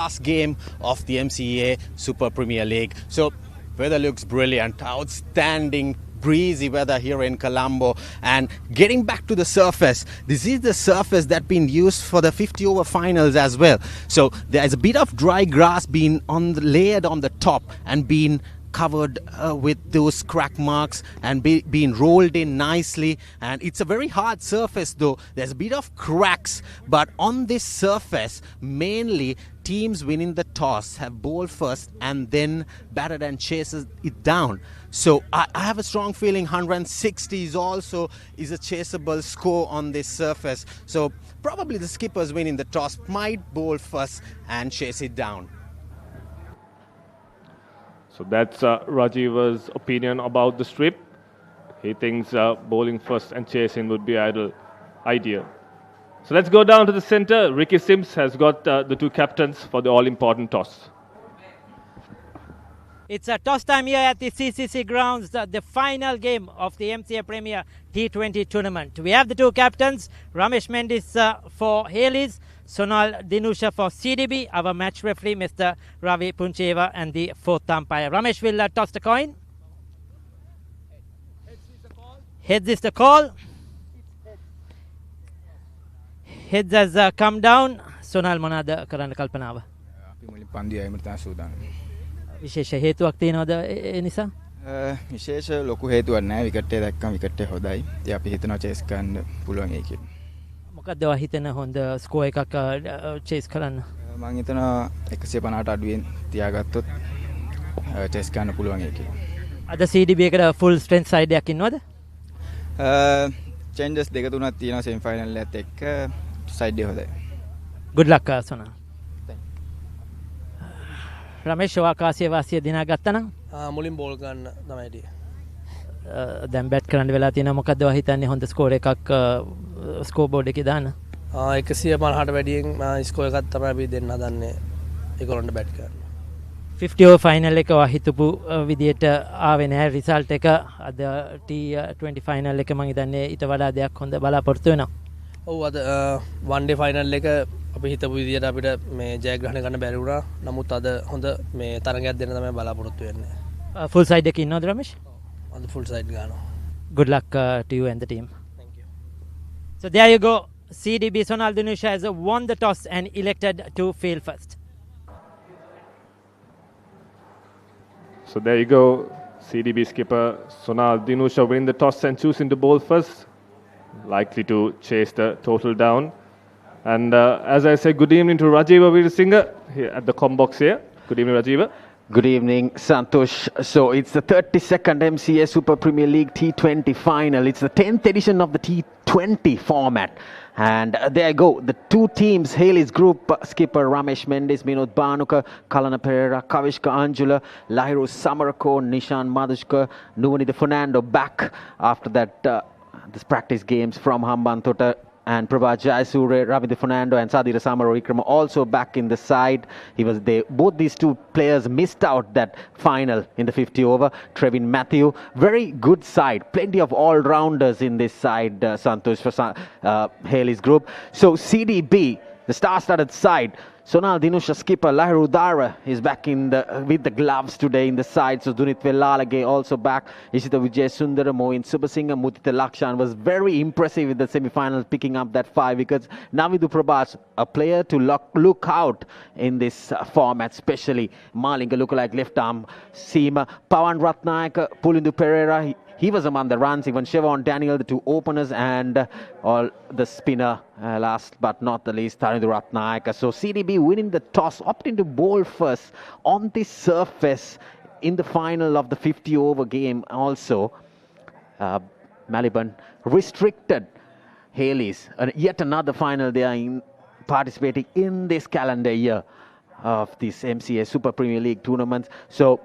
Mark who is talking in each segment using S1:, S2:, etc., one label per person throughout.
S1: last game of the MCA Super Premier League. So weather looks brilliant, outstanding breezy weather here in Colombo. And getting back to the surface, this is the surface that been used for the 50 over finals as well. So there's a bit of dry grass being layered on the top and being covered with those crack marks and being rolled in nicely. And it's a very hard surface though. There's a bit of cracks, but on this surface mainly teams winning the toss have bowled first and then batted and chases it down. So I have a strong feeling 160 is also a chaseable score on this surface. So probably the skippers winning the toss might bowl first and chase it down.
S2: So that's Rajiva's opinion about the strip. He thinks bowling first and chasing would be ideal. So let's go down to the center. Ricky Sims has got the two captains for the all-important toss.
S3: It's a toss time here at the CCC grounds, the final game of the MCA Premier T20 tournament. We have the two captains, Ramesh Mendis for Hayleys, Sonal Dinusha for CDB, our match referee Mr. Ravi Puncheva, and the fourth umpire. Ramesh will toss the coin. Heads is the call. Heads has come down. Sonal monada karana kalpanawa. විශේෂ හේතුවක් තියෙනවද ඒ නිසා?
S4: විශේෂ ලොකු හේතුවක් නැහැ. Wicket එක දැක්කම විකට් එක හොඳයි. ඉතින් අපි හිතනවා චේස් කරන්න පුළුවන් ඒ කියලා.
S3: මොකක්ද ඔයා හිතන හොඳ ස්කෝර් එකක් චේස් කරන්න?
S4: මම හිතනවා 150ට අඩුවෙන් තියාගත්තොත් චේස් කරන්න පුළුවන් ඒ කියලා.
S3: අද CDB එකට ෆුල් ස්ට්‍රෙන්ත් සයිඩ් එකක් ඉන්නවද?
S4: චේන්ජස් දෙක තුනක් තියෙනවා සෙමි ෆයිනල් එකත් එක්ක. සයිඩ් එක හොඳයි.
S3: good luck සොනා. රමේෂ් වාකාසිය වාසිය දිනා ගත්තා නම්
S5: මුලින් බෝල් ගන්න තමයි හිටියේ.
S3: දැන් බැට් කරන්න වෙලා තියෙනවා. මොකද්ද ඔයා හිතන්නේ හොඳ ස්කෝර් එකක් ස්කෝර් බෝඩ් එකේ දාන්න?
S5: 150ට වැඩියෙන් ස්කෝර් එකක් තමයි අපි දෙන්න හදන්නේ ඒගොල්ලන්ට බැට් කරන්න.
S3: 50 over final එක ඔයා හිතපු විදියට ආවේ නැහැ රිසල්ට් එක. අද T20 final එක මම හිතන්නේ ඊට වඩා දෙයක් හොඳ බලාපොරොත්තු වෙනවා.
S5: ඔව් අද one day final එක අපි හිතපු විදියට අපිට මේ ජයග්‍රහණය ගන්න බැරි වුණා. නමුත් අද හොඳ මේ තරගයක් දෙන්න තමයි බලාපොරොත්තු වෙන්නේ.
S3: full side එකේ ඉන්නවද රමේෂ්?
S5: අද full side ගන්නවා.
S3: Good luck to you and the team.
S5: Thank you.
S3: So there you go. CDB Sonal Dinusha has won the toss and elected to field first.
S2: So there you go. CDB skipper Sonal Dinusha winning the toss and choosing to bowl first. Likely to chase the total down. And as I said, good evening to Rajiva Veerasinghe here at the com box here. Good evening, Rajiva.
S1: Good evening, Santosh. So it's the 32nd MCA Super Premier League T20 final. It's the 10th edition of the T20 format. And there you go. The two teams, Hayleys group skipper Ramesh Mendis, Minod Banuka, Kalana Pereira, Kavishka Anjula, Lahiru Samarako, Nishan Madhushka, Nuvanitha Fernando back after that this practice games from Hambantota. And Prabha Jayasure, Ravindra Fernando and Sadira Samaro Vikrama also back in the side. Both these two players missed out that final in the 50 over. Trevin Matthew, very good side. Plenty of all-rounders in this side, Santosh, for Hayleys group. So CDB, the star-studded side. Sonal Dinusha skipper Lahiru Dara is back with the gloves today in the side. So Dunit Velalage also back. Ishita Vijay Sundara, Moin Subasinghe, Mudita Lakshan was very impressive in the semi-finals, picking up that 5 wickets. Navidu Prabhas, a player to look out in this format, especially Malinga lookalike left arm seamer. Pawan Ratnayaka, Pulindu Pereira, he was among the runs. Even Shevon Daniel, the two openers, and all the spinner, last but not the least, Tharindu Ratnayaka. So CDB winning the toss, opting to bowl first on this surface in the final of the 50 over game. Also, Melbourne restricted Hayleys. Yet another final they are participating in this calendar year of this MCA Super Premier League tournaments. So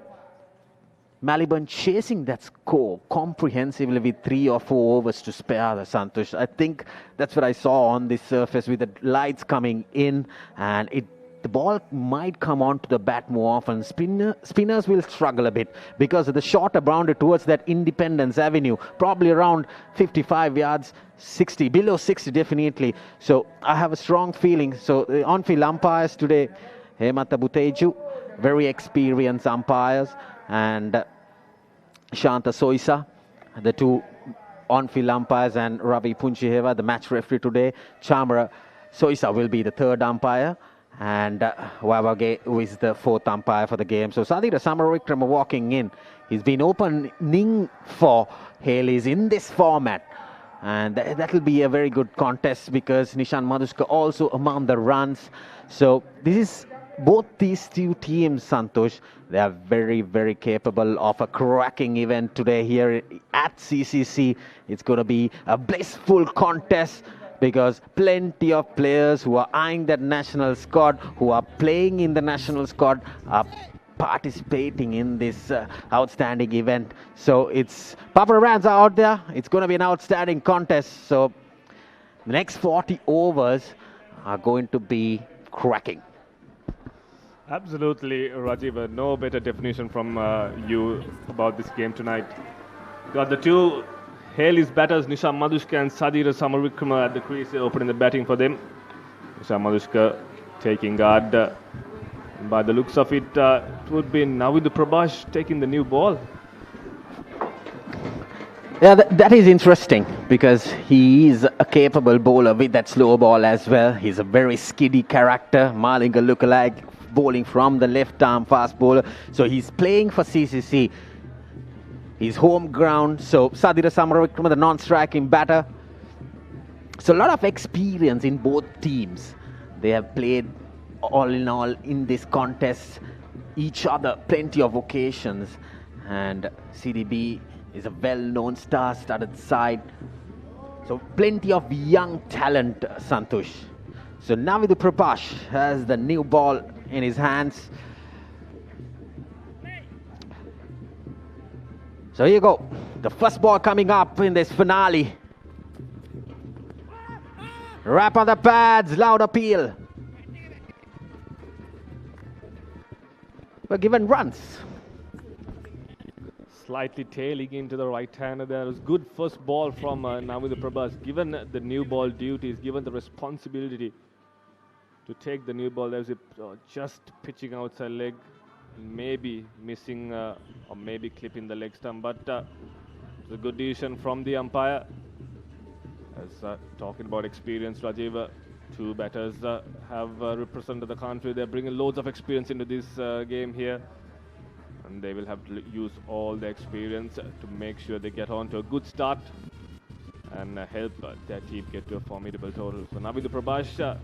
S1: Melbourne chasing that score comprehensively with 3 or 4 overs to spare, the Santosh. I think that's what I saw on this surface with the lights coming in, and the ball might come onto the bat more often. Spinners will struggle a bit because of the shorter boundary towards that Independence Avenue, probably around 55 yards, 60, below 60 definitely. So I have a strong feeling. So the on-field umpires today Hemanta Buteju, very experienced umpires, and Shanta Soisa, the two on-field umpires, and Ravi Punchiheva, the match referee today. Chamara Soisa will be the third umpire, and Wawage, who is the fourth umpire for the game. So Sadira Samaravikrama walking in. He's been opening for Hayleys in this format. And that will be a very good contest because Nishan Madhuska also among the runs. So this is both these two teams, Santosh, they are very, very capable of a cracking event today here at CCC. It's going to be a blissful contest because plenty of players who are eyeing that national squad, who are playing in the national squad, are participating in this outstanding event. So it's power runs are out there. It's going to be an outstanding contest. So the next 40 overs are going to be cracking.
S2: Absolutely, Rajiv. No better definition from you about this game tonight. Got the two Hayleys batters, Nisha Madhushka and Sadira Samaravikrama at the crease, opening the batting for them. Nisha Madhushka taking guard. By the looks of it, it would be Navidu Prabhash taking the new ball.
S1: Yeah, that is interesting because he is a capable bowler with that slow ball as well. He's a very skiddy character, Malinga lookalike, bowling from the left arm fast bowler. So he's playing for CCC. He's home ground. So Sadira Samaravikrama, the non-striking batter. So a lot of experience in both teams. They have played all in all in this contest each other plenty of occasions, and CDB is a well-known star-studded side, so plenty of young talent, Santosh. So Navidu Prabhash has the new ball in his hands. So here you go, the first ball coming up in this finale. Wrap on the pads, loud appeal. Were given runs.
S2: Slightly tailing into the right hander there. It was good first ball from Navidu Prabhas. Given the new ball duties, given the responsibility to take the new ball, there's just pitching outside leg, maybe missing or maybe clipping the leg stump, but it's a good decision from the umpire. As talking about experience, Rajiv, two batters have represented the country. They're bringing loads of experience into this game here, and they will have to use all the experience to make sure they get on to a good start and help their team get to a formidable total. So Navidu Prabhash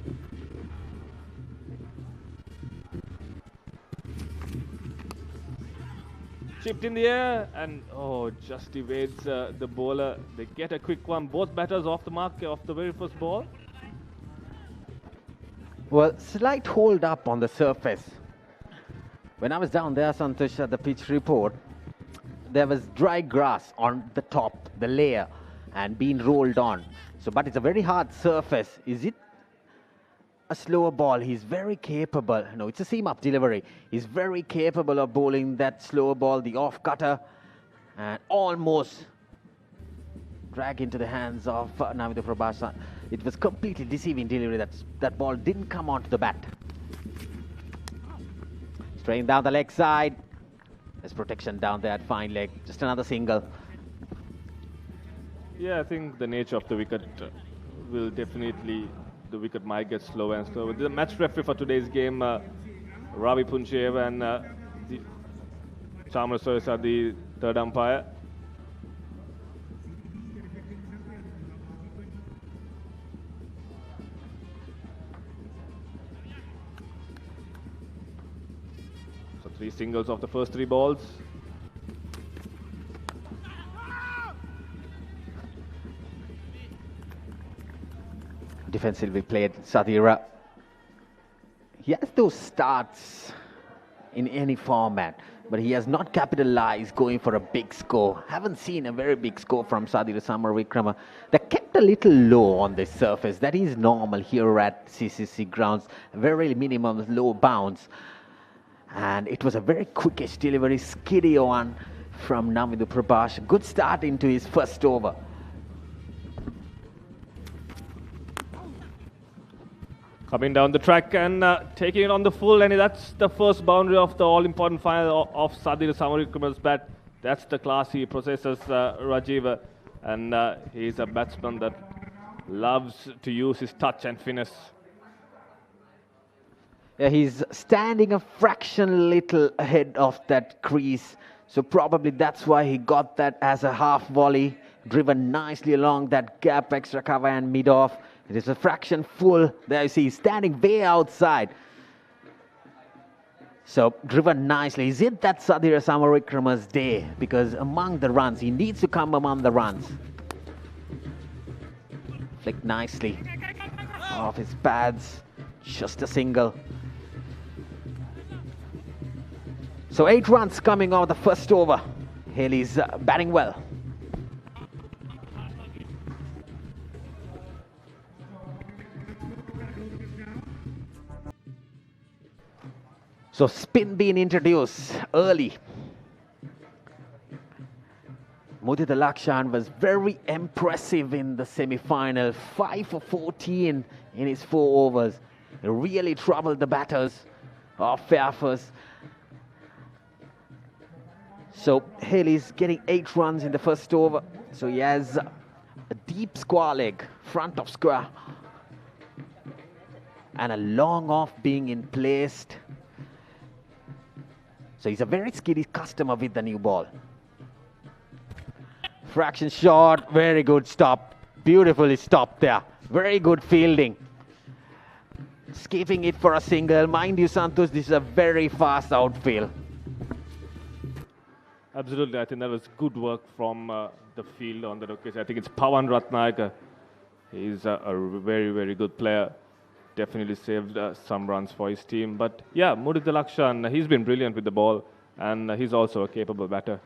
S2: chipped in the air and just evades the bowler. They get a quick one. Both batters off the mark off the very first ball.
S1: Well, slight hold up on the surface. When I was down there, Santosh, at the pitch report, there was dry grass on the top, the layer, and being rolled on. So, but it's a very hard surface. Is it a slower ball? He's very capable. No, it's a seam-up delivery. He's very capable of bowling that slower ball, the off-cutter, and almost drag into the hands of Navidu Prabhash. It was completely deceiving delivery. That ball didn't come onto the bat. Straight down the leg side. There's protection down there at fine leg. Just another single.
S2: Yeah, I think the nature of the wicket will definitely, the wicket might get slower and slower. The match referee for today's game, Ravi Puncheva and Chamara Sois are the third umpire. So 3 singles of the first 3 balls.
S1: Defensively played, Sadira. He has those starts in any format, but he has not capitalized going for a big score. Haven't seen a very big score from Sadira Samaravikrama. They kept a little low on this surface. That is normal here at CCC grounds. Very minimum low bounce. And it was a very quickish delivery, skiddy one from Navidu Prabhash. Good start into his first over.
S2: Coming down the track and taking it on the full, and that's the first boundary of the all-important final of Sadhir Samarikrama's bat. That's the class he possesses, Rajiv, and he's a batsman that loves to use his touch and finesse.
S1: Yeah, he's standing a fraction little ahead of that crease, so probably that's why he got that as a half volley, driven nicely along that gap, extra cover and mid-off. It is a fraction full. There you see, he's standing way outside. So, driven nicely. Is it that Sadhir Samarikrama's day? Because among the runs, he needs to come among the runs. Flicked nicely off his pads. Just a single. So, 8 runs coming out of the first over. Hayleys batting well. So spin being introduced early. Mudit Lakshan was very impressive in the semi-final. 5 for 14 in his 4 overs. He really troubled the batters of Fairfax. So Hayleys getting 8 runs in the first over. So he has a deep square leg, front of square. And a long off being in placed. So he's a very skiddy customer with the new ball. Fraction shot, very good stop. Beautifully stopped there. Very good fielding. Skipping it for a single. Mind you, Santosh, this is a very fast outfield.
S2: Absolutely, I think that was good work from the field on that occasion. I think it's Pawan Ratnayaka. He's a very, very good player. Definitely saved some runs for his team. But yeah, Mudit Lakshan, he's been brilliant with the ball, and he's also a capable batter.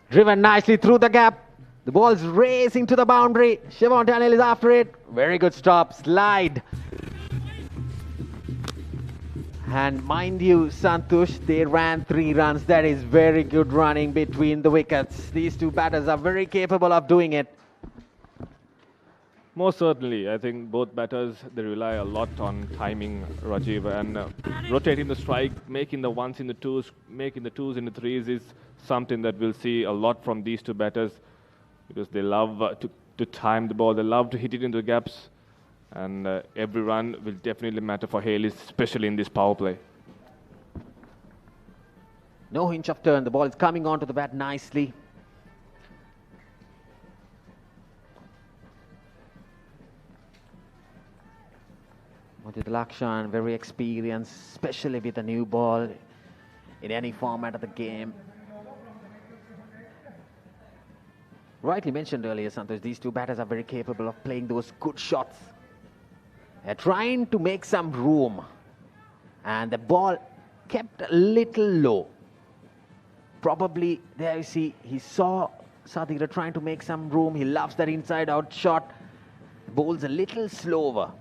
S1: Driven nicely through the gap. The ball's racing to the boundary. Shivon Daniel is after it. Very good stop. Slide. And mind you, Santosh, they ran 3 runs. That is very good running between the wickets. These 2 batters are very capable of doing it.
S2: Most certainly, I think both batters, they rely a lot on timing, Rajiv, and rotating the strike, making the 1s in the 2s, making the 2s in the 3s is something that we'll see a lot from these 2 batters, because they love to time the ball, they love to hit it into the gaps. And every run will definitely matter for Hayleys, especially in this power play.
S1: No hinge of turn. The ball is coming onto the bat nicely. Mudit Lakshan, very experienced, especially with a new ball in any format of the game. Rightly mentioned earlier, Santosh, these 2 batters are very capable of playing those good shots. They're trying to make some room, and the ball kept a little low. Probably, there you see, he saw Sadhir trying to make some room. He loves that inside-out shot. Bowls a little slower.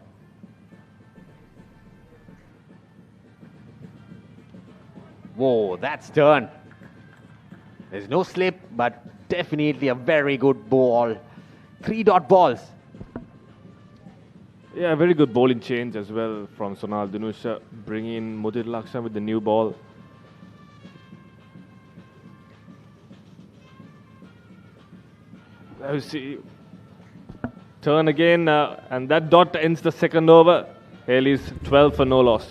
S1: Whoa, that's turn. There's no slip, but definitely a very good ball. 3-dot balls.
S2: Yeah, very good bowling change as well from Sonal Dinusha, bringing in Mudit Lakshan with the new ball. You see, turn again, and that dot ends the second over. Hayleys 12 for no loss.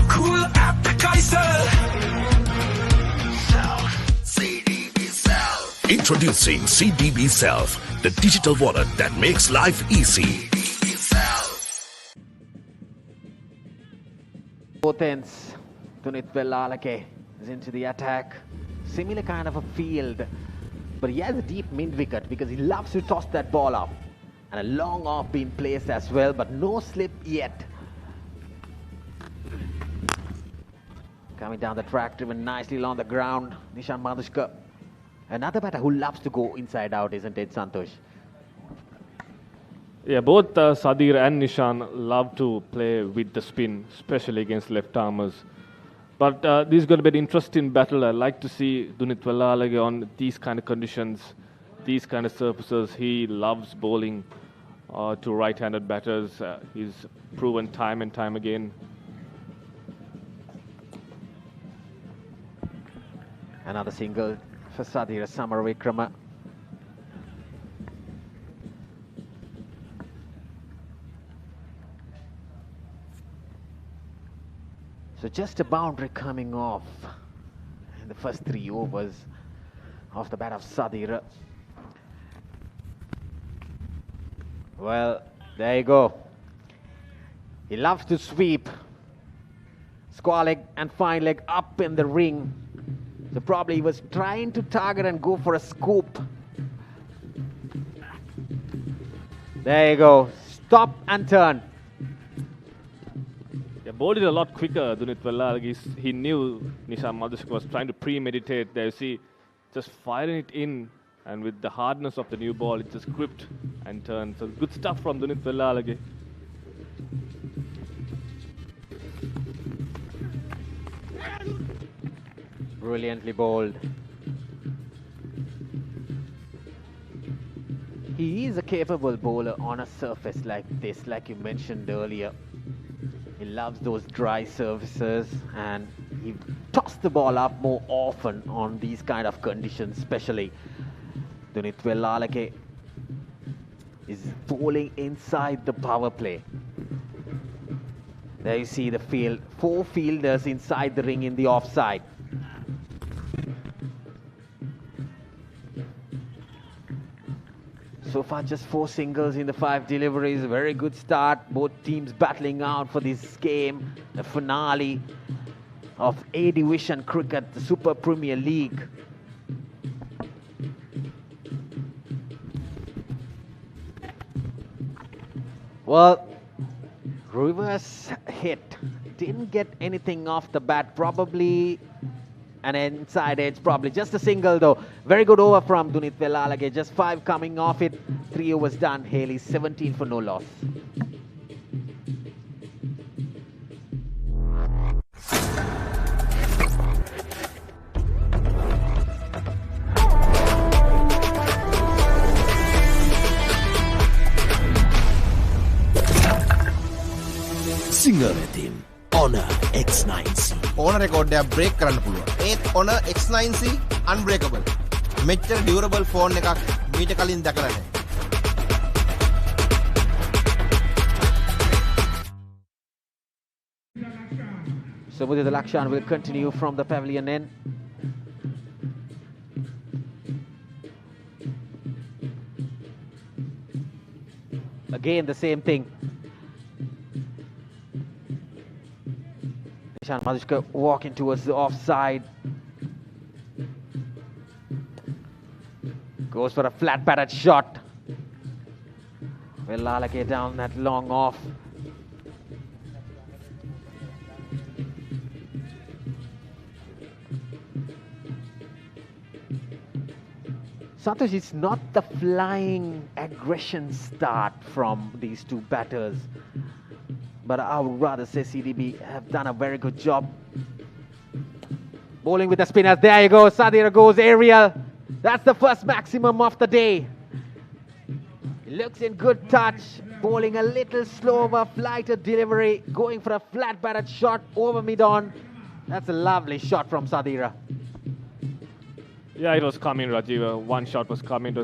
S6: Cool appetizer. Introducing CDB Self, the digital wallet that makes life easy.
S1: Both ends. Tunit Buildup is into the attack. Similar kind of a field But he has a deep mid-wicket because he loves to toss that ball up. And a long off being placed as well, but no slip yet. Coming down the track, driven nicely along the ground, Nishan Madhushka. Another batter who loves to go inside out, isn't it, Santosh?
S2: Yeah, both Sadir and Nishan love to play with the spin, especially against left-armers. But this is going to be an interesting battle. I like to see Dunit Wellalage on these kind of conditions, these kind of surfaces. He loves bowling to right-handed batters. He's proven time and time again.
S1: Another single for Sadir Samaravikrama. So just a boundary coming off in the first 3 overs off the bat of Sadir. Well, there you go. He loves to sweep. Square leg and fine leg up in the ring. So probably he was trying to target and go for a scoop. There you go. Stop and turn.
S2: Yeah, bowled it a lot quicker, Dunit Wellalage. He knew Nishan Madhushka was trying to premeditate. There you see, just firing it in, and with the hardness of the new ball, it just gripped and turned. So good stuff from Dunit Wellalage.
S1: Brilliantly bowled. He is a capable bowler on a surface like this, like you mentioned earlier. He loves those dry surfaces and he tosses the ball up more often on these kind of conditions, especially. Dunit Wellalage is bowling inside the power play. There you see the field, 4 fielders inside the ring in the offside. So far just 4 singles in the 5 deliveries, a very good start. Both teams battling out for this game, the finale of A Division Cricket, the Super Premier League. Well, reverse hit, didn't get anything off the bat, probably an inside edge, probably just a single though. Very good over from Dunit Wellalage, just 5 coming off it, 3 overs done. Hayleys 17 for no loss.
S6: Singer team Honor X9C.
S7: ඕන රෙකෝඩ්ඩයක් break කරන්න පුළුවන්. ඒත් Honor X9C unbreakable. මෙච්චර durable phone එකක් මීට කලින් දැකලා නැහැ.
S1: So Mudita Lakshan will continue from the pavilion end. Again the same thing. Nishan Madhushka walking towards the offside. Goes for a flat batted shot. Wellalage down that long off. Santosh, it's not the flying aggression start from these 2 batters. But I would rather say CDB have done a very good job. Bowling with the spinners. There you go. Sadir goes aerial. That's the first maximum of the day. He looks in good touch. Bowling a little slower, flighter delivery. Going for a flat batted shot over mid-on. That's a lovely shot from Sadira.
S2: Yeah, it was coming, Rajiv. One shot was coming.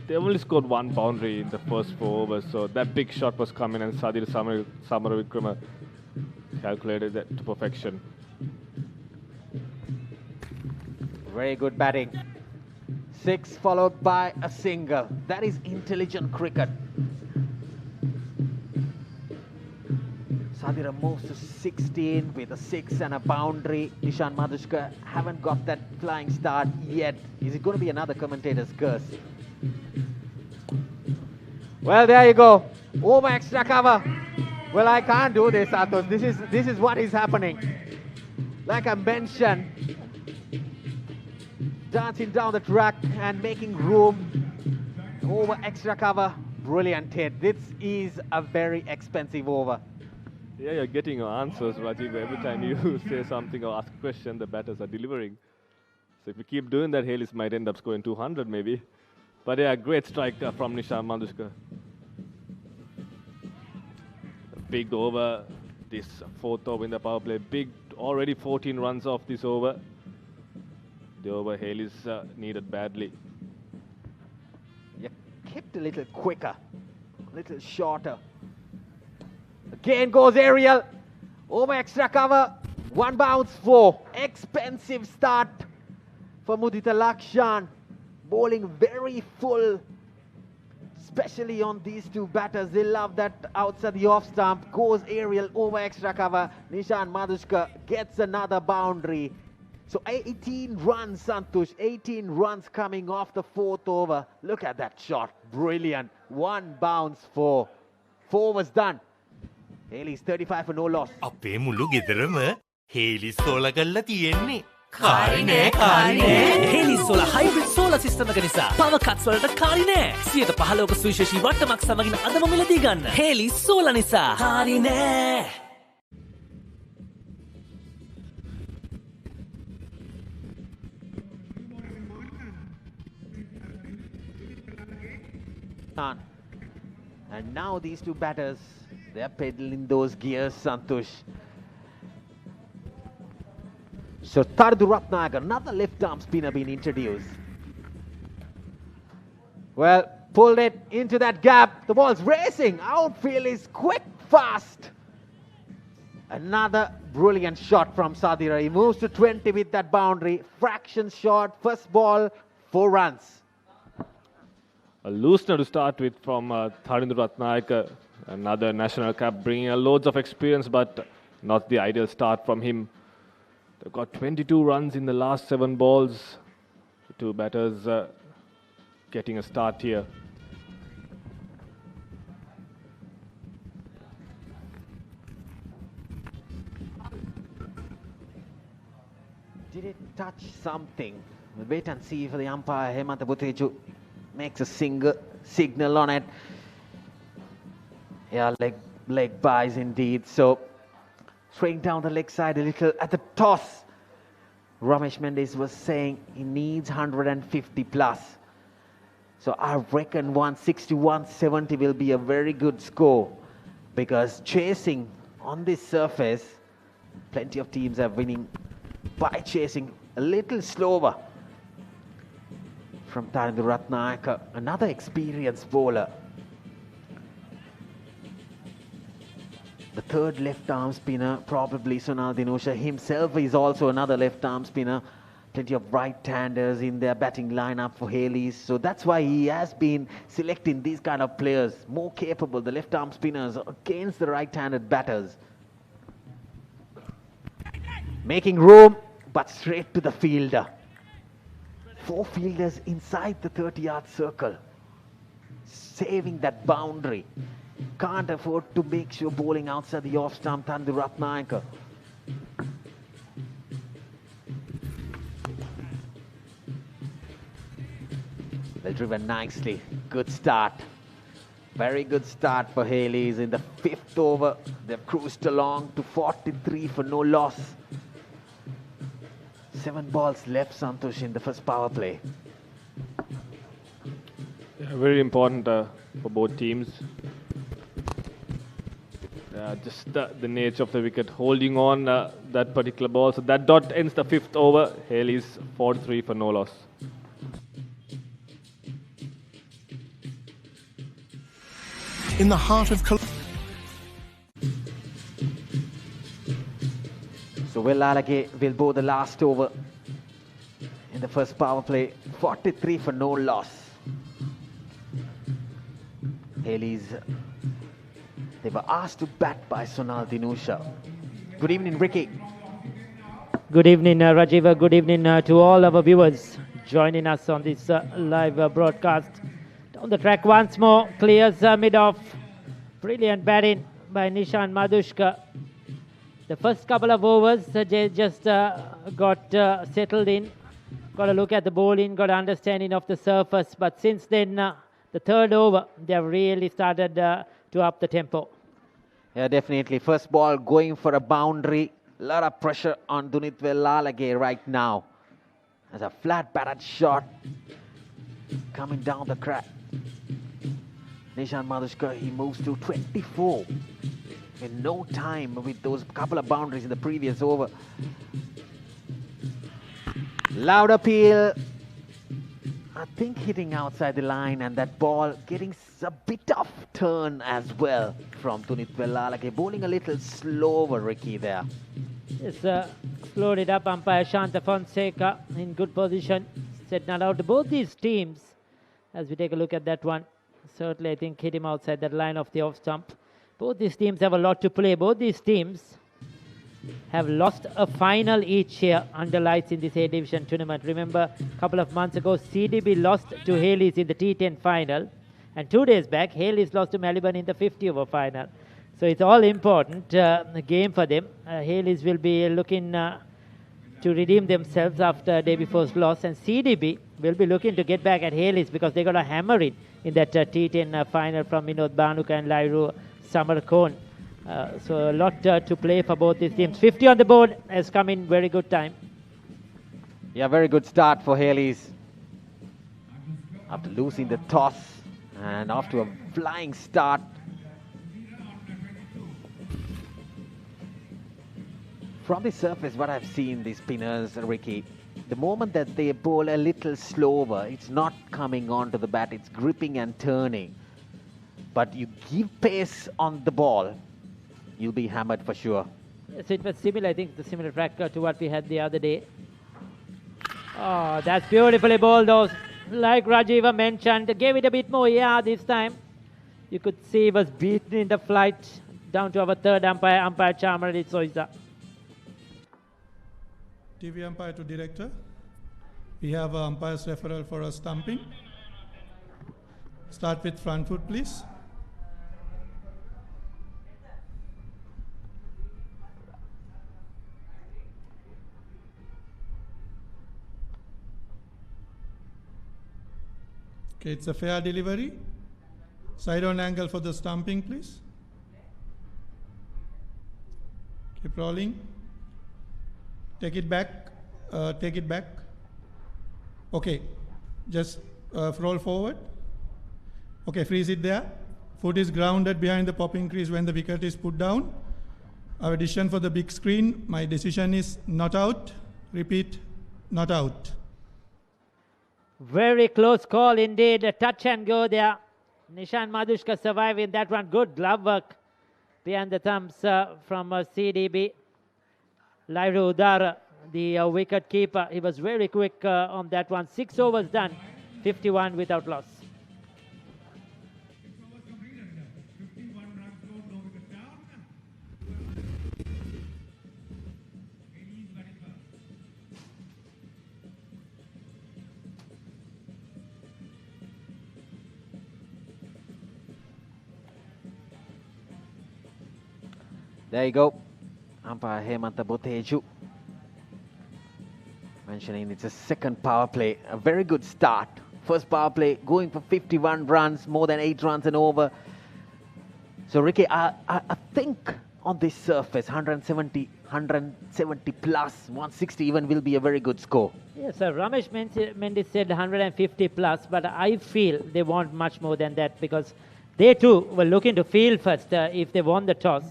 S2: They only scored 1 boundary in the first 4 overs, so that big shot was coming, and Sadir Samaravikrama calculated that to perfection.
S1: Very good batting. 6 followed by a single. That is intelligent cricket. Sadira moves to 16 with a 6 and a boundary. Nishan Madhushka haven't got that flying start yet. Is it going to be another commentator's curse? Well, there you go. Over extra cover. Well, I can't do this, Atos. This is what is happening. Like I mentioned, dancing down the track and making room. Over extra cover. Brilliant hit. This is a very expensive over.
S2: Yeah, you're getting your answers, Rajiv. Every time you say something or ask a question, the batters are delivering. So if you keep doing that, Hayleys might end up scoring 200 maybe. But yeah, great strike from Nishan Madhushka. Big over, this fourth over in the power play. Big, already 14 runs off this over. The over Hayleys needed badly.
S1: You kept a little quicker, a little shorter. Again goes aerial, over extra cover, 1 bounce 4. Expensive start for Mudita Lakshan, bowling very full. Especially on these two batters, they love that outside the off stump, goes aerial over extra cover. Nishan Madhushka gets another boundary. So 18 runs, Santosh, 18 runs coming off the fourth over. Look at that shot, brilliant. 1 bounce 4. 4 was done. Hayleys 35 for no loss.
S8: අපේ මුළු ගෙදරම Hayleys solar කරලා තියෙන්නේ. කාරි නෑ කාරි නෑ. Hayleys solar hybrid solar system එක නිසා power cuts වලට කාරි නෑ. 115ක සුවිශේෂී වට්ටමක් සමගින් අදම මිලදී ගන්න. හේලිස් සෝලා නිසා කාරි නෑ.
S1: And now these two batters, they're pedaling those gears, Santosh. So Tardu Ratnagar, another left arm spinner being introduced. Well, pulled it into that gap. The ball's racing. Outfield is quick, fast. Another brilliant shot from Sadira. He moves to 20 with that boundary. Fraction shot, first ball, 4 runs.
S2: A loosener to start with from Tharindra Ratnayaka, another national cap, bringing loads of experience, but not the ideal start from him. They've got 22 runs in the last 7 balls. The two batters getting a start here.
S1: Did it touch something? We'll wait and see for the umpire. Hemanta Buteju makes a signal on it. Yeah, leg buys indeed. So straight down the leg side a little at the toss. Ramesh Mendes was saying he needs 150 plus. So I reckon 160, 170 will be a very good score, because chasing on this surface, plenty of teams are winning by chasing a little slower. From Tharindra Ratnayaka, another experienced bowler. The third left arm spinner, probably Sonal Dinusha himself is also another left arm spinner. Plenty of right-handers in their batting lineup for Hayleys. So that's why he has been selecting these kind of players, more capable, the left arm spinners against the right-handed batters. Making room, but straight to the fielder. 4 fielders inside the 30-yard circle, saving that boundary. Can't afford to make sure bowling outside the off stump. Tharindra Ratnayaka. Well driven nicely. Good start. Very good start for Hayleys in the 5th over. They've cruised along to 43 for no loss. 7 balls left, Santosh, in the first power play.
S2: Yeah, very important for both teams. Just the nature of the wicket, holding on that particular ball. So that dot ends the 5th over. Hayleys 43 for no loss.
S6: In the heart of
S1: So Will Alage will bowl the last over in the first power play. 43 for no loss. Hayleys They were asked to bat by Sonal Dinusha. Good evening, Ricky.
S3: Good evening, Rajiva. Good evening to all our viewers joining us on this live broadcast. Down the track once more, clears mid-off. Brilliant batting by Nishan Madhushka. The first couple of overs, they just got settled in. Got a look at the bowling, got an understanding of the surface. But since then, the third over, they have really started to up the tempo.
S1: Yeah, definitely. First ball going for a boundary. A lot of pressure on Dunit Velalage right now. As a flat batted shot coming down the crack. Nishan Madhushka, he moves to 24 in no time with those couple of boundaries in the previous over. Loud appeal. I think hitting outside the line, and that ball getting a bit of turn as well from Dunit Velalage. Bowling a little slower, Ricky, there.
S3: Yes, slowed it up. Umpire Shanta Fonseca in good position. Set not out to both these teams. As we take a look at that one, certainly I think hit him outside that line of the off stump. Both these teams have a lot to play. Both these teams have lost a final each here under lights in this A Division tournament. Remember, a couple of months ago, CDB lost to Hayleys in the T10 final. And 2 days back, Hayleys lost to Melbourne in the 50-over final. So it's all important game for them. Hayleys will be looking to redeem themselves after day before's loss. And CDB will be looking to get back at Hayleys because they got a hammer in that T10 final from Minod Banuka and Lairu Samarkon. So a lot to play for both these teams. 50 on the board has come in very good time.
S1: Yeah, very good start for Hayleys. After losing the toss and after a flying start. From the surface, what I've seen these spinners, Ricky, the moment that they bowl a little slower, it's not coming onto the bat, it's gripping and turning. But you give pace on the ball, you'll be hammered for sure.
S3: Yes, it was similar, I think, the similar track to what we had the other day. Oh, that's beautifully bowled, those. Like Rajiva mentioned, gave it a bit more this time. You could see he was beaten in the flight down to our third umpire, Umpire Chamaralit Soiza.
S9: TV umpire to director. We have an umpire's referral for a stumping. Start with front foot, please. Okay, it's a fair delivery. Side on angle for the stumping, please. Keep rolling. Take it back. Take it back. Okay, just roll forward. Okay, freeze it there. Foot is grounded behind the popping crease when the wicket is put down. Our decision for the big screen, my decision is not out. Repeat, not out.
S3: Very close call indeed. A touch and go there. Nishan Madhushka surviving that one. Good glove work behind the thumbs from CDB. Lairu Udara, the wicket keeper, he was very quick on that one. 6 overs done, 51 without loss.
S1: There you go. Umpire Hemanta Boteju mentioning it's a second power play. A very good start. First power play going for 51 runs, more than 8 runs and over. So Ricky, I think on this surface, 170 plus, 160 even will be a very good score.
S3: Yes, sir. Ramesh Mendis said 150 plus, but I feel they want much more than that because they too were looking to field first if they won the toss.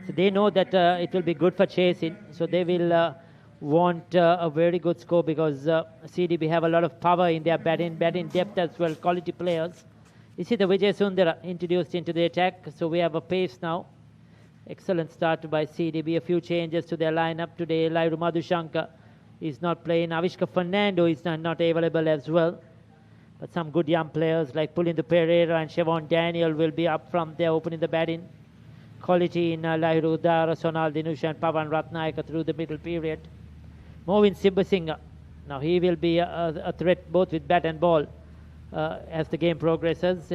S3: So they know that it will be good for chasing. So they will want a very good score because CDB have a lot of power in their batting depth as well, quality players. You see the Vijay Sundara introduced into the attack. So we have a pace now. Excellent start by CDB. A few changes to their lineup today. Lairu Madhushanka is not playing. Avishka Fernando is not available as well. But some good young players like Pulindu Pereira and Siobhan Daniel will be up from there opening the batting. quality in Lahiru Udara, Sonal Dinusha and Pavan Ratnayaka through the middle period. Moving Simba-Singha. Now he will be a threat both with bat and ball as the game progresses.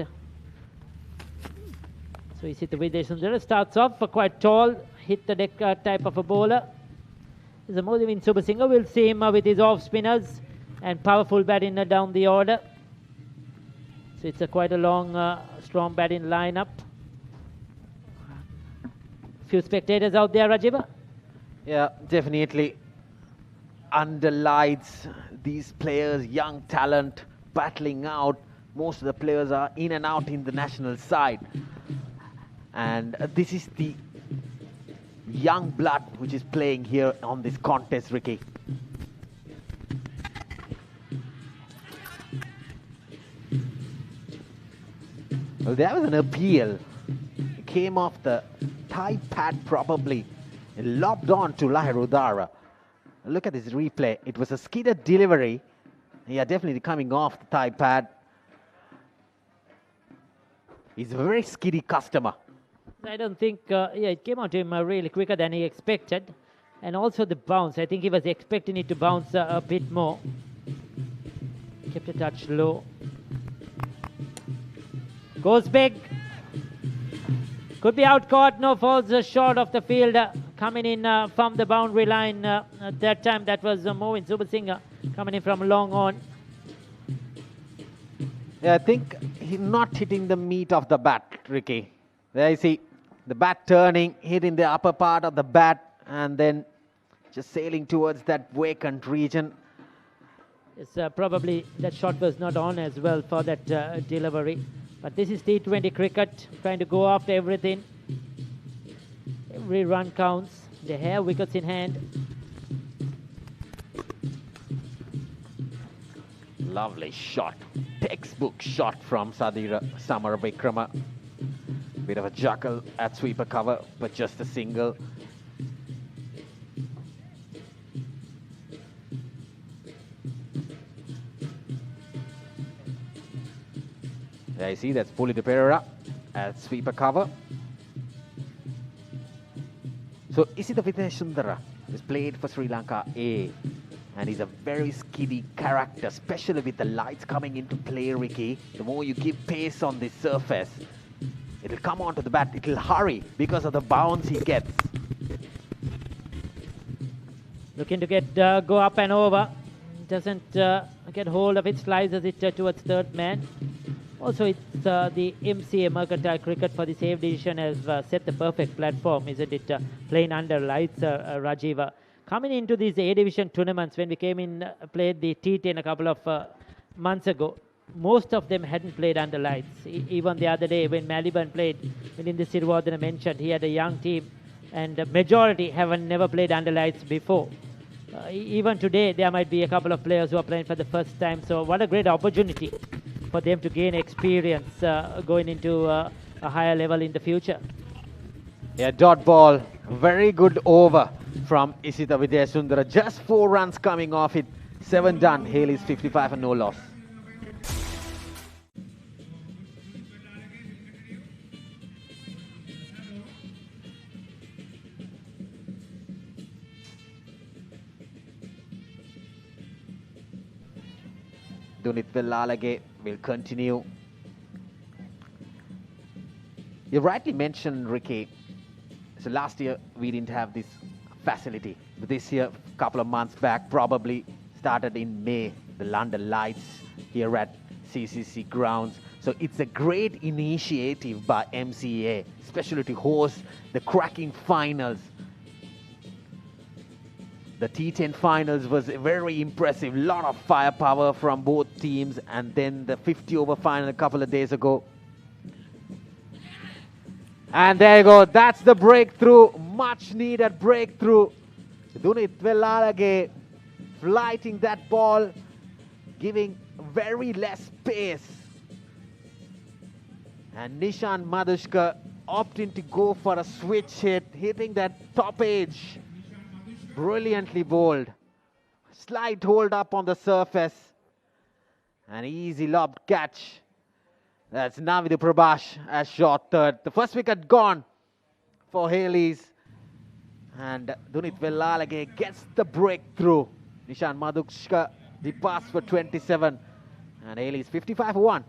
S3: So you see the Videsh Sundara starts off quite tall, hit the deck type of a bowler. Is a Moving Subasingha. We'll see him with his off spinners and powerful batting down the order. So it's quite a long, strong batting lineup. Few spectators out there, Rajiva?
S1: Yeah, definitely. Under lights, these players, young talent, battling out. Most of the players are in and out in the national side. And this is the young blood which is playing here on this contest, Ricky. Well, there was an appeal. It came off the thigh pad probably. It lobbed on to Lahiru Udara. Look at this replay. It was a skidded delivery. Yeah, definitely coming off the thigh pad. He's a very skiddy customer.
S3: I don't think, yeah, it came out to him really quicker than he expected. And also the bounce. I think he was expecting it to bounce a bit more. Kept a touch low. Goes big. Could be out caught. No, falls short of the field. Coming in from the boundary line. That time that was Moving Subasingha coming in from long on.
S1: Yeah, I think he's not hitting the meat of the bat, Ricky. There you see the bat turning, hitting the upper part of the bat, and then just sailing towards that vacant region.
S3: It's probably that shot was not on as well for that delivery. But this is T20 cricket, trying to go after everything. Every run counts. They have wickets in hand.
S1: Lovely shot. Textbook shot from Sadira Samar Vikrama. Bit of a juggle at sweeper cover, but just a single. There you see, that's Pulita Pereira at sweeper cover. So Isita Videsundara is played for Sri Lanka A, and he's a very skiddy character, especially with the lights coming into play, Ricky. The more you give pace on this surface, it'll come onto the bat, it'll hurry because of the bounce he gets.
S3: Looking to get go up and over. Doesn't get hold of it, slices it towards third man. Also, it's the MCA Mercantile Cricket for this 8th edition has set the perfect platform, isn't it? Playing under lights, Rajiva. Coming into these A division tournaments, when we came in, played the T10 a couple of months ago, most of them hadn't played under lights. Even the other day when Maliban played, Milinda Sirwardana mentioned he had a young team, and the majority haven't never played under lights before. Even today, there might be a couple of players who are playing for the first time. So what a great opportunity for them to gain experience going into a higher level in the future.
S1: Yeah, dot ball. Very good over from Isita Videsundara. Just 4 runs coming off it. 7 done. Hayleys 55 and no loss. Dunit Vellalage will continue. You rightly mentioned, Ricky, so last year we didn't have this facility. But this year, a couple of months back, probably started in May, the London Lights here at CCC grounds. So it's a great initiative by MCA, especially to host the cracking finals. The T10 finals was very impressive. Lot of firepower from both teams. And then the 50-over final a couple of days ago. And there you go. That's the breakthrough. Much needed breakthrough. Dunit Vellalage flighting that ball, giving very less pace. And Nishan Madhushka opting to go for a switch hit, hitting that top edge. Brilliantly bowled. Slight hold up on the surface. An easy lobbed catch. That's Navidu Prabhash as short third. The first wicket gone for Hayleys. And Dunit Vellalage gets the breakthrough. Nishan Madhushka departs for 27. And Hayleys 55 for 1.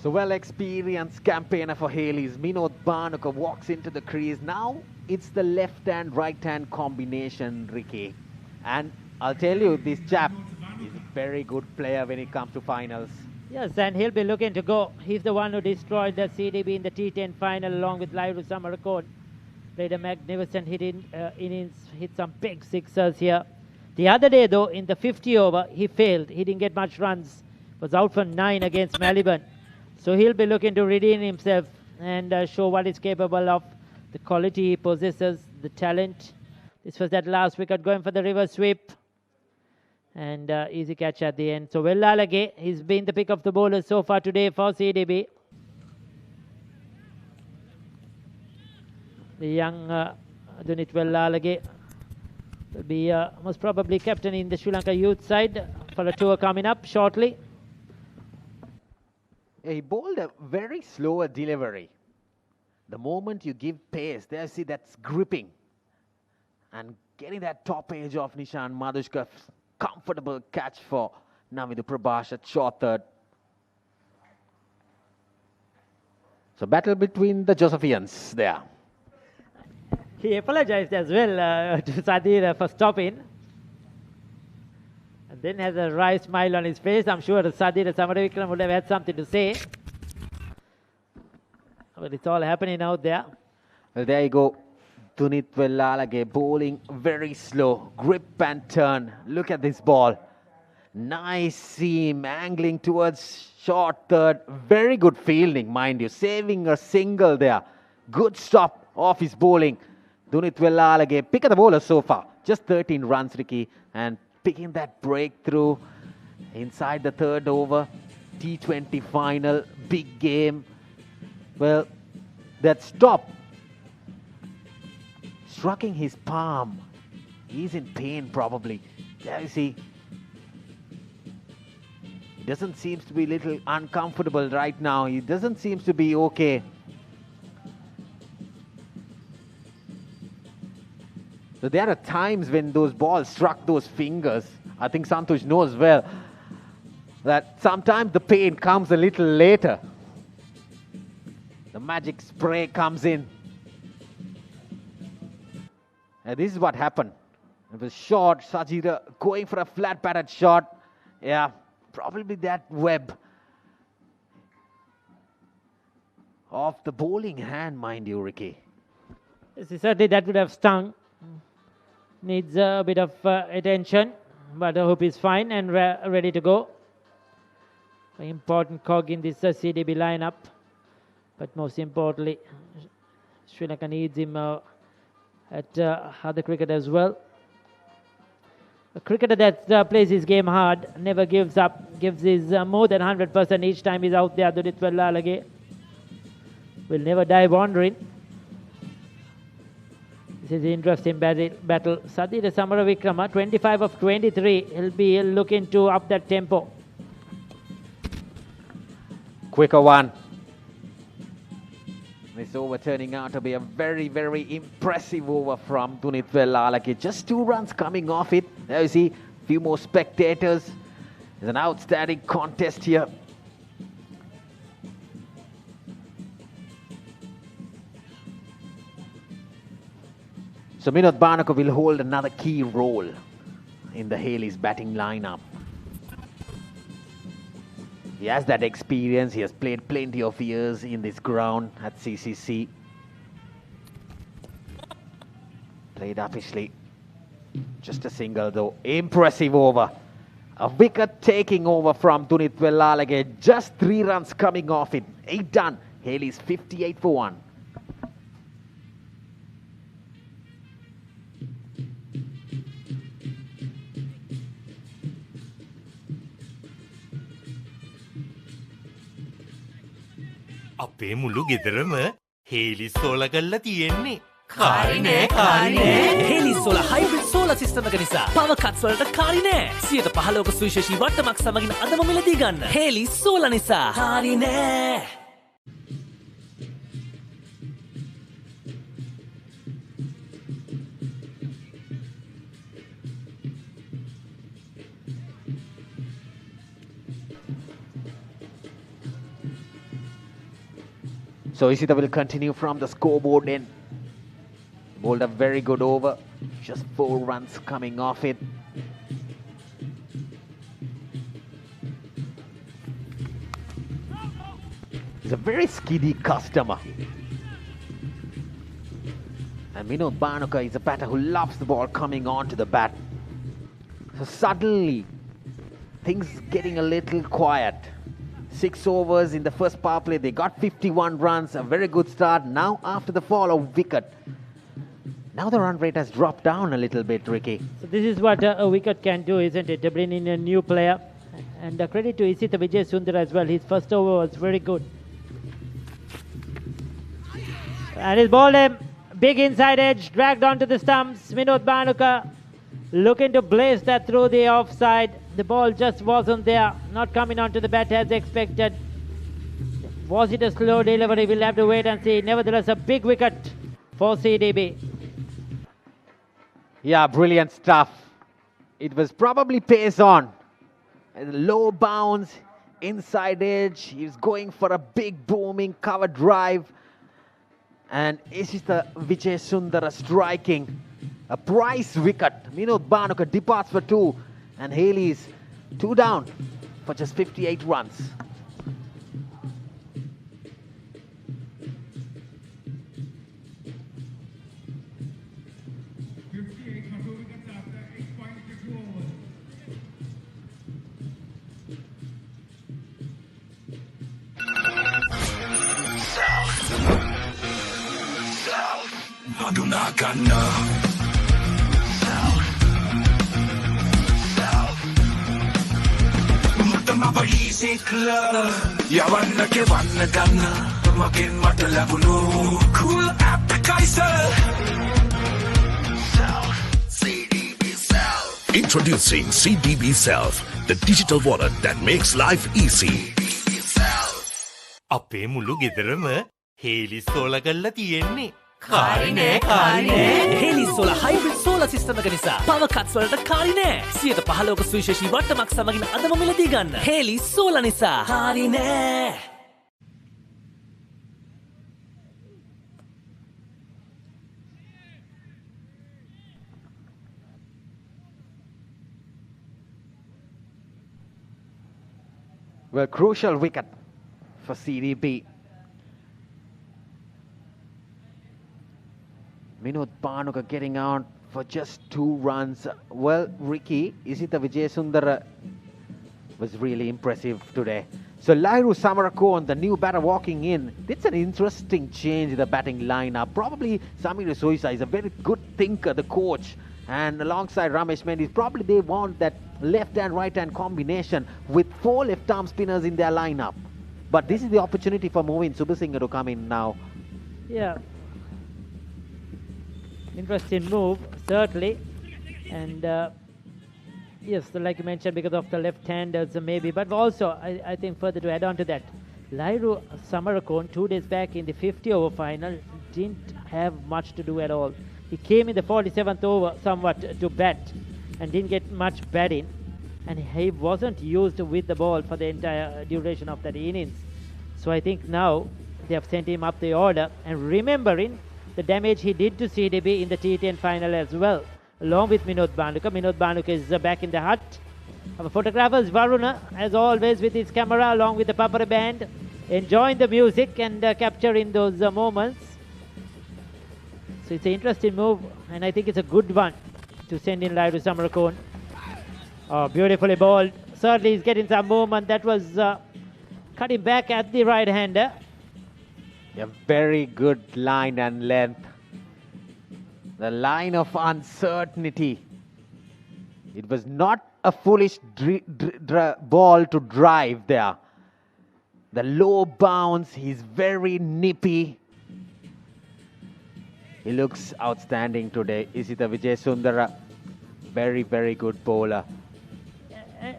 S1: So well-experienced campaigner for Hayleys. Minod Bhanuka walks into the crease. Now it's the left-hand, right-hand combination, Ricky. And I'll tell you, this chap is a very good player when it comes to finals.
S3: Yes, and he'll be looking to go. He's the one who destroyed the CDB in the T10 final along with Lairu Samarakot. Played a magnificent innings, hit some big sixers here. The other day, though, in the 50 over, he failed. He didn't get much runs. Was out for 9 against Melbourne. So he'll be looking to redeem himself and show what he's capable of, the quality he possesses, the talent. This was that last wicket going for the reverse sweep. And easy catch at the end. So Vellalage, he's been the pick of the bowlers so far today for CDB. The young Dunit Vellalage will be most probably captain in the Sri Lanka youth side for a tour coming up shortly.
S1: He bowled a very slower delivery. The moment you give pace, there see that's gripping. And getting that top edge of Nishan Madhushka's comfortable catch for Navidu Prabhash at short third. So battle between the Josephians there.
S3: He apologized as well to Sadira for stopping. And then has a wry smile on his face. I'm sure Sadira Samaravicram would have had something to say. But it's all happening out there.
S1: Well, there you go. Dunit Vellalage bowling very slow. Grip and turn. Look at this ball. Nice seam angling towards short third. Very good fielding, mind you. Saving a single there. Good stop off his bowling. Dunit Vellalage, pick of the bowler so far. Just 13 runs, Ricky. And picking that breakthrough inside the third over. T20 final. Big game. Well, that stop striking his palm. He's in pain probably. There you see. He doesn't seem to be a little uncomfortable right now. He doesn't seem to be okay. So there are times when those balls struck those fingers. I think Santosh knows well that sometimes the pain comes a little later. The magic spray comes in. And this is what happened. It was short. Sajira going for a flat batted shot. Yeah, probably that web of the bowling hand, mind you, Ricky.
S3: Yes, certainly that would have stung. Needs a bit of attention. But I hope he's fine and ready to go. An important cog in this CDB lineup. But most importantly, Sri Lanka needs him at other cricket as well. A cricketer that plays his game hard, never gives up, gives his more than 100% each time he's out there. Dunit Vellalage will never die wandering. This is an interesting battle. Sadira Samaravikrama, 25 of 23. He'll be looking to up that tempo.
S1: Quicker one. This over turning out to be a very, very impressive over from Dunit Vellalage. Just 2 runs coming off it. There you see, a few more spectators. It's an outstanding contest here. So Minod Bhanuka will hold another key role in the Hayleys batting lineup. He has that experience. He has played plenty of years in this ground at CCC. Played uppishly. Just a single though. Impressive over. A wicket taking over from Tunit Wellalage. Just 3 runs coming off it. 8 done. Hayleys 58 for 1.
S8: අපේ මුළු ගෙදරම Hayleys solar කරලා තියෙන්නේ. කාරි නෑ කාරි නෑ. Hayleys solar hybrid solar system එක නිසා power cuts වලට කාරි නෑ. 115ක සුවිශේෂී වට්ටමක් සමගින් අදම මිලදී ගන්න. හේලිස් සෝලා නිසා කාරි නෑ.
S1: So Isita will continue from the scoreboard end. Bowled a very good over. Just 4 runs coming off it. He's a very skiddy customer. And Vinod Bhanuka is a batter who loves the ball coming onto the bat. So suddenly, things getting a little quiet. 6 overs in the first power play. They got 51 runs, a very good start. Now after the fall of wicket, now the run rate has dropped down a little bit, Ricky.
S3: So this is what a wicket can do, isn't it? To bring in a new player. And credit to Isita Vijay Sundar as well. His first over was very good. And he's bowled him. Big inside edge, dragged onto the stumps. Vinod Bhanuka looking to blaze that through the offside. The ball just wasn't there, not coming onto the bat as expected. Was it a slow delivery? We'll have to wait and see. Nevertheless, a big wicket for CDB.
S1: Yeah, brilliant stuff. It was probably pace on. Low bounce, inside edge. He was going for a big booming cover drive. And Isita Vijay Sundara striking a prize wicket. Vinod Bhanuka departs for 2. And Hayleys 2 down for just 58 runs.
S6: Cool appetizer. CDB Self. Introducing CDB Self, the digital wallet that makes life easy.
S8: අපේ මුළු ගෙදරම Hayleys solar කරලා තියෙන්නේ. කාරි නෑ කාරි නෑ. Hayleys solar hybrid solar system එක නිසා power cuts වලට කාරි නෑ. 115ක සුවිශේෂී වට්ටමක් සමගින් අදම මිලදී ගන්න. හේලිස් සෝලා නිසා කාරි නෑ.
S1: Well, crucial wicket for CDB. Vinod Bhanuka getting out for just 2 runs. Well, Ricky, Isita Vijay Sundara was really impressive today. So Lairu Samarakon, the new batter walking in, it's an interesting change in the batting lineup. Probably Samir Soisa is a very good thinker, the coach. And alongside Ramesh Mendis, probably they want that left and right hand combination with 4 left arm spinners in their lineup. But this is the opportunity for Movin Subhasinger to come in now.
S3: Yeah. Interesting move, certainly. And yes, like you mentioned, because of the left-handers maybe. But also, I think further to add on to that, Lairu Samarakon 2 days back in the 50-over final didn't have much to do at all. He came in the 47th over somewhat to bat and didn't get much batting. And he wasn't used with the ball for the entire duration of that innings. So I think now they have sent him up the order. And remembering the damage he did to CDB in the T10 final as well, along with Vinod Bhanuka. Vinod Bhanuka is back in the hut. Our photographer is Varuna, as always, with his camera along with the Papara band, enjoying the music and capturing those moments. So it's an interesting move, and I think it's a good one to send in Lairu Samarakon Oh, beautifully bowled. Certainly he's getting some movement. That was cutting back at the right-hander.
S1: A very good line and length. The line of uncertainty. It was not a foolish ball to drive there. The low bounce, he's very nippy. He looks outstanding today. Isita Vijayasundara, very, very good bowler.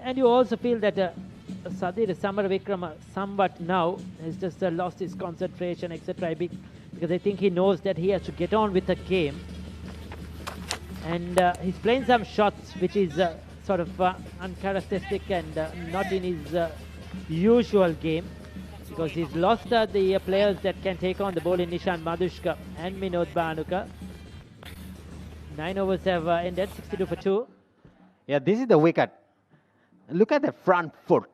S3: And you also feel that Sadir Samaravikrama somewhat now has just lost his concentration, etc. Because I think he knows that he has to get on with the game. And he's playing some shots which is sort of uncharacteristic and not in his usual game. Because he's lost the players that can take on the ball in Nishan Madhushka and Minod Bhanuka. 9 overs have ended, 62 for 2.
S1: Yeah, this is the wicket. Look at the front foot.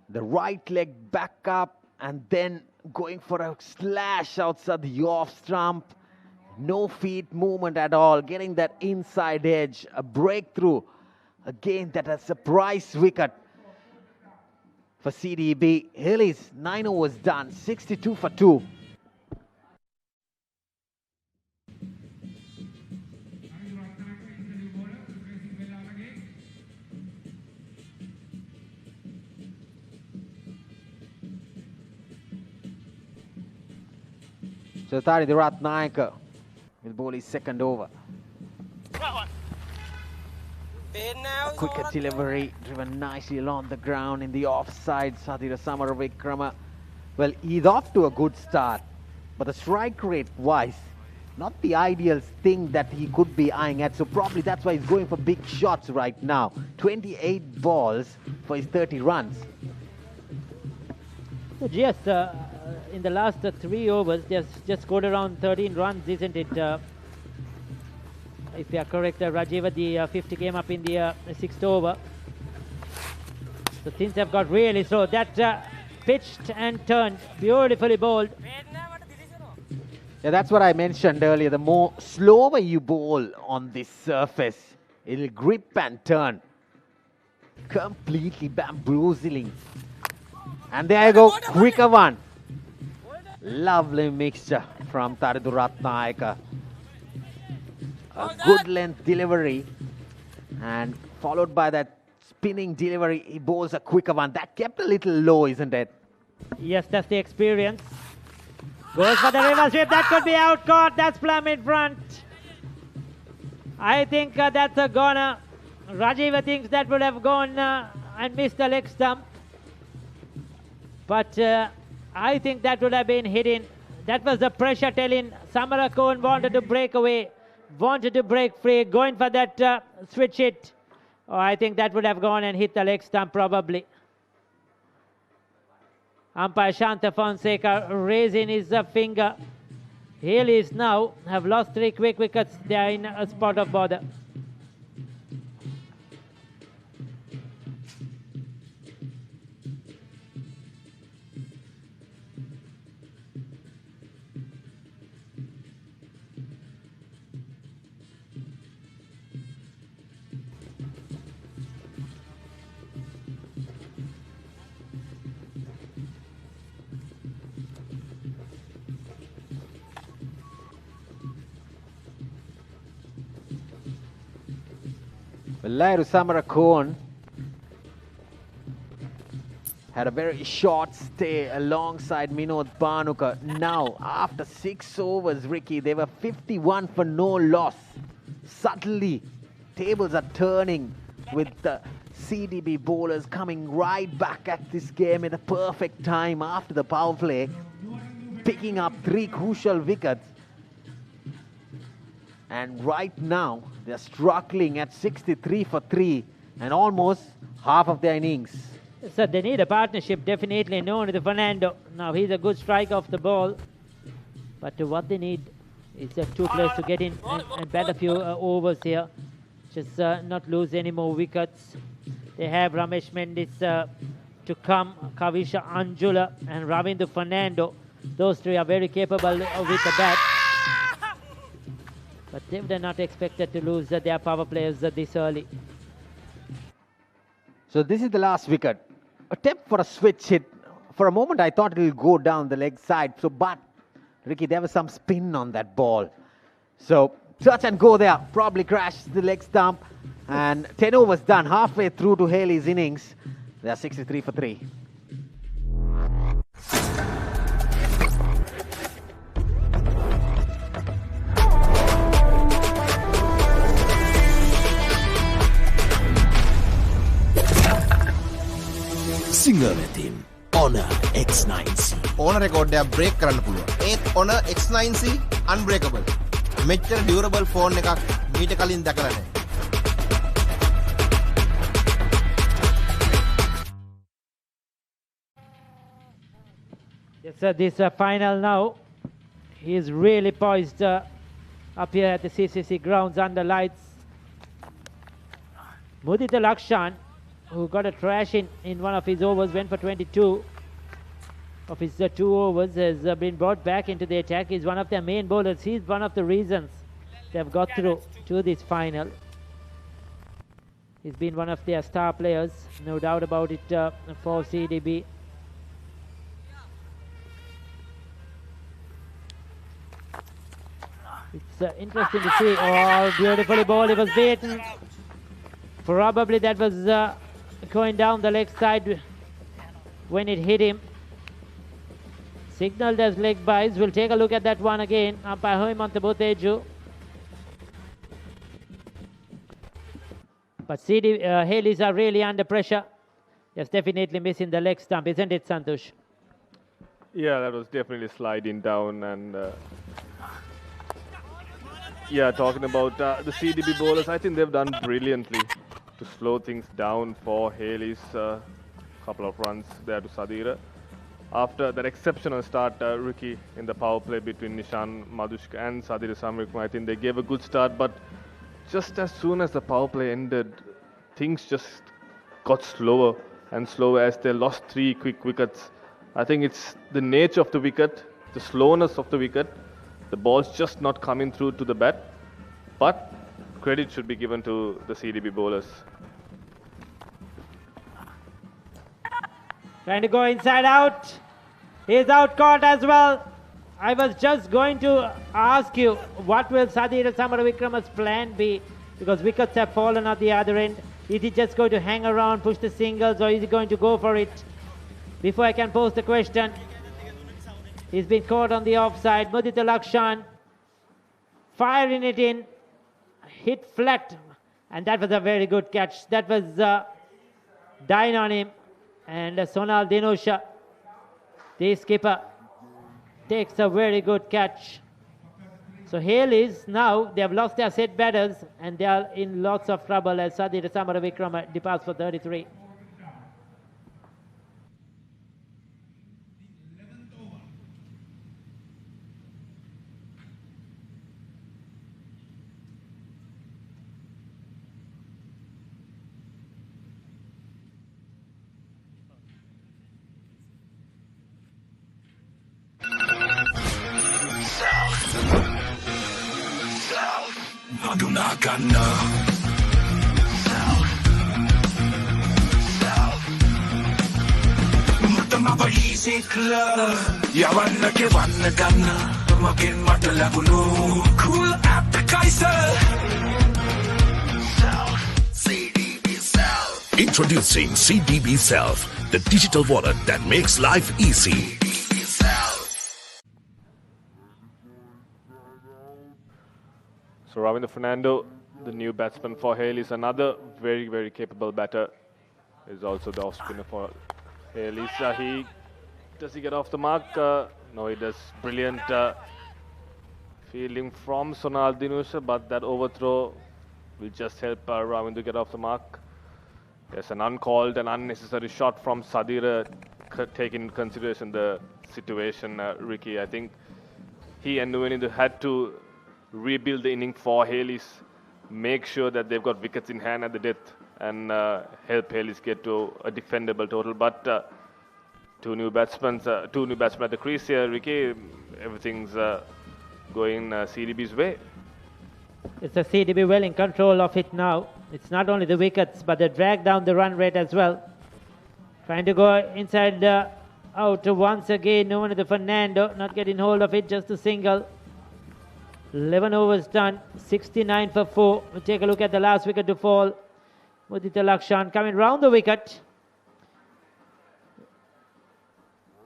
S1: The right leg back up and then going for a slash outside the off stump. No feet movement at all. Getting that inside edge. A breakthrough. Again, that a surprise wicket for CDB. Hayleys, 9 overs done. 62 for 2. So Taridurat Naik will bowl his second over. Quicker delivery, driven nicely along the ground in the offside. Sadira Samaravikrama. Well, he's off to a good start, but the strike rate wise, not the ideal thing that he could be eyeing at. So probably that's why he's going for big shots right now. 28 balls for his 30 runs.
S3: Yes, in the last 3 overs, just scored around 13 runs, isn't it? If you are correct, Rajiva, the 50 came up in the 6th over. So things have got really slow. That pitched and turned, beautifully bowled.
S1: Yeah, that's what I mentioned earlier. The more slower you bowl on this surface, it'll grip and turn. Completely bamboozling. And there you go, quicker one. Lovely mixture from Taridurat Naika. A good length delivery and followed by that spinning delivery. He bowls a quicker one. That kept a little low, isn't it?
S3: Yes, that's the experience. Goes for the reverse sweep. That could be out caught. That's plumb in front. I think that's a goner. Rajiva thinks that would have gone and missed the leg stump. But I think that would have been hidden. That was the pressure telling. Samara Cohen wanted to break away, wanted to break free, going for that switch hit. Oh, I think that would have gone and hit the leg stump probably. Umpire Shanta Fonseca raising his finger. Hayleys now have lost 3 quick wickets. They are in a spot of bother.
S1: Lairu Samarakon had a very short stay alongside Minod Bhanuka. Now, after 6 overs, Ricky, they were 51 for no loss. Suddenly, tables are turning with the CDB bowlers coming right back at this game at a perfect time after the power play, picking up 3 crucial wickets. And right now, they're struggling at 63 for 3 and almost half of their innings.
S3: So they need a partnership, definitely known to Fernando. Now he's a good strike off the ball. But what they need is 2 players to get in and bat a few overs here. Just not lose any more wickets. They have Ramesh Mendis to come, Kavisha Anjula and Ravindu Fernando. Those 3 are very capable with the bat. But they were not expected to lose their power players this early.
S1: So this is the last wicket. Attempt for a switch hit. For a moment, I thought it will go down the leg side. So, but Ricky, there was some spin on that ball. So touch and go there. Probably crashed the leg stump. And 10 overs done. Halfway through to Haley's innings. They are 63 for 3.
S6: Singer team Honor X9C.
S7: ඕන රෙකෝඩ්ඩයක් break කරන්න පුළුවන්. ඒත් Honor X9C unbreakable. මෙච්චර durable phone එකක් මීට කලින් දැකලා නැහැ.
S3: Yes, sir, this final now. He is really poised up here at the CCC grounds under lights. Mudita Lakshan, who got a trash in one of his overs, went for 22 of his 2 overs, has been brought back into the attack. He's one of their main bowlers. He's one of the reasons they've got through to this final. He's been one of their star players, no doubt about it, for CDB. It's interesting to see. Oh, beautifully bowled. It was beaten. Probably that was going down the leg side when it hit him. Signaled as leg byes. We'll take a look at that one again. Umpire Hoimanta Boteju. But Hayleys are really under pressure. Yes, definitely missing the leg stump, isn't it, Santosh?
S2: Yeah, that was definitely sliding down. And yeah, talking about the CDB bowlers, I think they've done brilliantly to slow things down for Hayleys. Couple of runs there to Sadira. After that exceptional start, Ricky, in the power play between Nishan Madhushka and Sadira Samrikma, I think they gave a good start, but just as soon as the power play ended, things just got slower and slower as they lost 3 quick wickets. I think it's the nature of the wicket, the slowness of the wicket, the ball's just not coming through to the bat, but credit should be given to the CDB bowlers.
S3: Trying to go inside out. He's out caught as well. I was just going to ask you, what will Sadira Samaravikrama's plan be? Because wickets have fallen at the other end. Is he just going to hang around, push the singles, or is he going to go for it? Before I can pose the question, he's been caught on the offside. Mudita Lakshan firing it in, hit flat, and that was a very good catch. That was dying on him. And Sonal Dinusha, the skipper, takes a very good catch. So Hayleys now, they have lost their set batters and they are in lots of trouble as Sadira Samaravikrama departs for 33.
S6: Cool appetizer. CDB Self. Introducing CDB Self, the digital wallet that makes life easy. CDB Self.
S2: So Ravinder Fernando, the new batsman for Hayleys, another very, very capable batter, is also the off spinner for Hayleys. Does he get off the mark? No, he does. Brilliant fielding from Sonal Dinusha, but that overthrow will just help Ravinder get off the mark. There's an uncalled and unnecessary shot from Sadira, taking into consideration the situation, Ricky. I think he and Nuenidu had to rebuild the inning for Hayleys, make sure that they've got wickets in hand at the death, and help Hayleys get to a defendable total. But two new batsmen at the crease here, Ricky. Everything's going CDB's way.
S3: It's a CDB well in control of it now. It's not only the wickets, but they drag down the run rate as well. Trying to go inside out once again. No one at the Fernando, not getting hold of it, just a single. 11 overs done, 69 for 4. We'll take a look at the last wicket to fall. Mudita Lakshan coming round the wicket.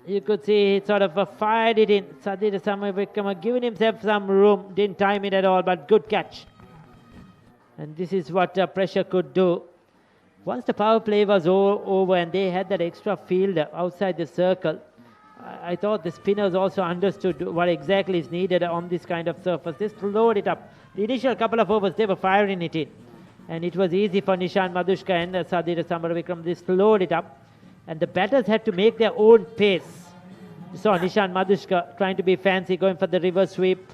S3: You could see he sort of fired it in. Sadhira Samavikama giving himself some room. Didn't time it at all, but good catch. And this is what pressure could do. Once the power play was over and they had that extra fielder outside the circle, I thought the spinners also understood what exactly is needed on this kind of surface. They slowed it up. The initial couple of overs, they were firing it in. And it was easy for Nishan Madhushka and Sadhira Samavikram. They slowed it up. And the batters had to make their own pace. You saw Nishan Madhushka trying to be fancy, going for the reverse sweep.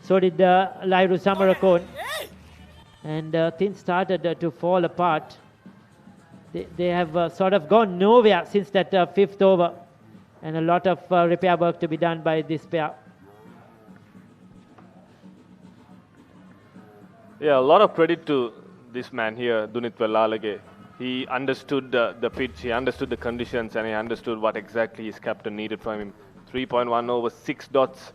S3: So did Lairu Samarakon. And things started to fall apart. They have sort of gone nowhere since that fifth over. And a lot of repair work to be done by this pair.
S2: Yeah, a lot of credit to this man here, Dunit Wellalage. He understood the pitch, he understood the conditions, and he understood what exactly his captain needed from him. 3.1 over 6 dots,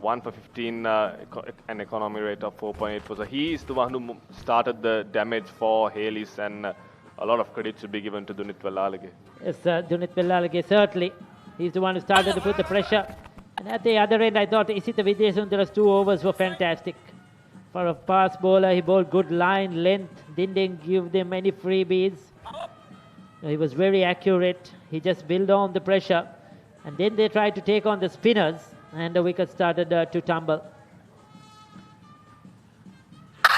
S2: 1 for 15, an economy rate of 4.8. So he is the one who started the damage for Hayleys, and a lot of credit should be given to Dunit Wellalage.
S3: Yes, Dunit Wellalage, certainly. He's the one who started to put the pressure. And at the other end, I thought Isita Vidyasundara's 2 overs were fantastic. For a fast bowler, he bowled good line, length, didn't give them any freebies. He was very accurate. He just built on the pressure. And then they tried to take on the spinners, and the wicket started to tumble.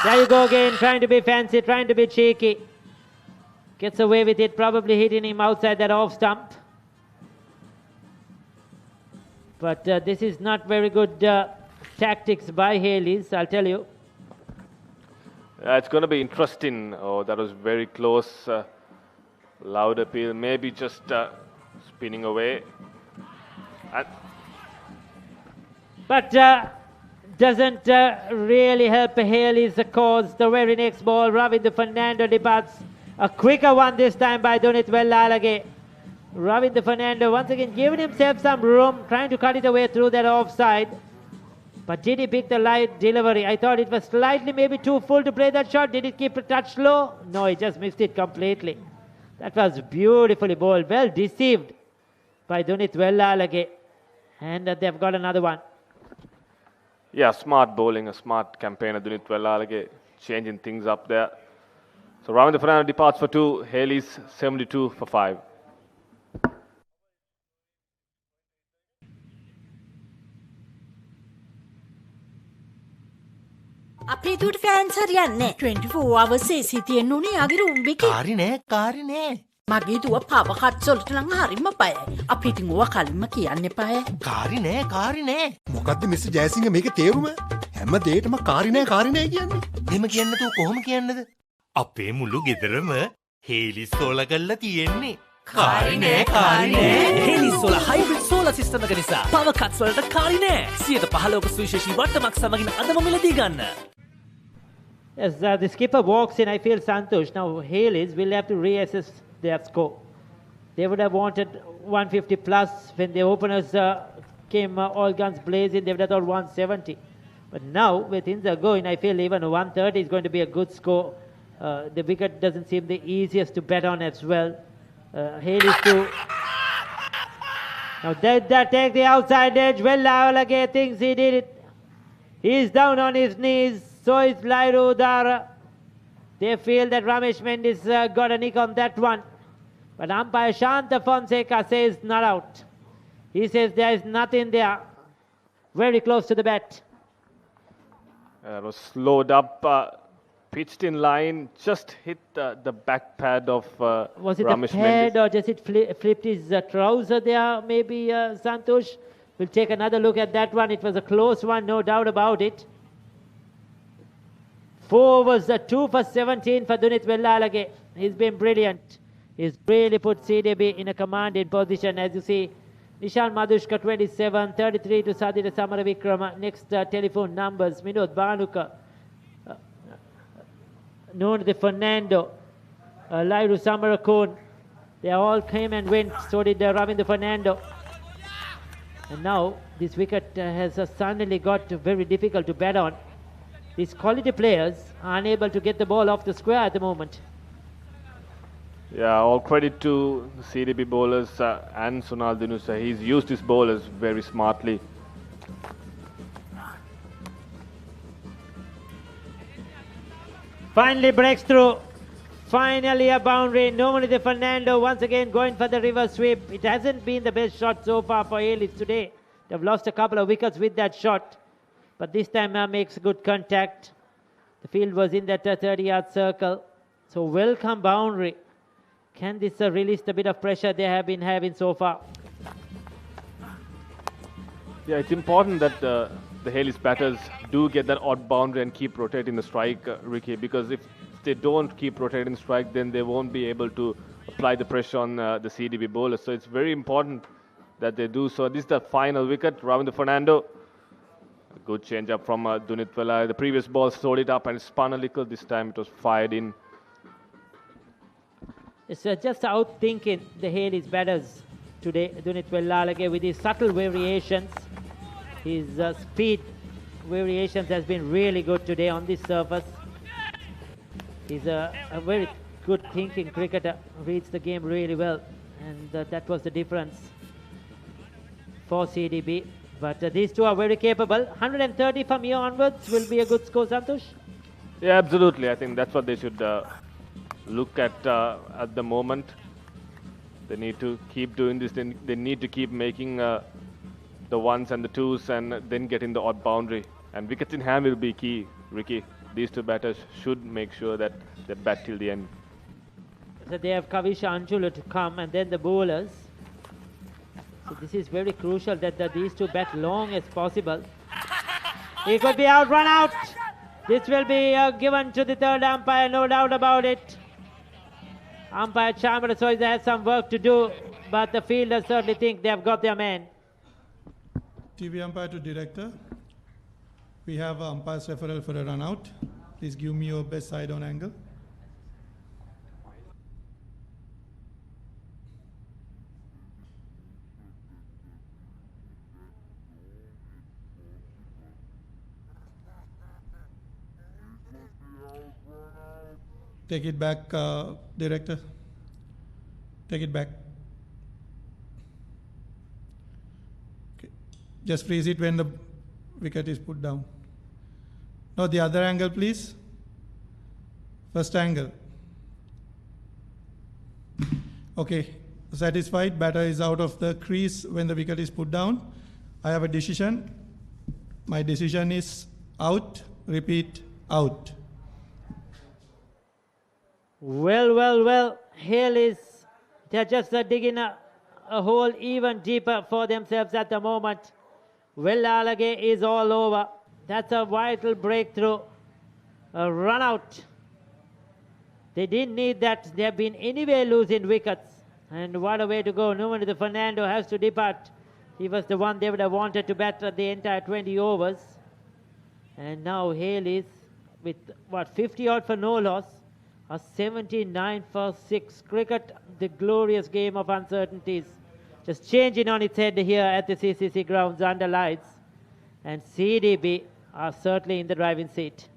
S3: There you go again, trying to be fancy, trying to be cheeky. Gets away with it, probably hitting him outside that off stump. But this is not very good tactics by Hayleys, I'll tell you.
S2: It's going to be interesting. Oh, that was very close. Loud appeal, maybe just spinning away.
S3: But doesn't really help Hayleys' cause. The very next ball, Ravinder Fernando departs. A quicker one this time by Dunit Wellalage. Ravinder Fernando once again giving himself some room, trying to cut it away through that offside. But did he pick the light delivery? I thought it was slightly maybe too full to play that shot. Did it keep a touch low? No, he just missed it completely. That was beautifully bowled. Well deceived by Dunit Wellalage. And they've got another one.
S2: Yeah, smart bowling, a smart campaigner, Dunit Wellalage, changing things up there. So Ravinder Fernando departs for 2, Hayleys 72 for 5.
S10: අපේ දුවට fans හරියන්නේ 24 hours AC තියෙන්න උනේ යාගේ room එකේ. කාරි නෑ. මගේ දුව පව කට්ස් වලට නම් හරිම බයයි. අපි ඉතින් ඕවා කලින්ම කියන්න එපාය.
S11: කාරි නෑ. මොකද්ද මිස්ටර් ජයසිංහ මේකේ තේරුම? හැම දෙයකම කාරි නෑ කියන්නේ.
S8: එහෙම කියන්න තෝ කොහොම කියන්නද? අපේ මුළු ගෙදරම හේලිස් සෝලා කරලා තියෙන්නේ. කාරි නෑ. Hayleys solar hybrid solar system එක නිසා පව කට්ස් වලට කාරි නෑ. 115ක සුවිශේෂී වට්ටමක් සමගින් අදම මිලදී ගන්න.
S3: Yes, the skipper walks in, I feel Santosh. Now Hayleys will have to reassess their score. They would have wanted 150 plus when the openers came all guns blazing. They would have thought 170. But now, where things are going, I feel even 130 is going to be a good score. The wicket doesn't seem the easiest to bet on as well. Hayleys too. Now that take the outside edge. Wellalage thinks he did it. He's down on his knees. So is Lairu Dara. They feel that Ramesh Mendis got a nick on that one. But umpire Shanta Fonseca says not out. He says there is nothing there. Very close to the bat.
S2: It was slowed up, pitched in line, just hit the back pad of
S3: Was it
S2: Ramesh
S3: a pad
S2: Mendis.
S3: or just it flipped his trouser there, maybe Santosh? We'll take another look at that one. It was a close one, no doubt about it. 4 was 2 for 17 for Dunit Wellalage. He's been brilliant. He's really put CDB in a commanding position. As you see, Nishan Madhushka 27, 33 to Sadhira Samaravikrama. Next telephone numbers, Minod Banuka. Nuno Fernando, Lairu Samarakun. They all came and went. So did Ravinder Fernando. And now this wicket has suddenly got very difficult to bat on. These quality players are unable to get the ball off the square at the moment.
S2: Yeah, all credit to the CDB bowlers and Sonal Dinusha. He's used his bowlers very smartly.
S3: Finally breaks through. Finally a boundary. Normally Fernando once again going for the reverse sweep. It hasn't been the best shot so far for Hayleys today. They've lost a couple of wickets with that shot. But this time makes good contact. The field was in that 30-yard circle. So welcome boundary. Can this release the bit of pressure they have been having so far?
S2: Yeah, it's important that the Hayleys batters do get that odd boundary and keep rotating the strike, Ricky, because if they don't keep rotating the strike, then they won't be able to apply the pressure on the CDB bowlers. So it's very important that they do so. This is the final wicket. Ravinder Fernando. A good change up from Dunit Vela. The previous ball sold it up and spun a little. This time it was fired in.
S3: It's just outthinking the Hayleys batters today. Dunit Vela with his subtle variations. His speed variations has been really good today on this surface. He's a very good thinking cricketer, reads the game really well, and that was the difference for CDB. But these two are very capable. 130 from here onwards will be a good score, Santosh?
S2: Yeah, absolutely. I think that's what they should look at the moment. They need to keep doing this. They need to keep making the ones and the twos and then getting the odd boundary. And wickets in hand will be key, Ricky. These two batters should make sure that they bat till the end.
S3: So they have Kavisha Anjula to come and then the bowlers. So this is very crucial that these two bat long as possible. He could be out, run out. This will be given to the third umpire, no doubt about it. Umpire Chamara Soiza has some work to do, but the fielders certainly think they have got their man.
S9: TV umpire to director. We have umpire's referral for a run out. Please give me your best side on angle. Take it back, director. Take it back. Okay. Just freeze it when the wicket is put down. Now the other angle, please. First angle. Okay, satisfied. Batter is out of the crease when the wicket is put down. I have a decision. My decision is out. Repeat, out.
S3: Well. Hayleys, they're just digging a hole even deeper for themselves at the moment. Alage is all over. That's a vital breakthrough. A run out. They didn't need that. They have been anyway losing wickets. And what a way to go. Nuno Fernando has to depart. He was the one they would have wanted to bat the entire 20 overs. And now Hayleys with 50 odd for no loss. A 79 for 6. Cricket, the glorious game of uncertainties. Just changing on its head here at the CCC grounds under lights. And CDB are certainly in the driving seat.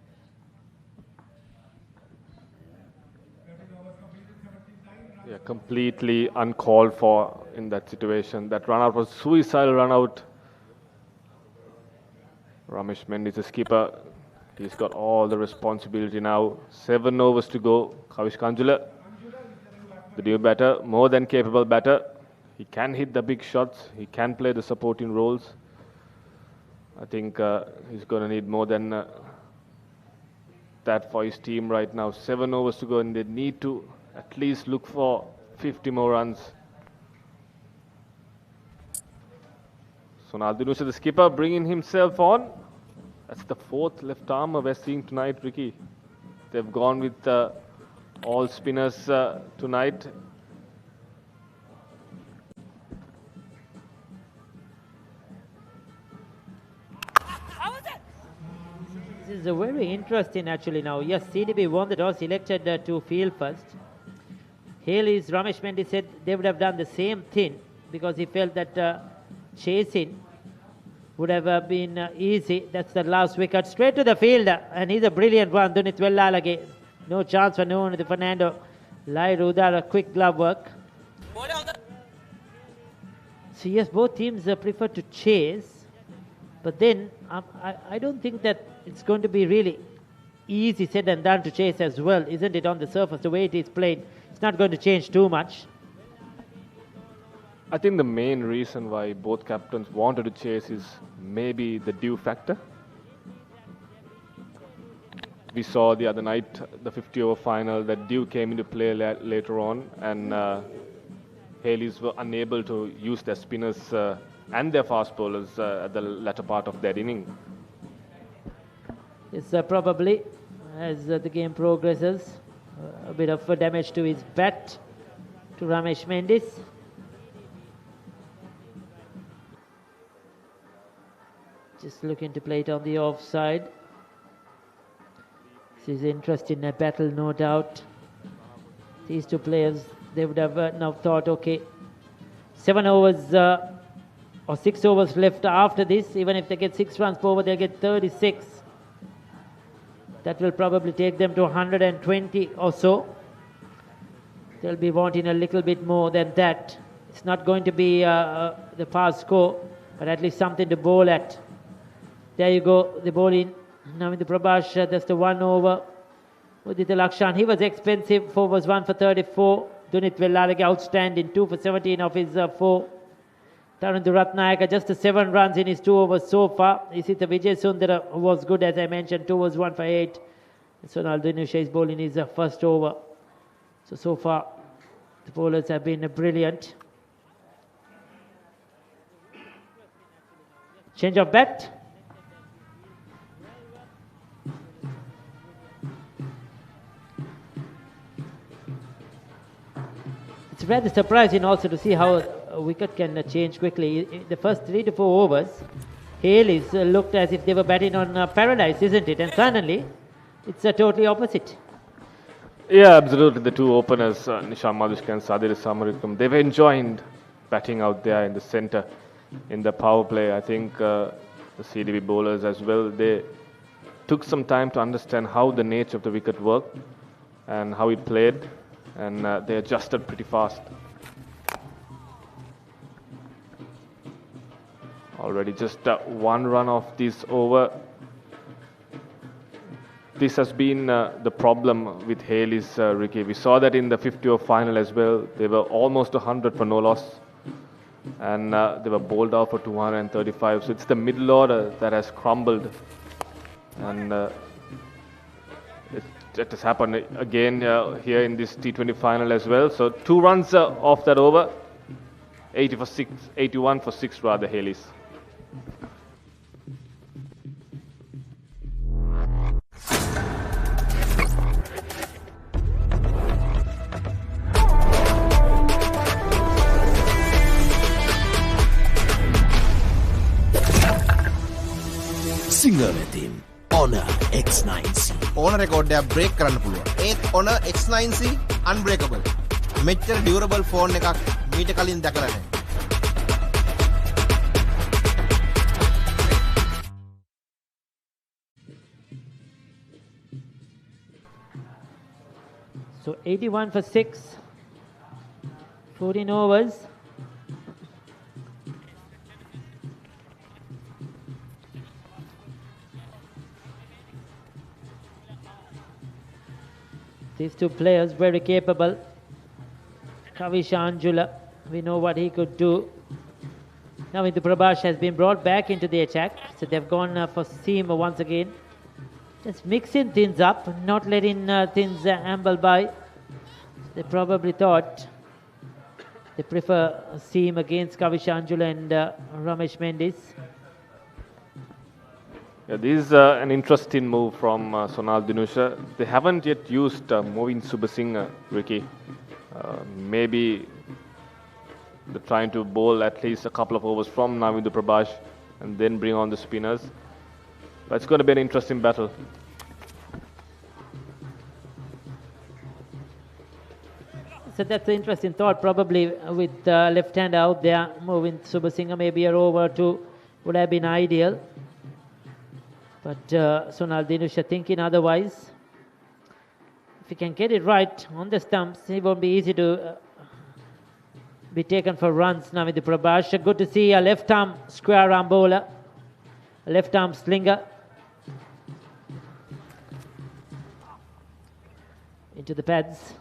S2: Yeah, completely uncalled for in that situation. That run out was suicidal run out. Ramesh Mendes, the skipper, he's got all the responsibility now. 7 overs to go. Kavish Kanjula, the new batter, more than capable batter. He can hit the big shots. He can play the supporting roles. I think he's going to need more than that for his team right now. 7 overs to go, and they need to at least look for 50 more runs. Sonal Dinusha, the skipper, bringing himself on. That's the 4th left armer we're seeing tonight, Ricky. They've gone with all spinners tonight.
S3: This It's very interesting actually now. Yes, CDB won the toss, elected to field first. Hayleys, Ramesh Mendy said they would have done the same thing because he felt that chasing would have been easy. That's the last wicket. Straight to the field, and he's a brilliant one. Dunith no chance for no one. Fernando Lai Rudar, a quick glove work. So yes, both teams prefer to chase, but then I don't think that it's going to be really easy said and done to chase as well, isn't it? On the surface, the way it is played, it's not going to change too much.
S2: I think the main reason why both captains wanted to chase is maybe the dew factor. We saw the other night, the 50-over final, that dew came into play later on, and Hayleys were unable to use their spinners and their fast bowlers at the latter part of their inning.
S3: Yes, probably, as the game progresses, a bit of damage to his bat, to Ramesh Mendes. Just looking to play it on the offside. This is interesting battle, no doubt. These two players, they would have now thought, okay, 7 overs or 6 overs left after this. Even if they get 6 runs per over, they'll get 36. That will probably take them to 120 or so. They'll be wanting a little bit more than that. It's not going to be the fast score, but at least something to bowl at. There you go, the bowling. Now in the Prabhash, that's the 1 over. Udita Lakshan, he was expensive. 4 was 1 for 34. Dunith Vellalage outstanding, 2 for 17 of his 4. Tarun Duratnayaka, just 7 runs in his 2 overs so far. Isita Vijay Sundara was good, as I mentioned, 2 was 1 for 8. Sonal Dinusha is bowling his first over. So far, the bowlers have been brilliant. Change of bat. It's rather surprising also to see how a wicket can change quickly. In the first 3 to 4 overs, Hayleys looked as if they were batting on paradise, isn't it? And suddenly, it's totally opposite.
S2: Yeah, absolutely. The two openers, Nisham Madhushka and Sadir Samarikam, they were enjoying batting out there in the centre in the power play. I think the CDB bowlers as well, they took some time to understand how the nature of the wicket worked and how it played, and they adjusted pretty fast. Already just 1 run off this over. This has been the problem with Hayleys, Ricky. We saw that in the 50-over final as well. They were almost 100 for no loss, and they were bowled out for 235. So it's the middle order that has crumbled, and it has happened again here in this T20 final as well. So 2 runs off that over, 81 for 6 rather, Hayleys.
S6: Singer team Honor X9C.
S7: ඕන රෙකෝඩ්ඩයක් break කරන්න පුළුවන්. ඒත් Honor X9C unbreakable. මෙච්චර durable phone එකක් මීට කලින් දැකලා නැහැ.
S3: So 81 for 6, 14 overs. These two players very capable. Kavish Anjula, we know what he could do. Now Indu Prabhash has been brought back into the attack, so they've gone for seam once again. Just mixing things up, not letting things amble by. They probably thought they prefer seam against Kavish Anjula and Ramesh Mendes.
S2: Yeah, this is an interesting move from Sonal Dinusha. They haven't yet used Movin Subasinghe, Ricky. Maybe they're trying to bowl at least a couple of overs from Navindu Prabhash and then bring on the spinners. But it's going to be an interesting battle.
S3: So that's an interesting thought, probably with the left hand out there, moving Super Singer maybe a over two would have been ideal. But Sonal Dinusha thinking otherwise. If he can get it right on the stumps, it won't be easy to be taken for runs now with the Prabhash. Good to see a left arm square arm bowler, a left arm slinger. Into the pads.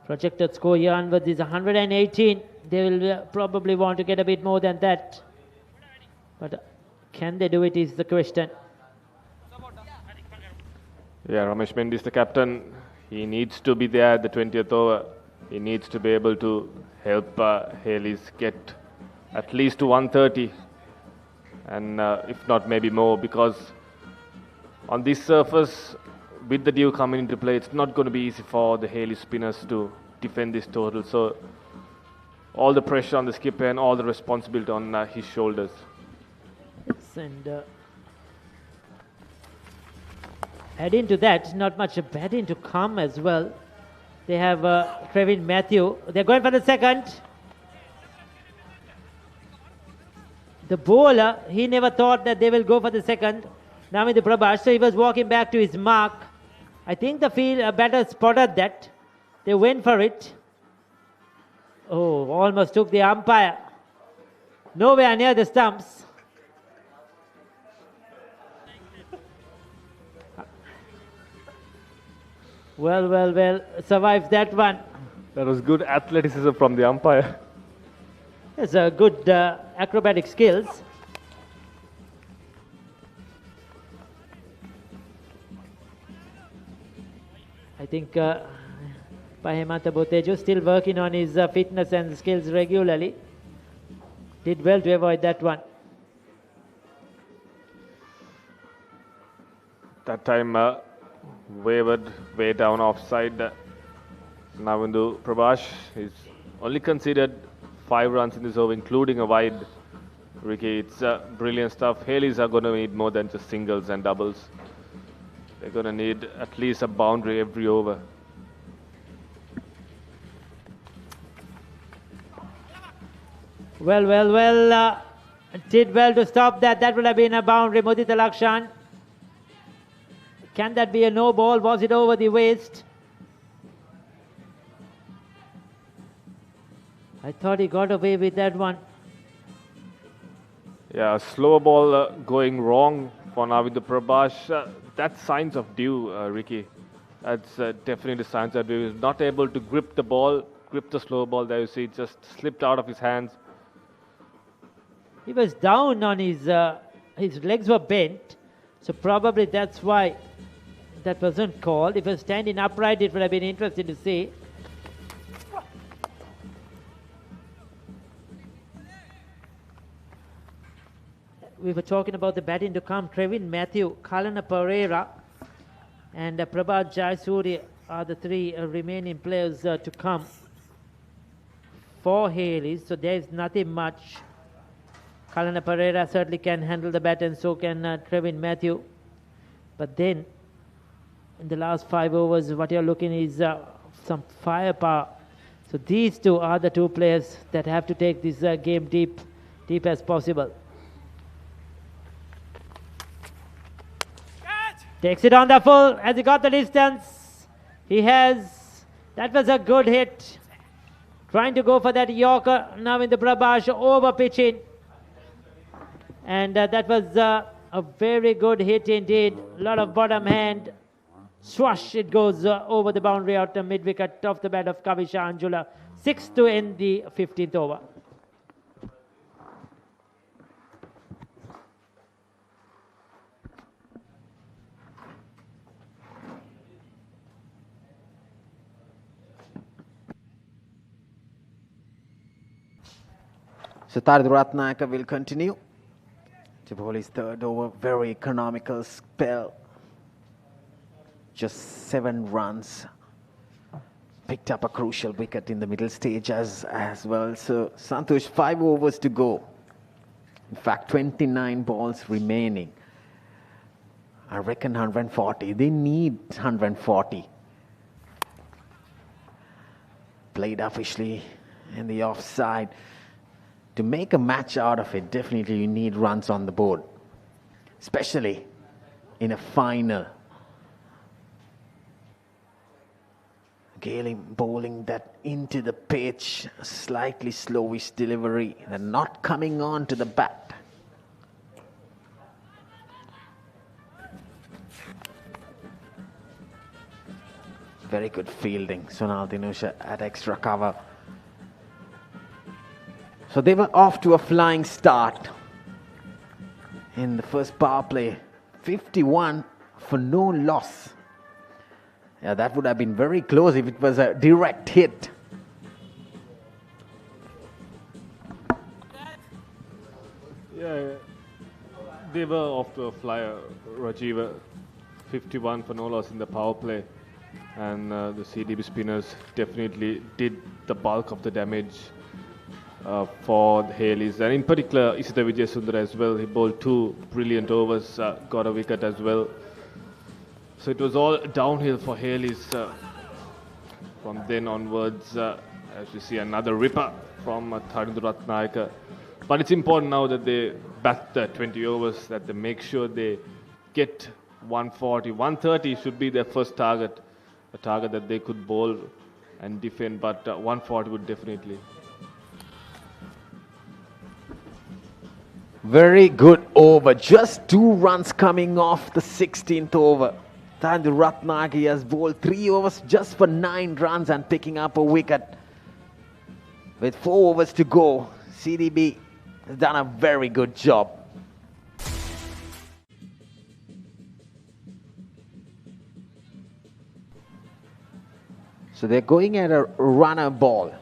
S3: Projected score here onwards is 118. They will probably want to get a bit more than that. But can they do it is the question.
S2: Yeah, Ramesh Mendis, the captain, he needs to be there at the 20th over. He needs to be able to help Hayleys get at least to 130. And if not, maybe more, because on this surface, with the dew coming into play, it's not going to be easy for the Hayleys spinners to defend this total. So all the pressure on the skipper and all the responsibility on his shoulders.
S3: And adding to that, not much batting to come as well. They have Trevin Matthew. They're going for the second. The bowler, he never thought that they will go for the second. Now with the Prabhash, so he was walking back to his mark. I think the batter spotted that. They went for it. Oh, almost took the umpire. Nowhere near the stumps. Well, survived that one.
S2: That was good athleticism from the umpire.
S3: It's a good acrobatic skills. I think Pahemanta Botejo still working on his fitness and skills regularly. Did well to avoid that one.
S2: That time wavered way down offside. Navindu Prabhash is only considered 5 runs in this over, including a wide. Ricky, it's brilliant stuff. Hayleys are going to need more than just singles and doubles. They're going to need at least a boundary every over.
S3: Well, did well to stop that. That would have been a boundary, Mudita Lakshan. Can that be a no ball? Was it over the waist? I thought he got away with that one.
S2: Yeah, a slower ball going wrong for Navindu Prabhash. That's signs of dew, Ricky. That's definitely signs of dew. He's not able to grip the ball, grip the slow ball. There you see, it just slipped out of his hands.
S3: He was down on his legs were bent. So probably that's why that wasn't called. If he was standing upright, it would have been interesting to see. We were talking about the batting to come. Trevin Matthew, Kalana Pereira, and Prabhat Jayasuri are the 3 remaining players to come for Hayleys. So there is nothing much. Kalana Pereira certainly can handle the bat, and so can Trevin Matthew. But then, in the last 5 overs, what you're looking is some firepower. So these 2 are the 2 players that have to take this game deep as possible. Takes it on the full. Has he got the distance? He has. That was a good hit. Trying to go for that Yorker. Now in the Prabhash, over pitching. And that was a very good hit indeed. A lot of bottom hand. Swash, it goes over the boundary out the mid-wicket off the bat of Kavisha Anjula. 6 to end the 15th over.
S1: Siddharth Ratnayaka will continue to bowl his 3rd over. Very economical spell. Just 7 runs picked up a crucial wicket in the middle stage as well. So Santosh, 5 overs to go. In fact, 29 balls remaining. I reckon 140. They need 140. Played officially in the offside. To make a match out of it, definitely you need runs on the board, especially in a final. Gale bowling that into the pitch, slightly slowish delivery and not coming on to the bat. Very good fielding. Sonal Dinusha at extra cover. So they were off to a flying start in the first power play. 51 for no loss. Yeah, that would have been very close if it was a direct hit.
S2: Yeah, they were off to a flyer, Rajiva. 51 for no loss in the power play. And the CDB spinners definitely did the bulk of the damage for the Hayleys. And in particular, Isita Vijayasundara as well. He bowled 2 brilliant overs, got a wicket as well. So it was all downhill for Hayleys from then onwards. As you see, another ripper from Tharindra Ratnayaka. But it's important now that they bat the 20 overs, that they make sure they get 140. 130 should be their first target, a target that they could bowl and defend, but 140 would definitely.
S1: Very good over. Just 2 runs coming off the 16th over. Tharindra Ratnayaka has bowled 3 overs just for 9 runs and picking up a wicket. With 4 overs to go, CDB has done a very good job. So they're going at a runner ball.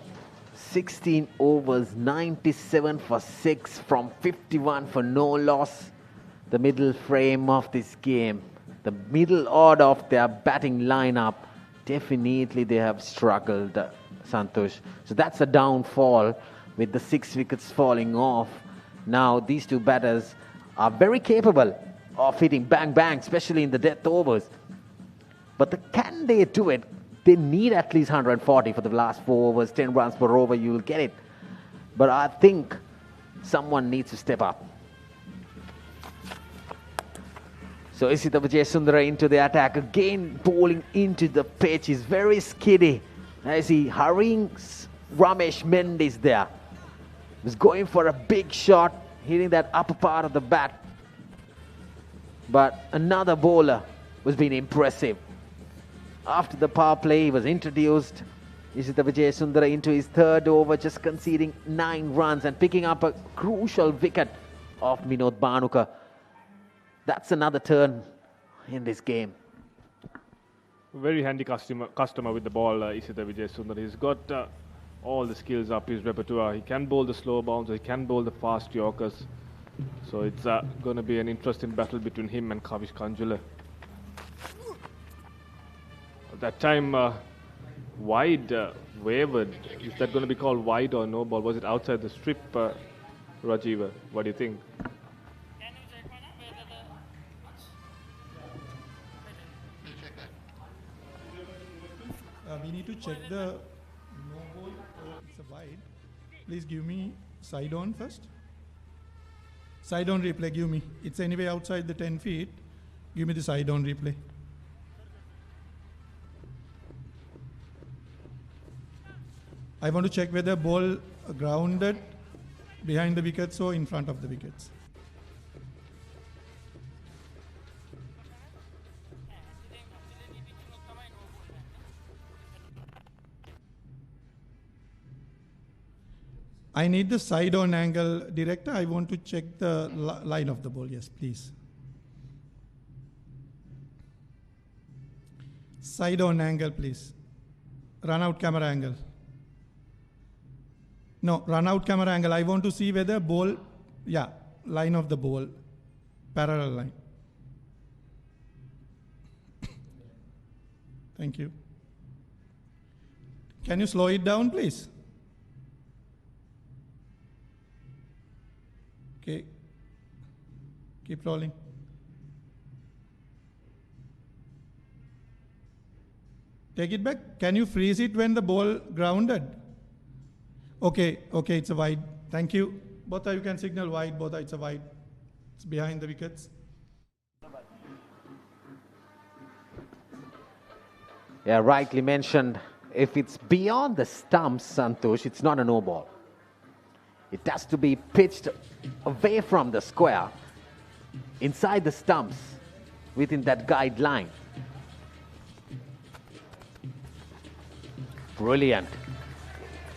S1: 16 overs, 97 for 6 from 51 for no loss. The middle frame of this game. The middle order of their batting lineup, definitely they have struggled, Santosh. So that's a downfall with the 6 wickets falling off. Now these 2 batters are very capable of hitting bang bang, especially in the death overs. But can they do it? They need at least 140 for the last 4 overs, 10 runs per over, you will get it. But I think someone needs to step up. So Isita Vijayasundara into the attack, again bowling into the pitch. He's very skiddy. I see hurrying Ramesh Mendis there. Was going for a big shot, hitting that upper part of the bat. But another bowler was being impressive. After the power play, he was introduced. Isita Vijayasundara into his 3rd over, just conceding 9 runs and picking up a crucial wicket of Minod Bhanuka. That's another turn in this game.
S2: Very handy customer with the ball, Isita Vijayasundara. He's got all the skills up his repertoire. He can bowl the slow bouncer, he can bowl the fast Yorkers. So it's going to be an interesting battle between him and Kavish Kanjula. At that time, wide wavered. Is that going to be called wide or no ball? Was it outside the strip, Rajiva? What do you think?
S9: We need to check the no ball or it's a wide. Please give me side on first. Side on replay, give me. It's anyway outside the 10 feet. Give me the side on replay. I want to check whether ball grounded behind the wickets or in front of the wickets. I need the side on angle, director. I want to check the line of the ball. Yes, please. Side on angle, please. Run out camera angle. No, run out camera angle. I want to see whether ball, yeah, line of the ball, parallel line. Thank you. Can you slow it down, please? Okay. Keep rolling. Take it back. Can you freeze it when the ball grounded? Okay, it's a wide. Thank you. Botha, you can signal wide. Botha, it's a wide. It's behind the wickets.
S1: Yeah, rightly mentioned. If it's beyond the stumps, Santosh, it's not a no ball. It has to be pitched away from the square, inside the stumps, within that guideline. Brilliant.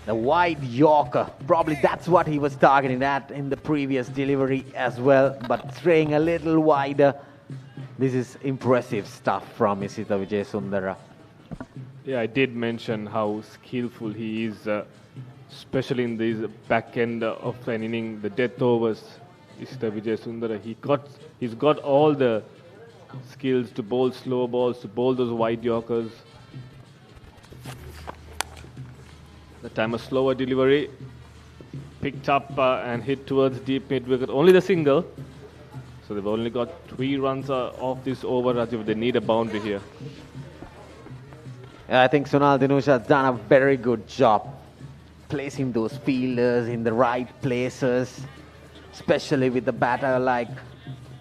S1: The wide Yorker, probably that's what he was targeting at in the previous delivery as well, but straying a little wider. This is impressive stuff from Isita Vijayasundara.
S2: Yeah, I did mention how skillful he is, especially in this back end of an inning, the death overs. Isita Vijayasundara, he's got all the skills to bowl slow balls, to bowl those wide Yorkers. The time a slower delivery, picked up and hit towards deep mid wicket. Only the single. So they've only got 3 runs off this over, Rajiv. They need a boundary here.
S1: I think Sonal Dinusha has done a very good job placing those fielders in the right places, especially with the batter like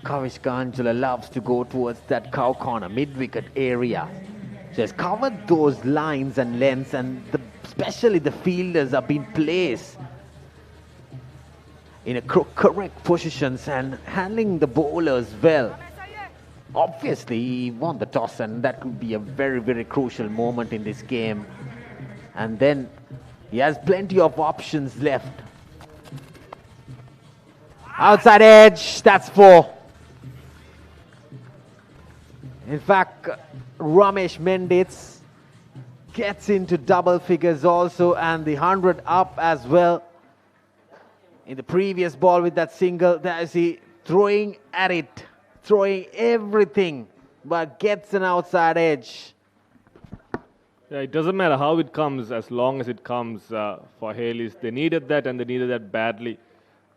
S1: Kavishka Anjula loves to go towards that cow corner, mid-wicket area. So has covered those lines and lengths, and especially the fielders are being placed in a correct positions and handling the bowlers well. Obviously, he won the toss, and that could be a very, very crucial moment in this game. And then he has plenty of options left. Outside edge, that's 4. In fact, Ramesh Mendis gets into double figures also, and the 100 up as well. In the previous ball with that single, there is he throwing at it, throwing everything, but gets an outside edge.
S2: Yeah, it doesn't matter how it comes, as long as it comes for Hayleys. They needed that, and they needed that badly.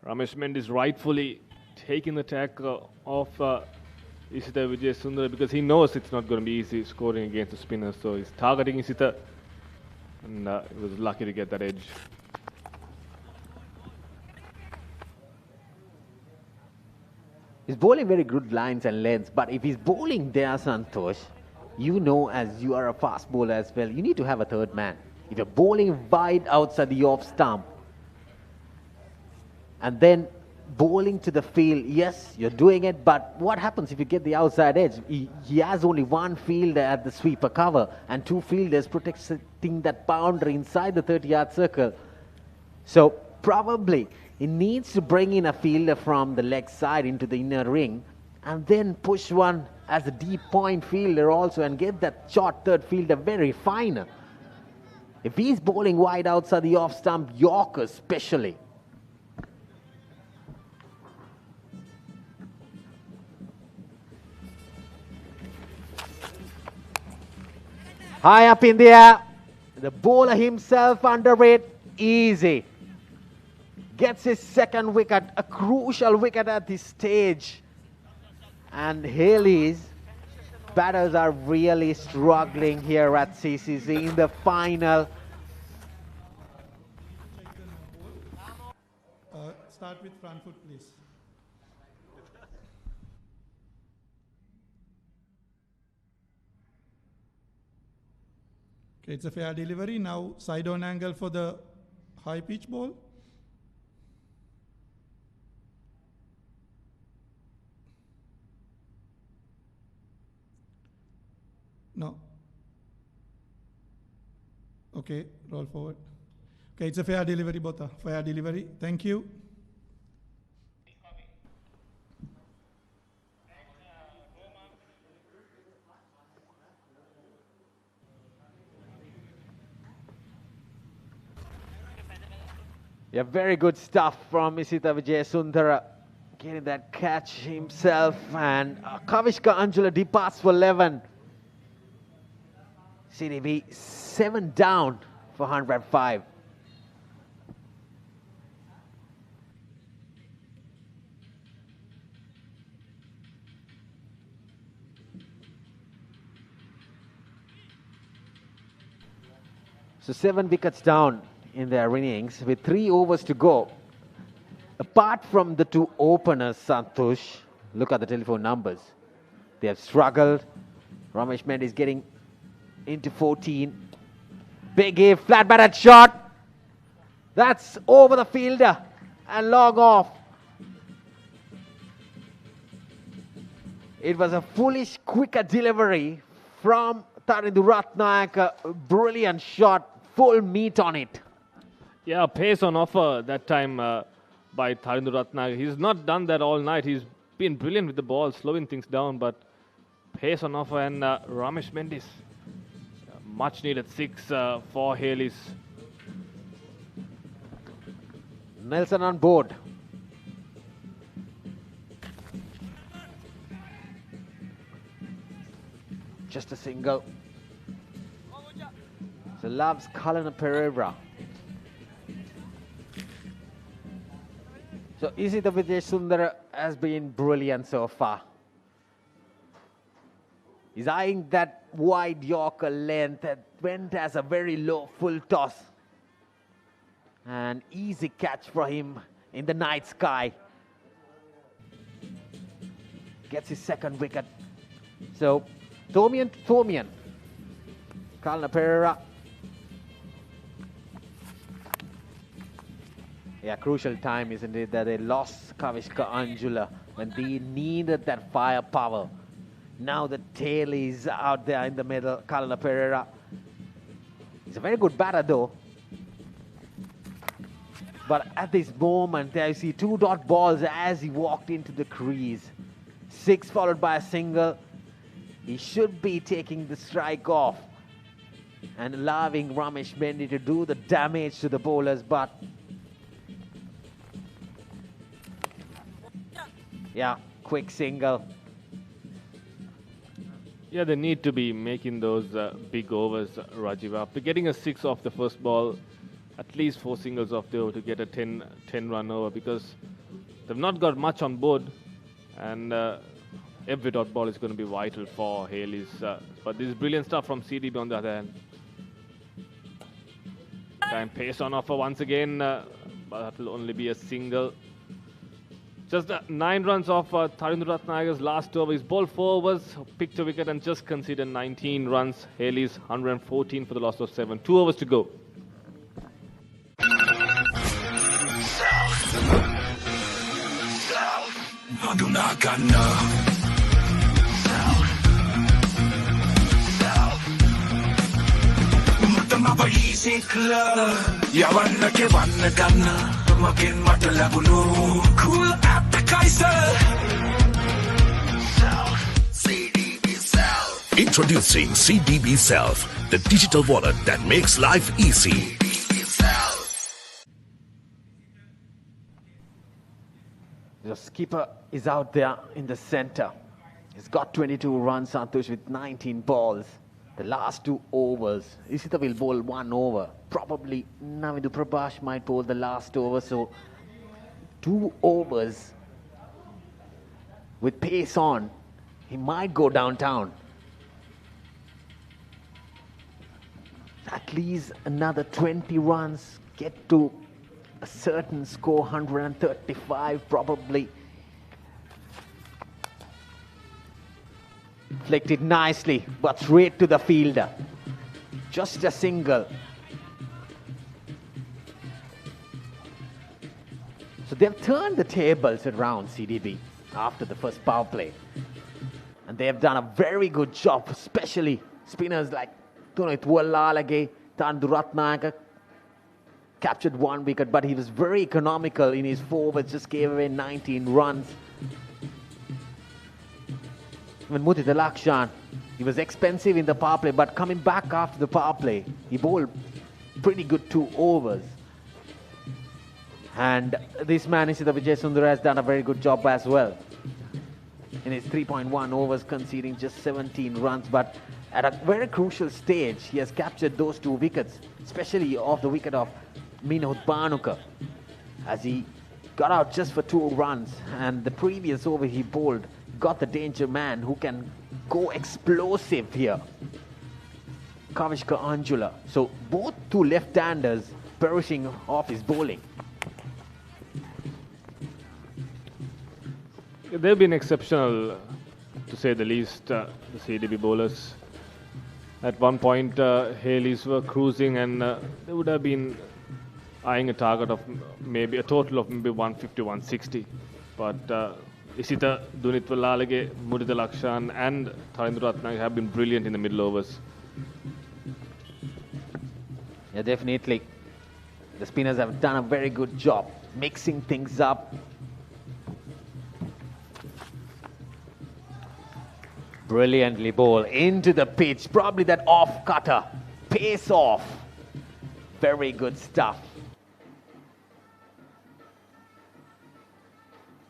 S2: Ramesh Mendis rightfully taking the tackle of Isita Vijayasundara, because he knows it's not going to be easy scoring against the spinners. So he's targeting Isita, and he was lucky to get that edge.
S1: He's bowling very good lines and lengths, but if he's bowling there, Santosh, you know, as you are a fast bowler as well, you need to have a third man. If you're bowling wide outside the off stump and then bowling to the field, yes, you're doing it, but what happens if you get the outside edge? He has only 1 fielder at the sweeper cover and 2 fielders protecting that boundary inside the 30-yard circle. So probably he needs to bring in a fielder from the leg side into the inner ring and then push one as a deep point fielder also and get that short third fielder very finer. If he's bowling wide outside the off stump, Yorker especially. High up in the air, the bowler himself under it, easy. Gets his 2nd wicket, a crucial wicket at this stage. And Hayleys, batters are really struggling here at CCC in the final.
S9: Start with front foot, please. Okay, it's a fair delivery. Now side on angle for the high pitch ball. No. Okay, roll forward. Okay, it's a fair delivery, Botha. Fair delivery. Thank you.
S1: Yeah, very good stuff from Isita Vijayasundara. Getting that catch himself, and Kavishka Anjula departs for 11. CDB 7 down for 105. So 7 wickets down in their innings with 3 overs to go. Apart from the 2 openers, Santosh, look at the telephone numbers. They have struggled. Ramesh Mendis getting into 14. Big hit, flat batted shot. That's over the fielder and long off. It was a foolish quicker delivery from Tarindu Ratnayaka. Brilliant shot. Full meat on it.
S2: Yeah, pace on offer that time by Tarindu Ratnayaka. He's not done that all night. He's been brilliant with the ball, slowing things down, but pace on offer. And Ramesh Mendis, much needed 6 for Hayleys.
S1: Nelson on board. Just a single. So loves Kalana Pereira. So Isita Vijay Sundara has been brilliant so far. He's eyeing that wide Yorker length that went as a very low full toss. An easy catch for him in the night sky. Gets his 2nd wicket. So Thomian to Thomian. Kalana Pereira. Yeah, crucial time, isn't it, that they lost Kavishka Anjula when they needed that firepower. Now the tail is out there in the middle. Kalana Pereira. He's a very good batter though. But at this moment, there you see 2 dot balls as he walked into the crease. 6 followed by a single. He should be taking the strike off and allowing Ramesh Mendi to do the damage to the bowlers, but yeah, quick single.
S2: Yeah, they need to be making those big overs, Rajiv. After getting a 6 off the first ball, at least 4 singles off the over to get a 10 run over, because they've not got much on board, and every dot ball is going to be vital for Hayleys. But this is brilliant stuff from CDB on the other hand. Time pace on offer once again, but that will only be a single. Just 9 runs off Tarindu Ratnayaka's last over. He's bowled 4 overs, picked a wicket and just conceded 19 runs. Hayleys 114 for the loss of 7. 2 overs to go.
S6: Cool appetizer. CDB Self. Introducing CDB Self, the digital wallet that makes life easy.
S1: The skipper is out there in the center. He's got 22 runs, Santosh, with 19 balls. The last 2 overs, Isita will bowl 1 over. Probably Navindu Prabhash might bowl the last over. So 2 overs with pace on, he might go downtown. At least another 20 runs, get to a certain score, 135 probably. Flicked it nicely, but straight to the fielder. Just a single. So they've turned the tables around, CDB, after the first power play. And they have done a very good job, especially spinners like Tuwalalage, Tarindu Ratnayaka captured 1 wicket, but he was very economical in his 4 overs, just gave away 19 runs. When Mudita Lakshan, he was expensive in the power play, but coming back after the power play, he bowled pretty good 2 overs. And this man, Isita Vijay Sundara, has done a very good job as well. In his 3.1 overs, conceding just 17 runs. But At a very crucial stage, he has captured those 2 wickets, especially off the wicket of Minod Banuka, as he got out just for 2 runs, and the previous over he bowled got the danger man who can go explosive here, Kavishka Anjula. So both 2 left-handers perishing off his bowling.
S2: They've been exceptional, to say the least, the CDB bowlers. At one point, Hayleys were cruising, and they would have been eyeing a target of maybe a total of maybe 150, 160. But Isita Dunitwalalage, Mudita Lakshan, and Tharindra Ratnage have been brilliant in the middle overs.
S1: Yeah, definitely. The spinners have done a very good job mixing things up. Brilliantly bowled into the pitch. Probably that off cutter. Pace off. Very good stuff.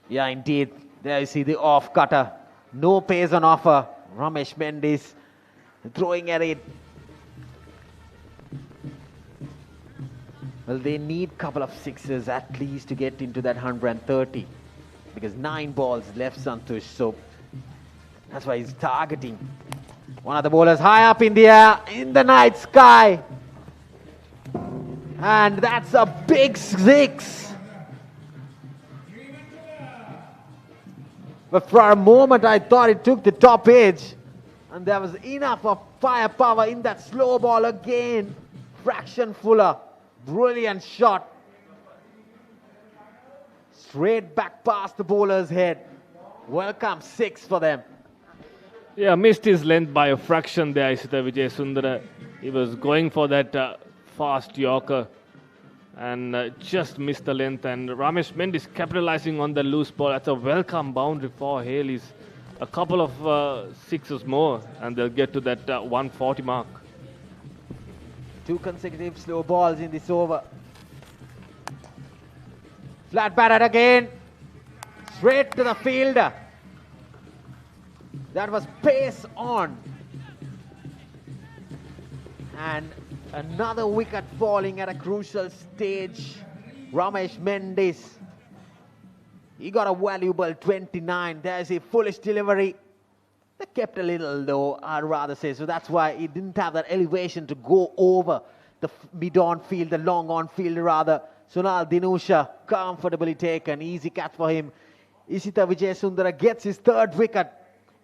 S1: Yeah, indeed. There you see the off cutter. No pace on offer. Ramesh Mendis throwing at it. Well, they need a couple of sixes at least to get into that 130. Because 9 balls left, Santosh. So that's why he's targeting one of the bowlers high up in the air, in the night sky. And that's a big 6. But for a moment, I thought it took the top edge. And there was enough of firepower in that slow ball again. Fraction Fuller. Brilliant shot. Straight back past the bowler's head. Welcome 6 for them.
S2: Yeah, missed his length by a fraction there, Isita Vijayasundara. He was going for that fast Yorker and just missed the length. And Ramesh Mendis capitalizing on the loose ball. That's a welcome boundary for Hayleys. A couple of 6s more and they'll get to that 140 mark.
S1: 2 consecutive slow balls in this over. Flat batted again. Straight to the fielder. That was pace on. And another wicket falling at a crucial stage. Ramesh Mendis. He got a valuable 29. There's a foolish delivery. They kept a little low, I'd rather say. So that's why he didn't have that elevation to go over the mid-on field, the long-on field rather. Sunal Dinusha comfortably taken. Easy catch for him. Isita Vijayasundara gets his 3rd wicket.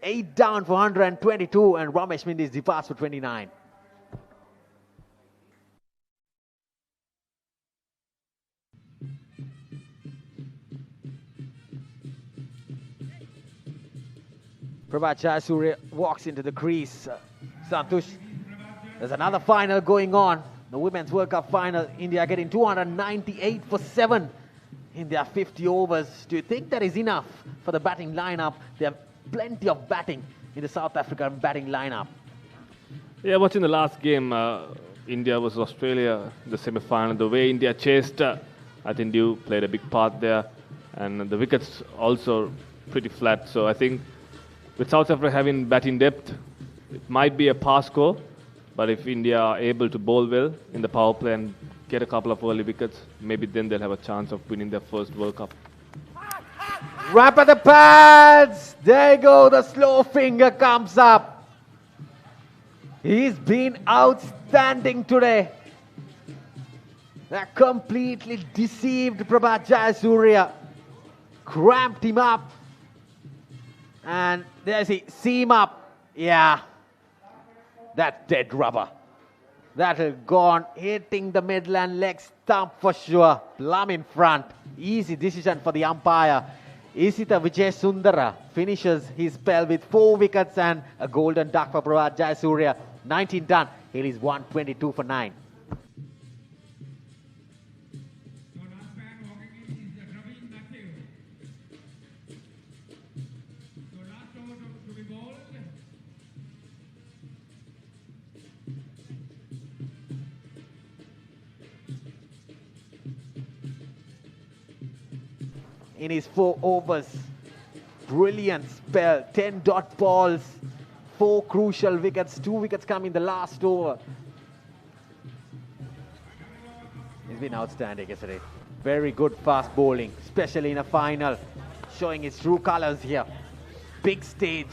S1: 8 down for 122 and Ramesh Mendis departs for 29. Prabhat Jayasuriya walks into the crease. Santosh, there's another final going on. The Women's World Cup final. India getting 298 for 7 in their 50 overs. Do you think that is enough for the batting lineup? They have plenty of batting in the South African batting lineup.
S2: Yeah, watching the last game, India versus Australia, the semi-final, the way India chased, I think Dew played a big part there. And the wickets also pretty flat. So I think with South Africa having batting depth, it might be a pass score. But if India are able to bowl well in the power play and get a couple of early wickets, maybe then they'll have a chance of winning their first World Cup.
S1: Wrap at the pads. There you go. The slow finger comes up. He's been outstanding today. They completely deceived Prabhat Jayasuriya. Cramped him up. And there's a seam up. Yeah. That's dead rubber. That'll gone, hitting the midland leg stump for sure. Plumb in front. Easy decision for the umpire. Isita Vijayasundara finishes his spell with 4 wickets and a golden duck for Prabhat Jayasuriya. 19 done. Hayleys 122 for 9. In his 4 overs, brilliant spell, 10 dot balls, 4 crucial wickets. 2 wickets come in the last over. He's been outstanding yesterday. Very good fast bowling, especially in a final, showing his true colors here. Big stage.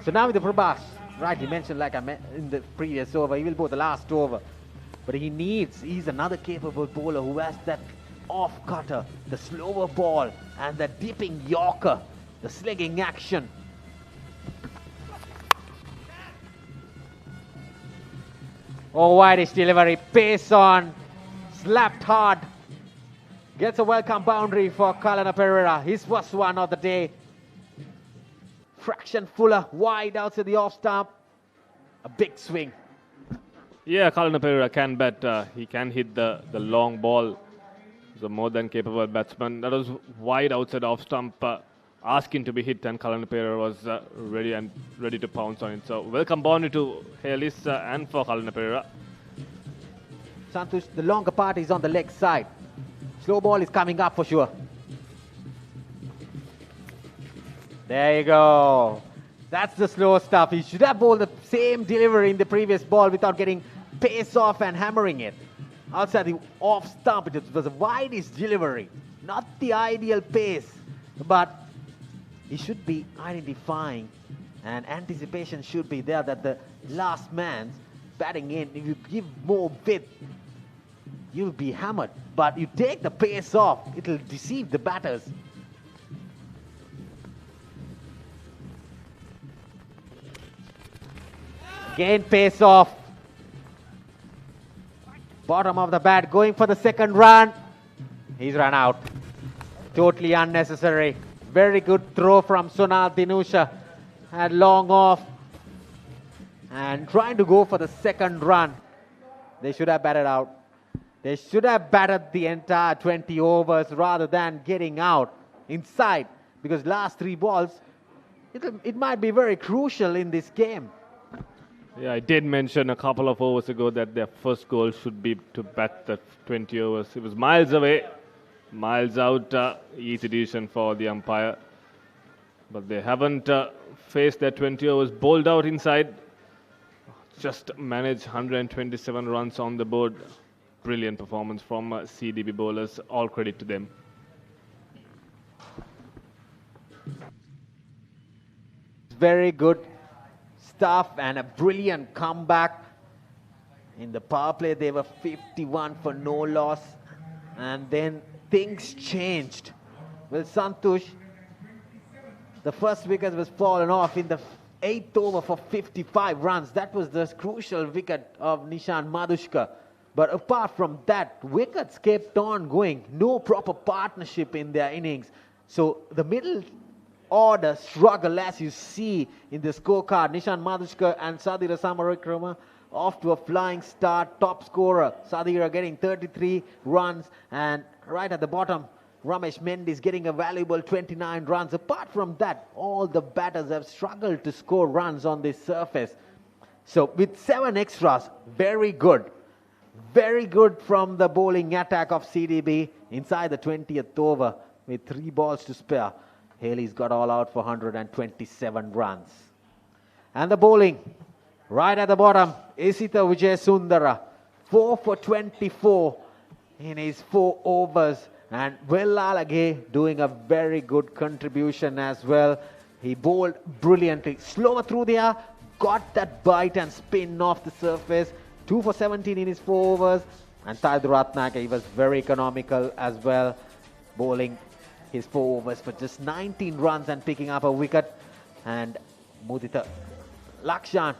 S1: So now with the Prabhas, right, he mentioned like I meant in the previous over, he will bowl the last over. But he's another capable bowler who has that off cutter, the slower ball, and the dipping yorker, the slugging action. Oh, wideish delivery, pace on, slapped hard. Gets a welcome boundary for Kalana Pereira, his first one of the day. Fraction fuller, wide outside the off stump. A big swing.
S2: Yeah, Kalana Pereira can bat. He can hit the long ball. He's a more than capable batsman. That was wide outside off stump, asking to be hit, and Kalana Pereira was ready to pounce on it. So welcome boundary to Hayleys and for Kalana Pereira.
S1: Santosh, the longer part is on the leg side. Slow ball is coming up for sure. There you go. That's the slow stuff. He should have bowled the same delivery in the previous ball without getting pace off and hammering it. Outside the off stump, it was a wideish delivery. Not the ideal pace, but he should be identifying, and anticipation should be there that the last man's batting in. If you give more width, you'll be hammered. But you take the pace off, it'll deceive the batters. Again, pace off. Bottom of the bat, going for the second run. He's run out. Totally unnecessary. Very good throw from Sonal Dinusha. Had long off. And trying to go for the second run. They should have batted out. They should have batted the entire 20 overs rather than getting out inside. Because last 3 balls, it might be very crucial in this game.
S2: Yeah, I did mention a couple of overs ago that their first goal should be to bat the 20 overs. It was miles away, miles out, easy decision for the umpire. But they haven't faced their 20 overs, bowled out inside. Just managed 127 runs on the board. Brilliant performance from CDB bowlers. All credit to them.
S1: Very good stuff and a brilliant comeback. In the power play, they were 51 for no loss. And then things changed. Well, Santosh, the first wicket was fallen off in the 8th over for 55 runs. That was the crucial wicket of Nishan Madhushka. But apart from that, wickets kept on going. No proper partnership in their innings. So the middle order struggle, as you see in the scorecard. Nishan Madhushka and Sadira Samarakrama off to a flying start. Top scorer, Sadira getting 33 runs. And right at the bottom, Ramesh Mendes getting a valuable 29 runs. Apart from that, all the batters have struggled to score runs on this surface. So with 7 extras, very good. Very good from the bowling attack of CDB inside the 20th over with 3 balls to spare. Hayleys got all out for 127 runs. And the bowling, right at the bottom, Isita Vijayasundara, 4 for 24 in his 4 overs. And Villalage doing a very good contribution as well. He bowled brilliantly. Slower through the air, got that bite and spin off the surface. 2 for 17 in his 4 overs. And Taidu Ratnaka, he was very economical as well, bowling his 4 overs for just 19 runs and picking up a wicket. And Mudita Lakshan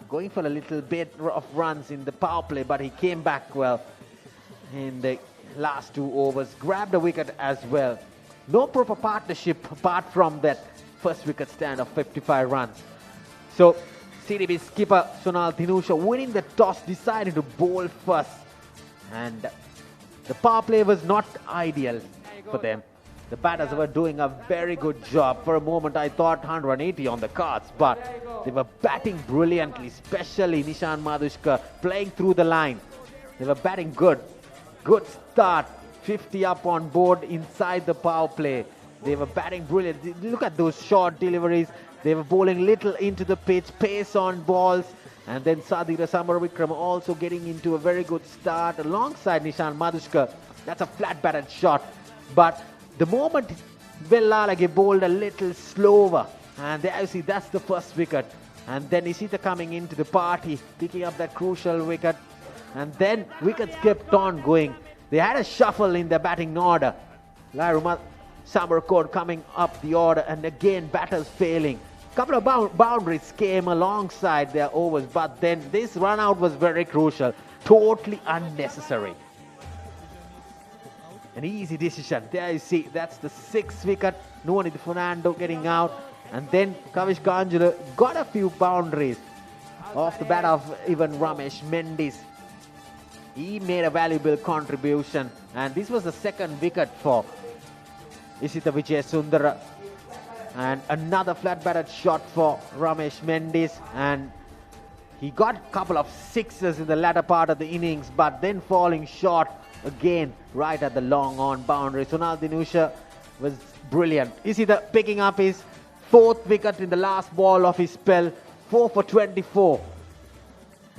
S1: going for a little bit of runs in the power play, but he came back well in the last 2 overs. Grabbed a wicket as well. No proper partnership apart from that first wicket stand of 55 runs. So CDB skipper Sonal Dinusha winning the toss, decided to bowl first. And the power play was not ideal for them. The batters were doing a very good job. For a moment I thought 180 on the cards, but they were batting brilliantly, especially Nishan Madhushka playing through the line. They were batting good. Good start, 50 up on board inside the power play. They were batting brilliant. Look at those short deliveries They were bowling little into the pitch, pace on balls. And then Sadira Samarawikram also getting into a very good start alongside Nishan Madhushkar. That's a flat batted shot. But the moment Vellalage bowled a little slower. And there you see, that's the first wicket. And then Ishita coming into the party, picking up that crucial wicket. And then wickets kept on going. They had a shuffle in their batting order. Lairuma Samarkot coming up the order, and again batters failing. Couple of boundaries came alongside their overs, but then this run out was very crucial. Totally unnecessary. An easy decision. There you see, that's the 6th wicket. Nuwanitha Fernando getting out. And then Kavish Kanjula got a few boundaries off the bat of even Ramesh Mendis. He made a valuable contribution. And this was the 2nd wicket for Ishita Vijayasundara. And another flat batted shot for Ramesh Mendis. And he got a couple of sixes in the latter part of the innings, but then falling short again right at the long on boundary. Sonal Dinusha was brilliant. Ishita picking up his 4th wicket in the last ball of his spell. 4 for 24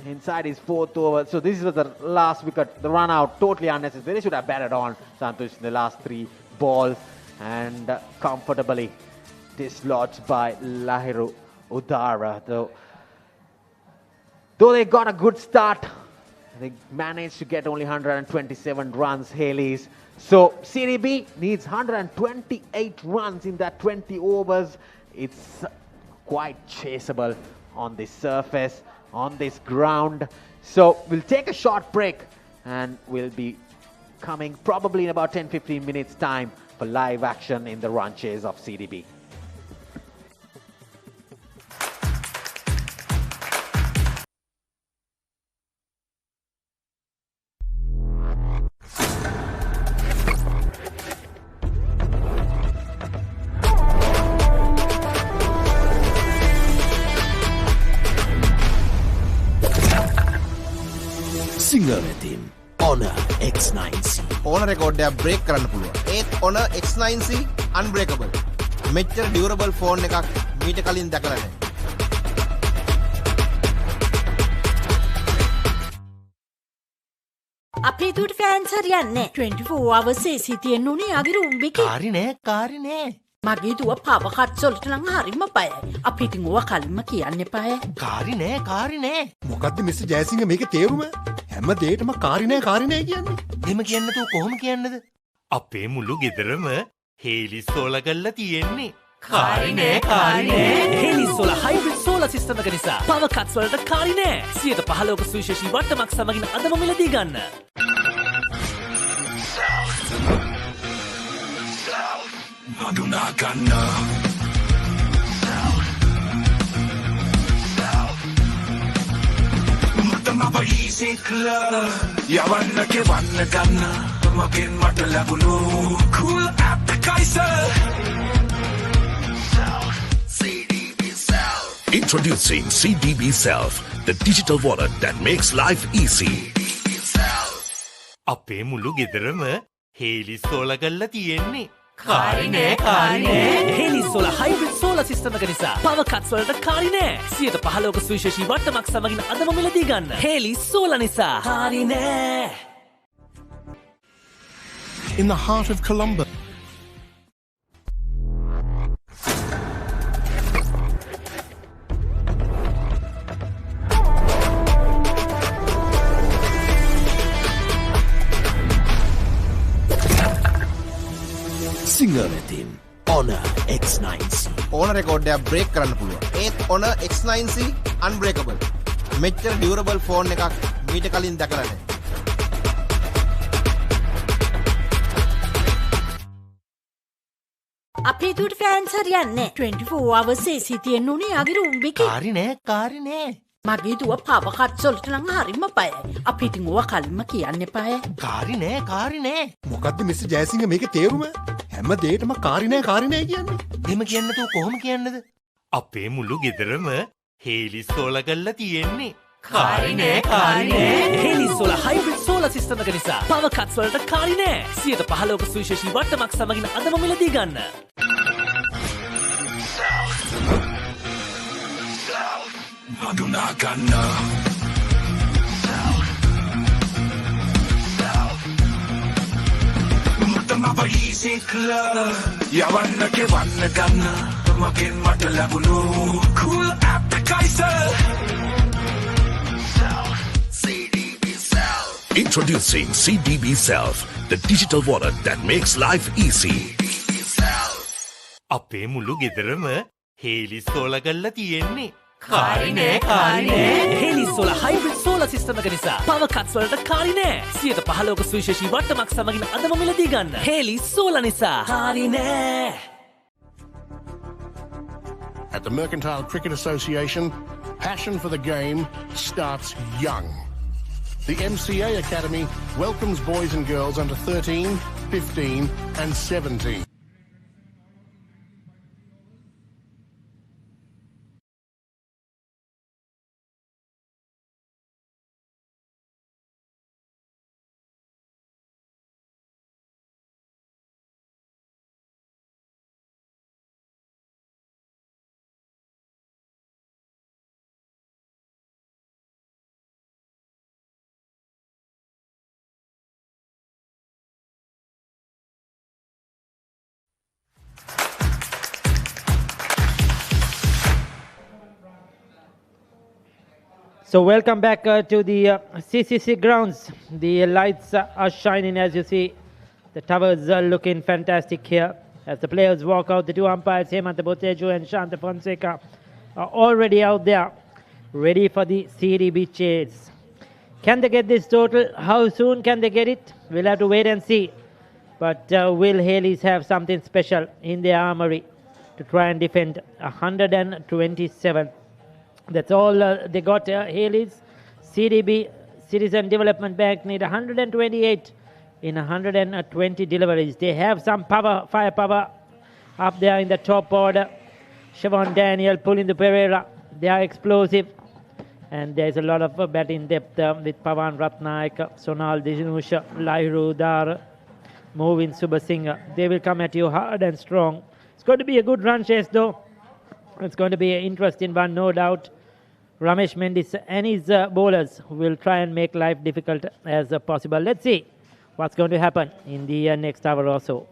S1: inside his 4th over. So this was the last wicket. The run out, totally unnecessary. They should have batted on Santosh in the last 3 balls. And comfortably dislodged by Lahiru Udara. Though they got a good start, they managed to get only 127 runs, Hayleys. So CDB needs 128 runs in that 20 overs. It's quite chaseable on this surface, on this ground. So we'll take a short break and we'll be coming probably in about 10-15 minutes time for live action in the run chase of CDB.
S6: SINGER-MCA Honor X9C.
S7: ඕන රෙකෝඩ්ඩයක් break කරන්න පුළුවන්. ඒත් Honor X9C unbreakable. මෙච්චර durable phone එකක් මීට කලින් දැකලා නැහැ.
S10: අපේ දුවට ෆෑන්ස් හරියන්නේ 24 hours AC තියෙන්න උනේ යාගේ රූම් එකේ.
S8: කාරි නෑ.
S10: මගේ දුව පාව කට්ස් වලට නම් හරිම බයයි. අපි ඉතින් ඕවා කලින්ම කියන්න එපාය.
S8: කාරි නෑ.
S11: මොකද්ද මිස්ටර් ජයසිංහ මේකේ තේරුම? හැම දෙයකම කාරි නෑ කියන්නේ.
S8: එහෙම කියන්න තෝ කොහොම කියන්නද? අපේ මුළු ගෙදරම හේලිස් සෝලා කරලා තියෙන්නේ. කාරි නෑ. Hayleys solar hybrid solar system එක නිසා පවර් කට්ස් වලට කාරි නෑ. 115ක සුවිශේෂී වට්ටමක් සමගින් අදම මිලදී ගන්න.
S6: Maduna Ganna Mutama easy club Yavanna ke vanna ganna Magen mata labunu Cool appetizer CDB Self. Introducing CDB Self, the digital wallet that makes life easy.
S8: අපේ මුළු ගෙදරම හේලිස් සෝලා කරලා තියෙන්නේ. කාරි නෑ. Hayleys solar hybrid solar system එක නිසා power cuts වලට කාරි නෑ. 115ක සුවිශේෂී වට්ටමක් සමගින් අදම මිලදී ගන්න. හේලිස් සෝලා නිසා කාරි නෑ.
S6: In the heart of Columbus. SINGER-MCA Honor X9C.
S7: ඕන රෙකෝඩ්ඩයක් බ්‍රේක් කරන්න පුළුවන්. ඒත් Honor X9C unbreakable. මෙච්චර durable ෆෝන් එකක් මීට කලින් දැකලා නැහැ.
S10: අපේ දුවට ෆෑන්ස් හරියන්නේ 24 hours AC තියෙන්න උනේ යාගේ රූම් එකේ.
S8: කාරි නෑ.
S10: මගේ දුව පාව කට්ස් වලට නම් හරිම බයයි. අපි ඉතින් ඕවා කලින්ම කියන්න එපාය.
S8: කාරි නෑ.
S11: මොකද්ද මිස්ටර් ජයසිංහ මේකේ තේරුම? හැම දෙයකම කාරි නෑ කියන්නේ.
S8: එහෙම කියන්න තෝ කොහොම කියන්නද? අපේ මුළු ගෙදරම හේලිස් සෝලා කරලා තියෙන්නේ. කාරි නෑ. Hayleys solar hybrid solar system එක නිසා පවර් කට්ස් වලට කාරි නෑ. 115ක සුවිශේෂී වට්ටමක් සමගින් අදම මිලදී ගන්න.
S6: Cool appetizer. CDB Self. Introducing CDB Self, the digital wallet that makes life easy.
S8: අපේ මුළු ගෙදරම හේලිස් සෝලා කරලා තියෙන්නේ. කාරිනේ කාරිනේ. Hayleys solar hybrid solar system එක නිසා පවර් කට්ස් වලට කාරිනේ. 115ක සුවිශේෂී වට්ටමක් සමගින් අදම මිලදී ගන්න. හේලිස් සෝලා නිසා කාරිනේ.
S12: At the Mercantile Cricket Association, passion for the game starts young. The MCA Academy welcomes boys and girls under 13, 15 and 17.
S3: So welcome back to the CCC grounds. The lights are shining as you see. The towers are looking fantastic here. As the players walk out, the two umpires, Hemanta Boteju and Shanta Fonseca, are already out there, ready for the CDB chase. Can they get this total? How soon can they get it? We'll have to wait and see. But will Hayleys have something special in their armory to try and defend 127? That's all they got. Hayleys, CDB, Citizen Development Bank need 128 in 120 deliveries. They have some power, firepower up there in the top order. Siobhan Daniel, Pulindu Pereira, they are explosive. And there's a lot of batting depth with Pawan Ratnaik, Sonal Dijinusha, Lairu Dar, Movin Subasinghe. They will come at you hard and strong. It's going to be a good run chase though. It's going to be an interesting one, no doubt. Ramesh Mendis and his bowlers will try and make life difficult as possible. Let's see what's going to happen in the next hour or so.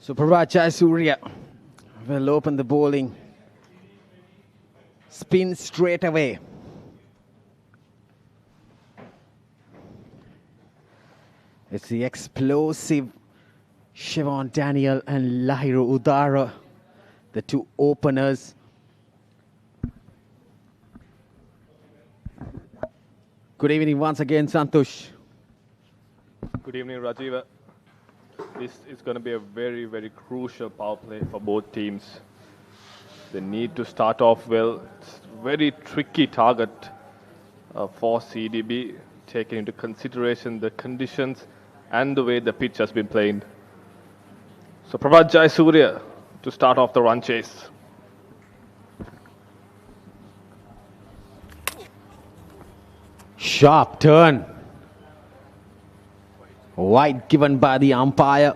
S1: So Prabhat Jayasuriya will open the bowling. Spin straight away. It's the explosive Siobhan Daniel and Lahiru Udara, the two openers. Good evening once again, Santosh.
S2: Good evening, Rajiva. This is going to be a very, very crucial power play for both teams. They need to start off well. It's a very tricky target for CDB, taking into consideration the conditions and the way the pitch has been played. So Prabhat Jayasuriya to start off the run chase.
S1: Sharp turn. Wide given by the umpire.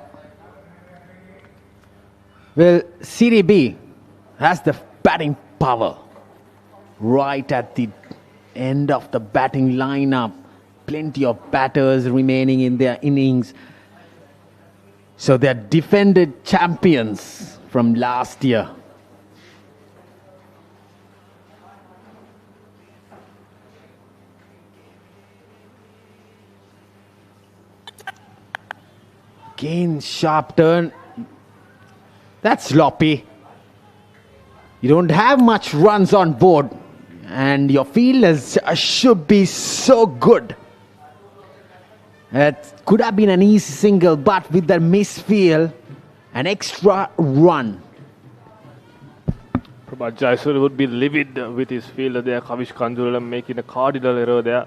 S1: Well, CDB has the batting power right at the end of the batting lineup. Plenty of batters remaining in their innings. So they're defended champions from last year. Again, sharp turn. That's sloppy. You don't have much runs on board, and your fielders should be so good. It could have been an easy single, but with the misfield, an extra run.
S2: Prabhat Jayasuriya would be livid with his fielder there, Kavish Kandulam making a cardinal error there.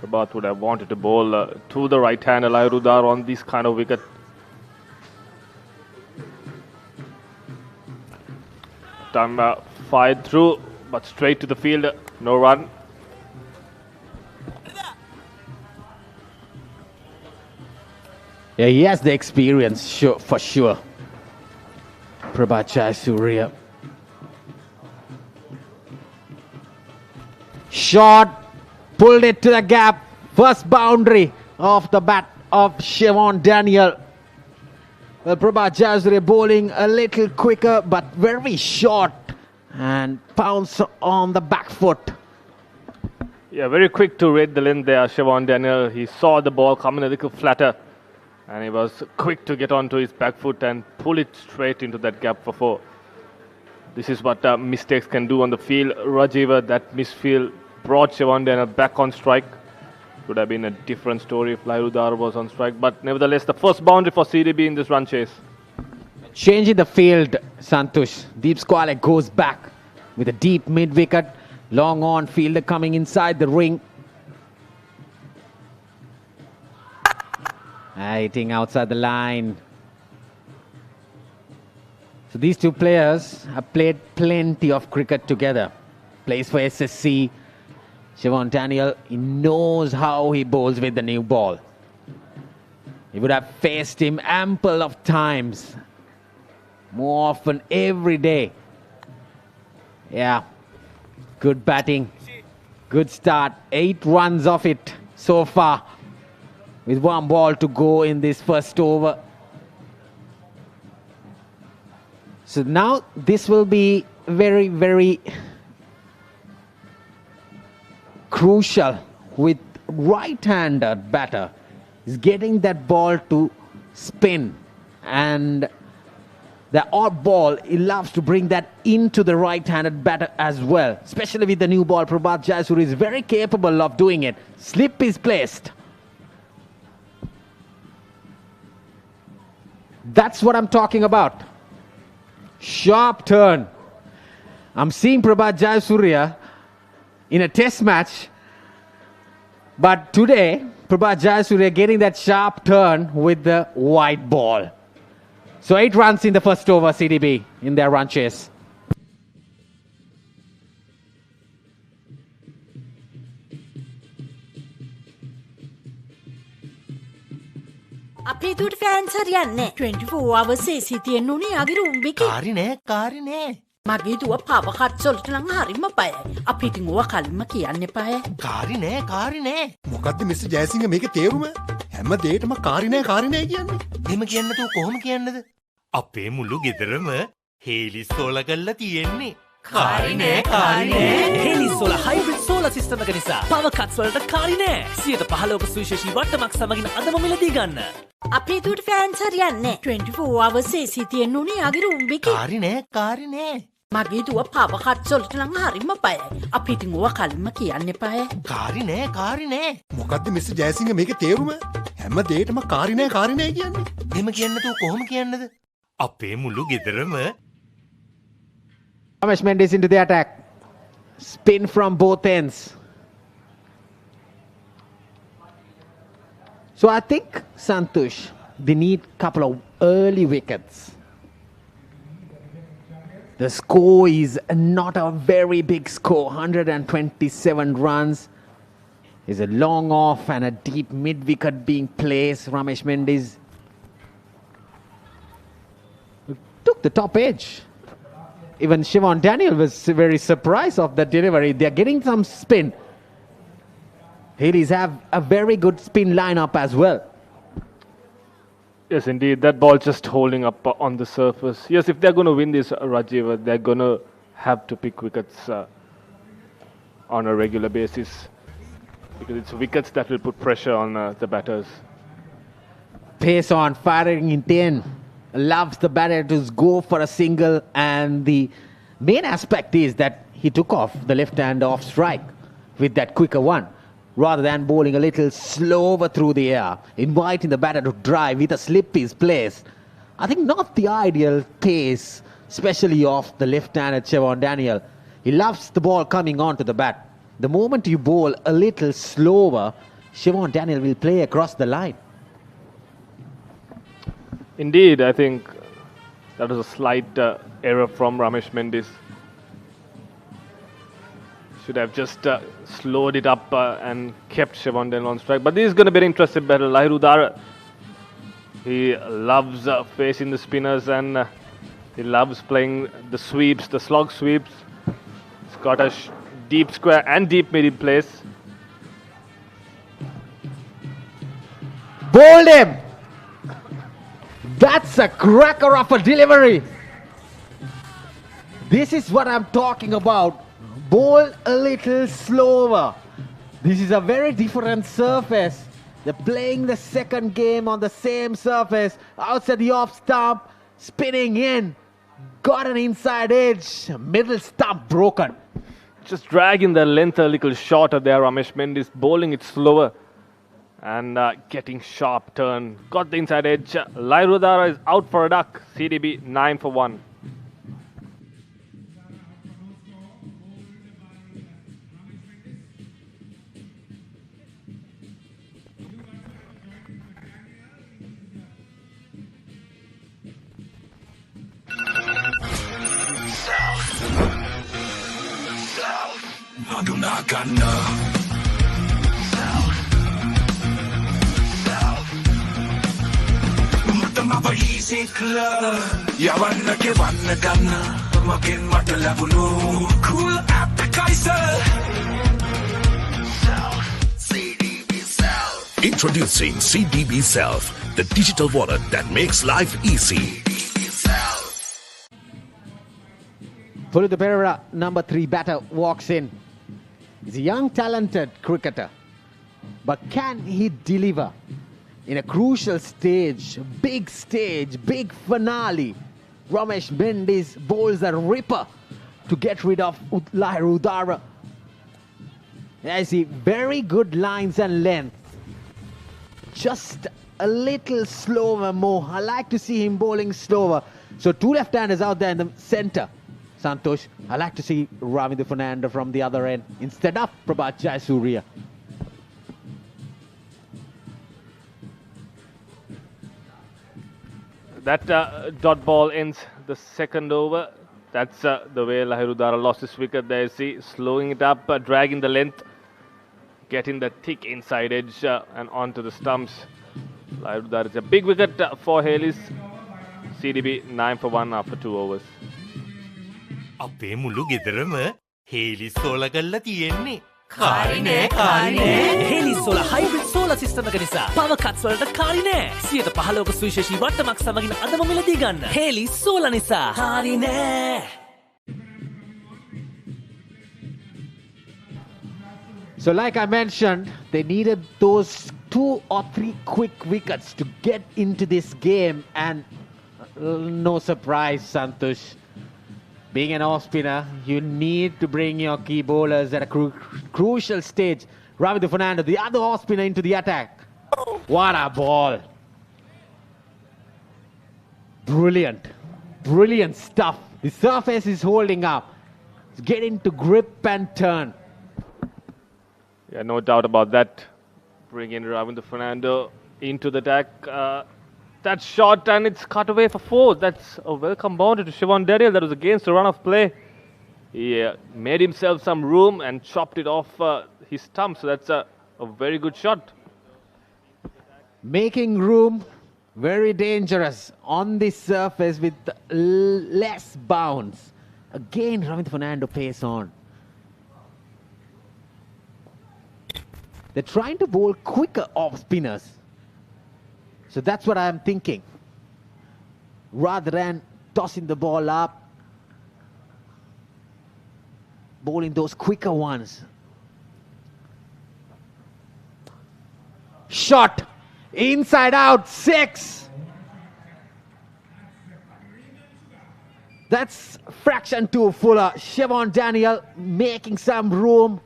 S2: Prabhat would have wanted to bowl to the right-hander Lairudar on this kind of wicket. Time fired through, but straight to the fielder, no run.
S1: Yeah, he has the experience, sure, for sure. Prabhat Jayasuriya. Shot, pulled it to the gap. First boundary off the bat of Siobhan Daniel. Well, Prabhat Jayasuriya bowling a little quicker, but very short and pounce on the back foot.
S2: Yeah, very quick to read the length there, Siobhan Daniel. He saw the ball coming a little flatter, and he was quick to get onto his back foot and pull it straight into that gap for 4. This is what mistakes can do on the field. Rajiva, that misfield brought Siobhan Daniel back on strike. Would have been a different story if Lairudar was on strike, but nevertheless, the first boundary for CDB in this run chase.
S1: Changing the field, Santosh. Deep Squale goes back with a deep mid-wicket. Long on fielder coming inside the ring. Hitting outside the line. So these two players have played plenty of cricket together. Plays for SSC. Siobhan Daniel, he knows how he bowls with the new ball. He would have faced him ample of times. More often every day. Yeah. Good batting. Good start. 8 runs off it so far. With 1 ball to go in this first over. So now this will be very, very crucial with right-handed batter. Is getting that ball to spin, and the odd ball, he loves to bring that into the right-handed batter as well. Especially with the new ball, Prabhat Jayasuriya is very capable of doing it. Slip is placed. That's what I'm talking about. Sharp turn. I'm seeing Prabhat Jayasuriya in a test match, but today Prabhat Jayasuriya getting that sharp turn with the white ball. So 8 runs in the first over, CDB in their run chase.
S10: අපේ දුවට fans හරියන්නේ 24 hours AC තියෙන්න උනේ යාගේ room එකේ. කාරිනේ. මගේ දුව පව කට්ස් වලට නම් හරිම බයයි. අපි ඉතින් ඕවා කලින්ම කියන්න එපාය.
S11: කාරිනේ. මොකද්ද මිස්ටර් ජයසිංහ මේකේ තේරුම? හැම දෙයකම කාරිනේ කියන්නේ.
S8: එහෙම කියන්න තෝ කොහොම කියන්නද? අපේ මුළු ගෙදරම හේලිස් සෝලා කරලා තියෙන්නේ. කාරිනේ. Hayleys solar hybrid solar system එක නිසා පවර් කට්ස් වලට කාරිනේ. 115ක සුවිශේෂී වට්ටමක් සමගින් අදම මිලදී ගන්න.
S10: අපේ දුවට ෆෑන්ස් හරියන්නේ 24 hours AC තියෙන්න උනේ යාගේ රූම් එකේ.
S8: කාරිනේ.
S10: මගේ දුව පව කට්ස් වලට නම් හරිම බයයි. අපි ඉතින් ඕවා කලින්ම කියන්න එපාය.
S8: කාරිනේ.
S11: මොකද්ද මිස්ටර් ජයසිංහ මේකේ තේරුම? හැම දෙයකම කාරිනේ කියන්නේ.
S8: එහෙම කියන්න තෝ කොහොම කියන්නද? අපේ මුළු ගෙදරම
S1: Ramesh Mendis into the attack. Spin from both ends. So I think, Santosh, they need a couple of early wickets. The score is not a very big score. 127 runs. There's a long off and a deep mid-wicket being placed. Ramesh Mendis took the top edge. Even Siobhan Daniel was very surprised of the delivery. They're getting some spin. Hayleys have a very good spin lineup as well.
S2: Yes, indeed. That ball just holding up on the surface. Yes, if they're going to win this, Rajiva, they're going to have to pick wickets on a regular basis. Because it's wickets that will put pressure on the batters.
S1: Pace on, firing in 10. Loves the batter to go for a single, and the main aspect is that he took off the left hand off strike with that quicker one, rather than bowling a little slower through the air, inviting the batter to drive with a slip is placed. I think not the ideal pace, especially off the left-handed Siobhan Daniel. He loves the ball coming onto the bat. The moment you bowl a little slower, Siobhan Daniel will play across the line.
S2: Indeed, I think that was a slight error from Ramesh Mendis. Should have just slowed it up and kept Siobhan Daniel on strike. But this is going to be an interesting battle. Lahiru Dara He loves facing the spinners and he loves playing the sweeps, the slog sweeps. He's got a deep square and deep mid in place.
S1: Bowled him! That's a cracker of a delivery. This is what I'm talking about. Bowl a little slower. This is a very different surface. They're playing the second game on the same surface. Outside the off stump, spinning in. Got an inside edge. Middle stump broken.
S2: Just dragging the length a little shorter there. Ramesh Mendis bowling it slower and getting sharp turn. Got the inside edge. Lairudara is out for a duck. CDB 9 for 1.
S6: Cool appetizer. CDB Self. Introducing CDB Self, the digital wallet that makes life easy.
S1: Pulitha Perera, number 3 batter, walks in. He's a young, talented cricketer. But can he deliver in a crucial stage, big finale? Ramesh Mendis bowls a ripper to get rid of Lairudara. I see very good lines and length. Just a little slower more. I like to see him bowling slower. So 2 left-handers out there in the center. Santosh, I like to see Ravindra Fernando from the other end instead of Prabhat Jayasuriya.
S2: That dot ball ends the second over. That's the way Lairudara lost his wicket there. See, slowing it up, dragging the length, getting the thick inside edge and onto the stumps. Lairudara is a big wicket for Hayleys. CDB 9 for 1 after 2 overs.
S8: අපේ මුළු ගෙදරම Hayleys solar කරලා තියෙන්නේ. කාරි නෑ කාරි නෑ. Hayleys solar hybrid solar system එක නිසා power cuts වලට කාරි නෑ. 115ක සුවිශේෂී වට්ටමක් සමගින් අදම මිලදී ගන්න. හේලිස් සෝලා නිසා කාරි නෑ.
S1: So like I mentioned, they needed those 2 or 3 quick wickets to get into this game, and no surprise, Santosh. Being an off-spinner, you need to bring your key bowlers at a crucial stage. Ravindra Fernando, the other off-spinner, into the attack. What a ball. Brilliant. Brilliant stuff. The surface is holding up. It's getting to grip and turn.
S2: Yeah, no doubt about that. Bring in Ravindra Fernando into the attack. That shot, and it's cut away for 4. That's a welcome boundary to Sivan Daniel. That was against the run of play. He made himself some room and chopped it off his stump. So that's a very good shot.
S1: Making room, very dangerous on this surface with less bounce. Again, Ravindra Fernando pace on. They're trying to bowl quicker off spinners. So that's what I'm thinking. Rather than tossing the ball up, bowling those quicker ones. Shot, inside out, 6. That's fraction 2 fuller. Sivan Daniel making some room.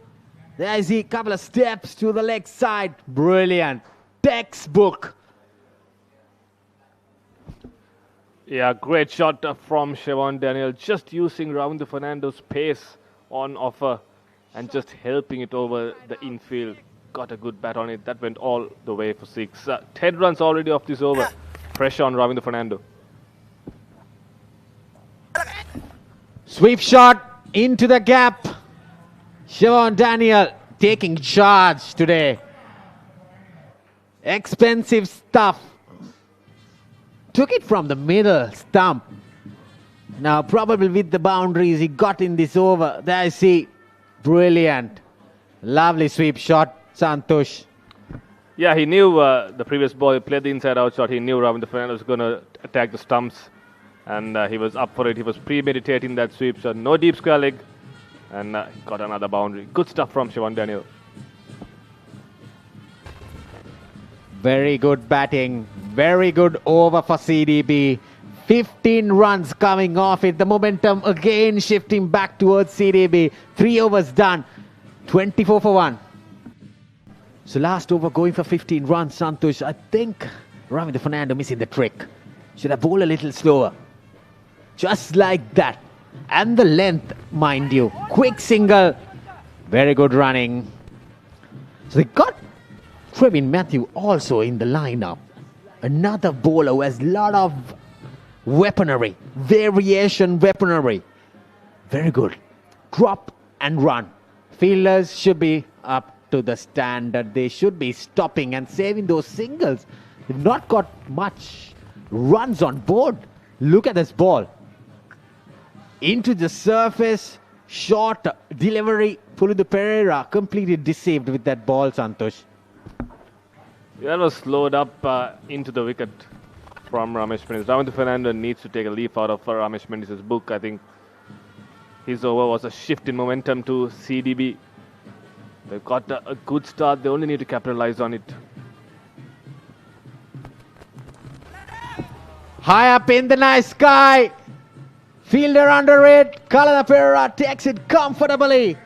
S1: There's a couple of steps to the leg side. Brilliant. Textbook.
S2: Yeah, great shot from Sivan Daniel. Just using Ravindra Fernando's pace on offer and just helping it over the infield. Got a good bat on it. That went all the way for 6. 10 runs already off this over. Pressure on Ravindra Fernando.
S1: Sweep shot into the gap. Sivan Daniel taking charge today. Expensive stuff. took it from the middle stump. Now, probably with the boundaries, he got in this over. There I see. Brilliant. Lovely sweep shot, Santosh.
S2: Yeah, he knew the previous ball. He played the inside-out shot. He knew Ravindra Fernandez was going to attack the stumps. And he was up for it. He was premeditating that sweep shot. No deep square leg. And he got another boundary. Good stuff from Shivan Daniel.
S1: Very good batting. Very good over for CDB. 15 runs coming off it. The momentum again shifting back towards CDB. 3 overs done. 24 for 1. So last over going for 15 runs, Santosh. I think Ravindra Fernando missing the trick. Should have bowled a little slower. Just like that. And the length, mind you. Quick single. Very good running. So they got Trevin Matthew also in the lineup. Another bowler who has a lot of weaponry. Variation weaponry. Very good. Drop and run. Fielders should be up to the standard. They should be stopping and saving those singles. They've not got much runs on board. Look at this ball. Into the surface. Short delivery. Pulindu Pereira completely deceived with that ball, Santosh.
S2: Yeah, that was slowed up into the wicket from Ramesh Mendis. Ravindra Fernando needs to take a leaf out of Ramesh Mendis' book. I think his over was a shift in momentum to CDB. They've got a good start. They only need to capitalize on it.
S1: High up in the night sky. Fielder under it. Kalana Pereira takes it comfortably.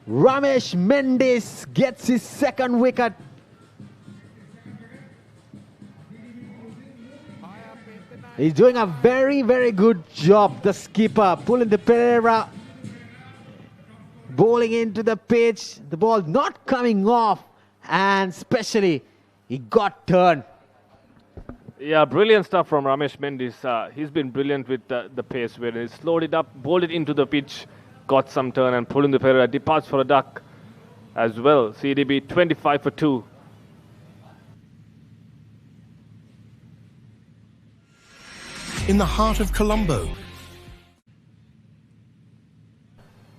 S1: Ramesh Mendis gets his second wicket. He's doing a very, very good job. The skipper pulling the Pereira. Bowling into the pitch. The ball not coming off. And especially, he got turned.
S2: Yeah, brilliant stuff from Ramesh Mendis. He's been brilliant with the pace where he slowed it up, bowled it into the pitch, got some turn, and Pulindu Pereira departs for a duck as well. CDB 25 for 2.
S12: In the heart of Colombo.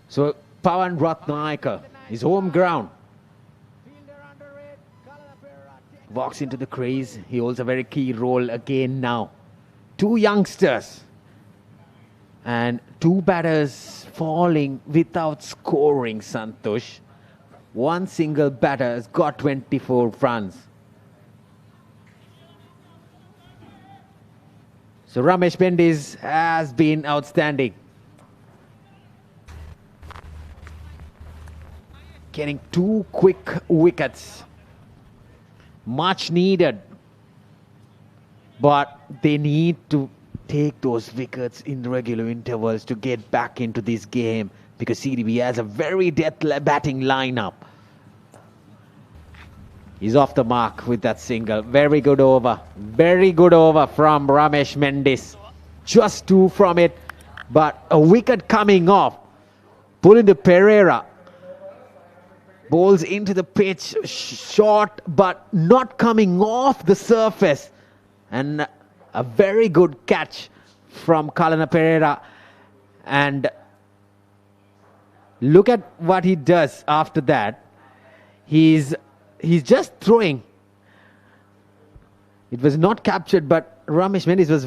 S1: So Pawan Ratnayaka, his home ground. Walks into the crease. He holds a very key role again now. 2 youngsters. And 2 batters falling without scoring, Santosh. 1 single batter has got 24 runs. So Ramesh Mendis has been outstanding. Getting 2 quick wickets. Much needed. But they need to take those wickets in regular intervals to get back into this game, because CDB has a very depth batting lineup. He's off the mark with that single. Very good over. Very good over from Ramesh Mendis. Just 2 from it. But a wicket coming off. Pulindu Pereira. Bowls into the pitch. Short but not coming off the surface. And a very good catch from Kalana Pereira. And look at what he does after that. He's just throwing. It was not captured, but Ramesh Mendis was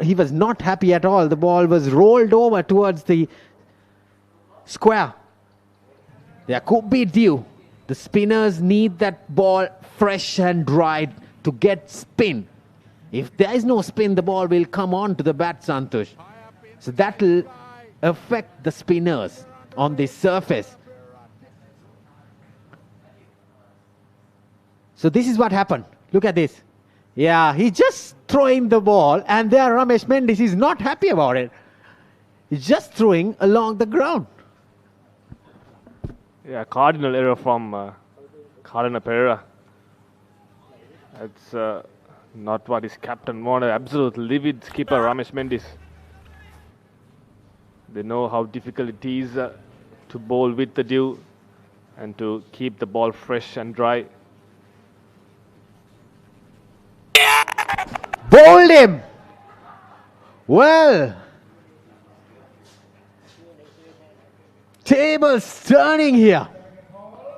S1: he was not happy at all. The ball was rolled over towards the square. There could be dew. The spinners need that ball fresh and dried to get spin. If there is no spin, the ball will come on to the bat, Santosh. So that will affect the spinners on the surface. So this is what happened. Look at this. Yeah, he's just throwing the ball, and there Ramesh Mendis is not happy about it. He's just throwing along the ground.
S2: Yeah, cardinal error from Kalana Pereira. That's not what his captain wanted. Absolute livid skipper Ramesh Mendis. They know how difficult it is to bowl with the dew and to keep the ball fresh and dry.
S1: Bowled him. Well, tables turning here.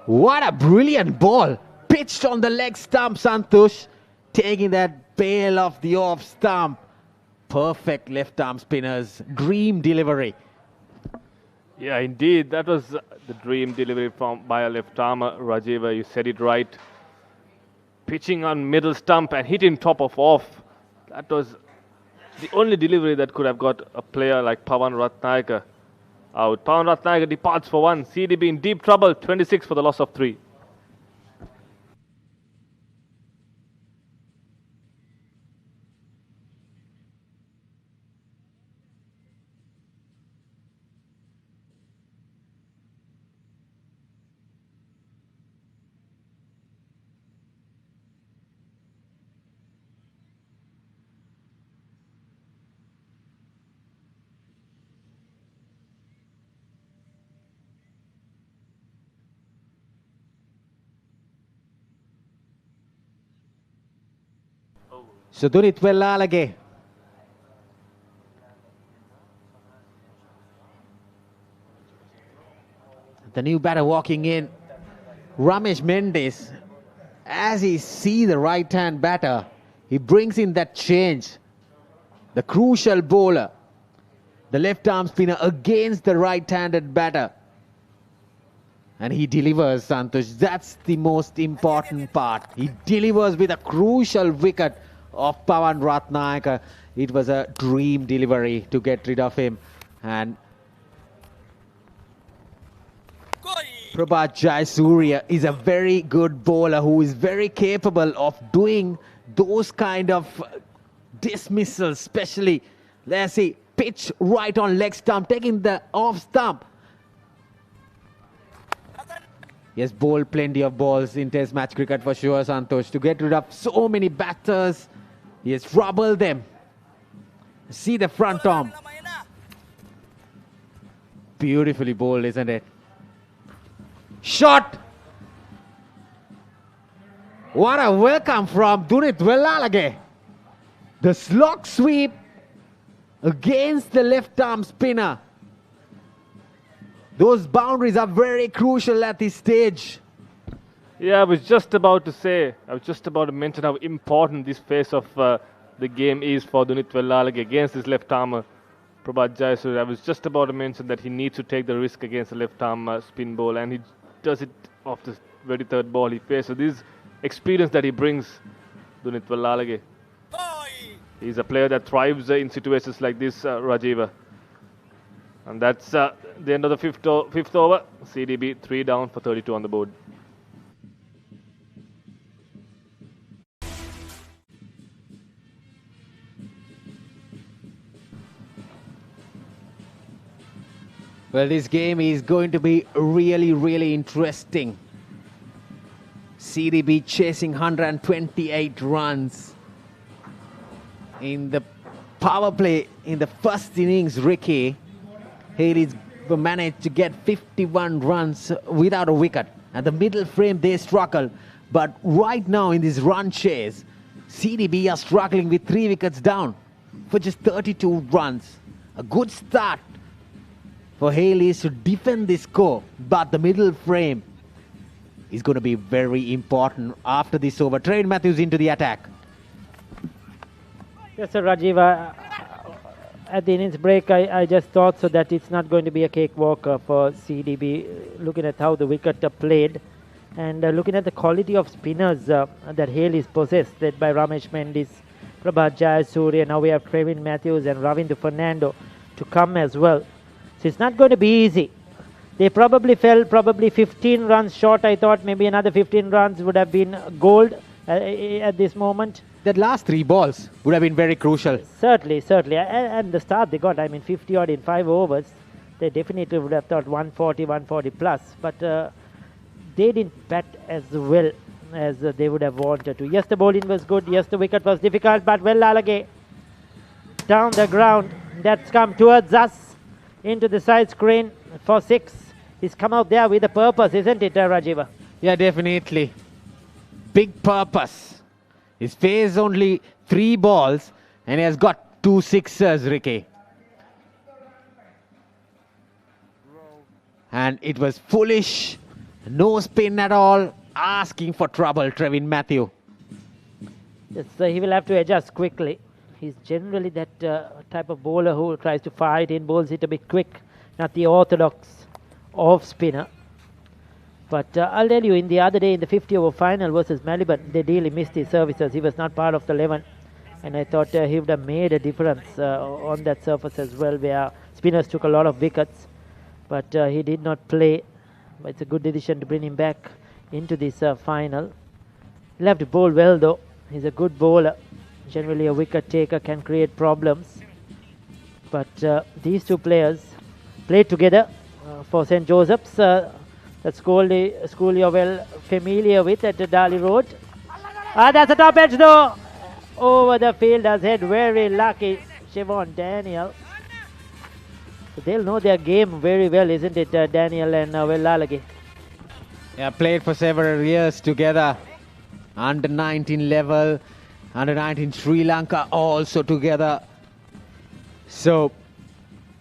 S1: What a brilliant ball. Pitched on the leg stump, Santosh. Taking that bail off the off stump. Perfect left arm spinner's dream delivery.
S2: Yeah, indeed. That was the dream delivery by a left armer, Rajiva. You said it right. Pitching on middle stump and hitting top of off. That was the only delivery that could have got a player like Pawan Ratnayaka out. Pawan Ratnayaka departs for 1. CDB in deep trouble. 26 for the loss of 3.
S1: So Dunit Wellalage. The new batter walking in. Ramesh Mendes, as he sees the right-hand batter, he brings in that change. The crucial bowler, the left-arm spinner against the right-handed batter. And he delivers, Santosh. That's the most important part. He delivers with a crucial wicket of Pawan Ratnayaka. It was a dream delivery to get rid of him. And Prabhat Jayasuriya is a very good bowler who is very capable of doing those kind of dismissals, especially, let's see, pitch right on leg stump, taking the off stump. He has bowled plenty of balls in Test match cricket for sure, Santosh. To get rid of so many batters, he has troubled them. See the front arm. Beautifully bowled, isn't it? Shot! What a welcome from Dunit Wellalage. The slog sweep against the left arm spinner. Those boundaries are very crucial at this stage.
S2: Yeah, I was just about to mention how important this phase of the game is for Dunit Wellalage against his left armer, Prabhat Jayasuriya. I was just about to mention that he needs to take the risk against the left arm spin ball, and he does it off the very third ball he faced. So this experience that he brings, Dunit Wellalage. He's a player that thrives in situations like this, Rajiva. And that's the end of the fifth over. CDB 3 down for 32 on the board.
S1: Well, this game is going to be really, really interesting. CDB chasing 128 runs. In the power play in the first innings, Ricky, Hayleys managed to get 51 runs without a wicket. At the middle frame, they struggle. But right now in this run chase, CDB are struggling with 3 wickets down for just 32 runs. A good start for Hayleys to defend this score, but the middle frame is going to be very important after this over. Trade Matthews into the attack.
S3: Yes, sir, Rajiv. At the innings break, I just thought so that it's not going to be a cakewalk for CDB, looking at how the wicket played and looking at the quality of spinners that Hayleys possessed, led by Ramesh Mendes, Prabhat Jayasuriya. Now we have Trevin Matthews and Ravindu Fernando to come as well. So it's not going to be easy. They probably fell 15 runs short. I thought maybe another 15 runs would have been gold at this moment.
S1: That last 3 balls would have been very crucial.
S3: Certainly. And the start they got, 50 odd in 5 overs. They definitely would have thought 140 plus. But they didn't bat as well as they would have wanted to. Yes, the bowling was good. Yes, the wicket was difficult. But Wellalage down the ground. That's come towards us into the side screen for 6. He's come out there with a purpose, isn't it, Rajiva?
S1: Yeah, definitely. Big purpose. He's faced only 3 balls and he has got 2 sixes, Ricky. And it was foolish, no spin at all, asking for trouble, Trevin Matthew.
S3: Yes, he will have to adjust quickly. He's generally that type of bowler who tries to fight in, bowls it a bit quick, not the orthodox off spinner. But I'll tell you, in the other day in the 50-over final versus Melbourne, they really missed his services. He was not part of the 11. And I thought he would have made a difference on that surface as well, where spinners took a lot of wickets. But he did not play. But it's a good decision to bring him back into this final. He'll have to bowl well though. He's a good bowler. Generally a wicket taker, can create problems. But these two players played together for St. Joseph's. That school you're well familiar with at Dali Road. That's a top edge though. Over the fielder's head. Very lucky Siobhan Daniel. So they'll know their game very well, isn't it, Daniel and Wellalagi?
S1: Yeah, played for several years together. Under 19 level, under 19 Sri Lanka also together. So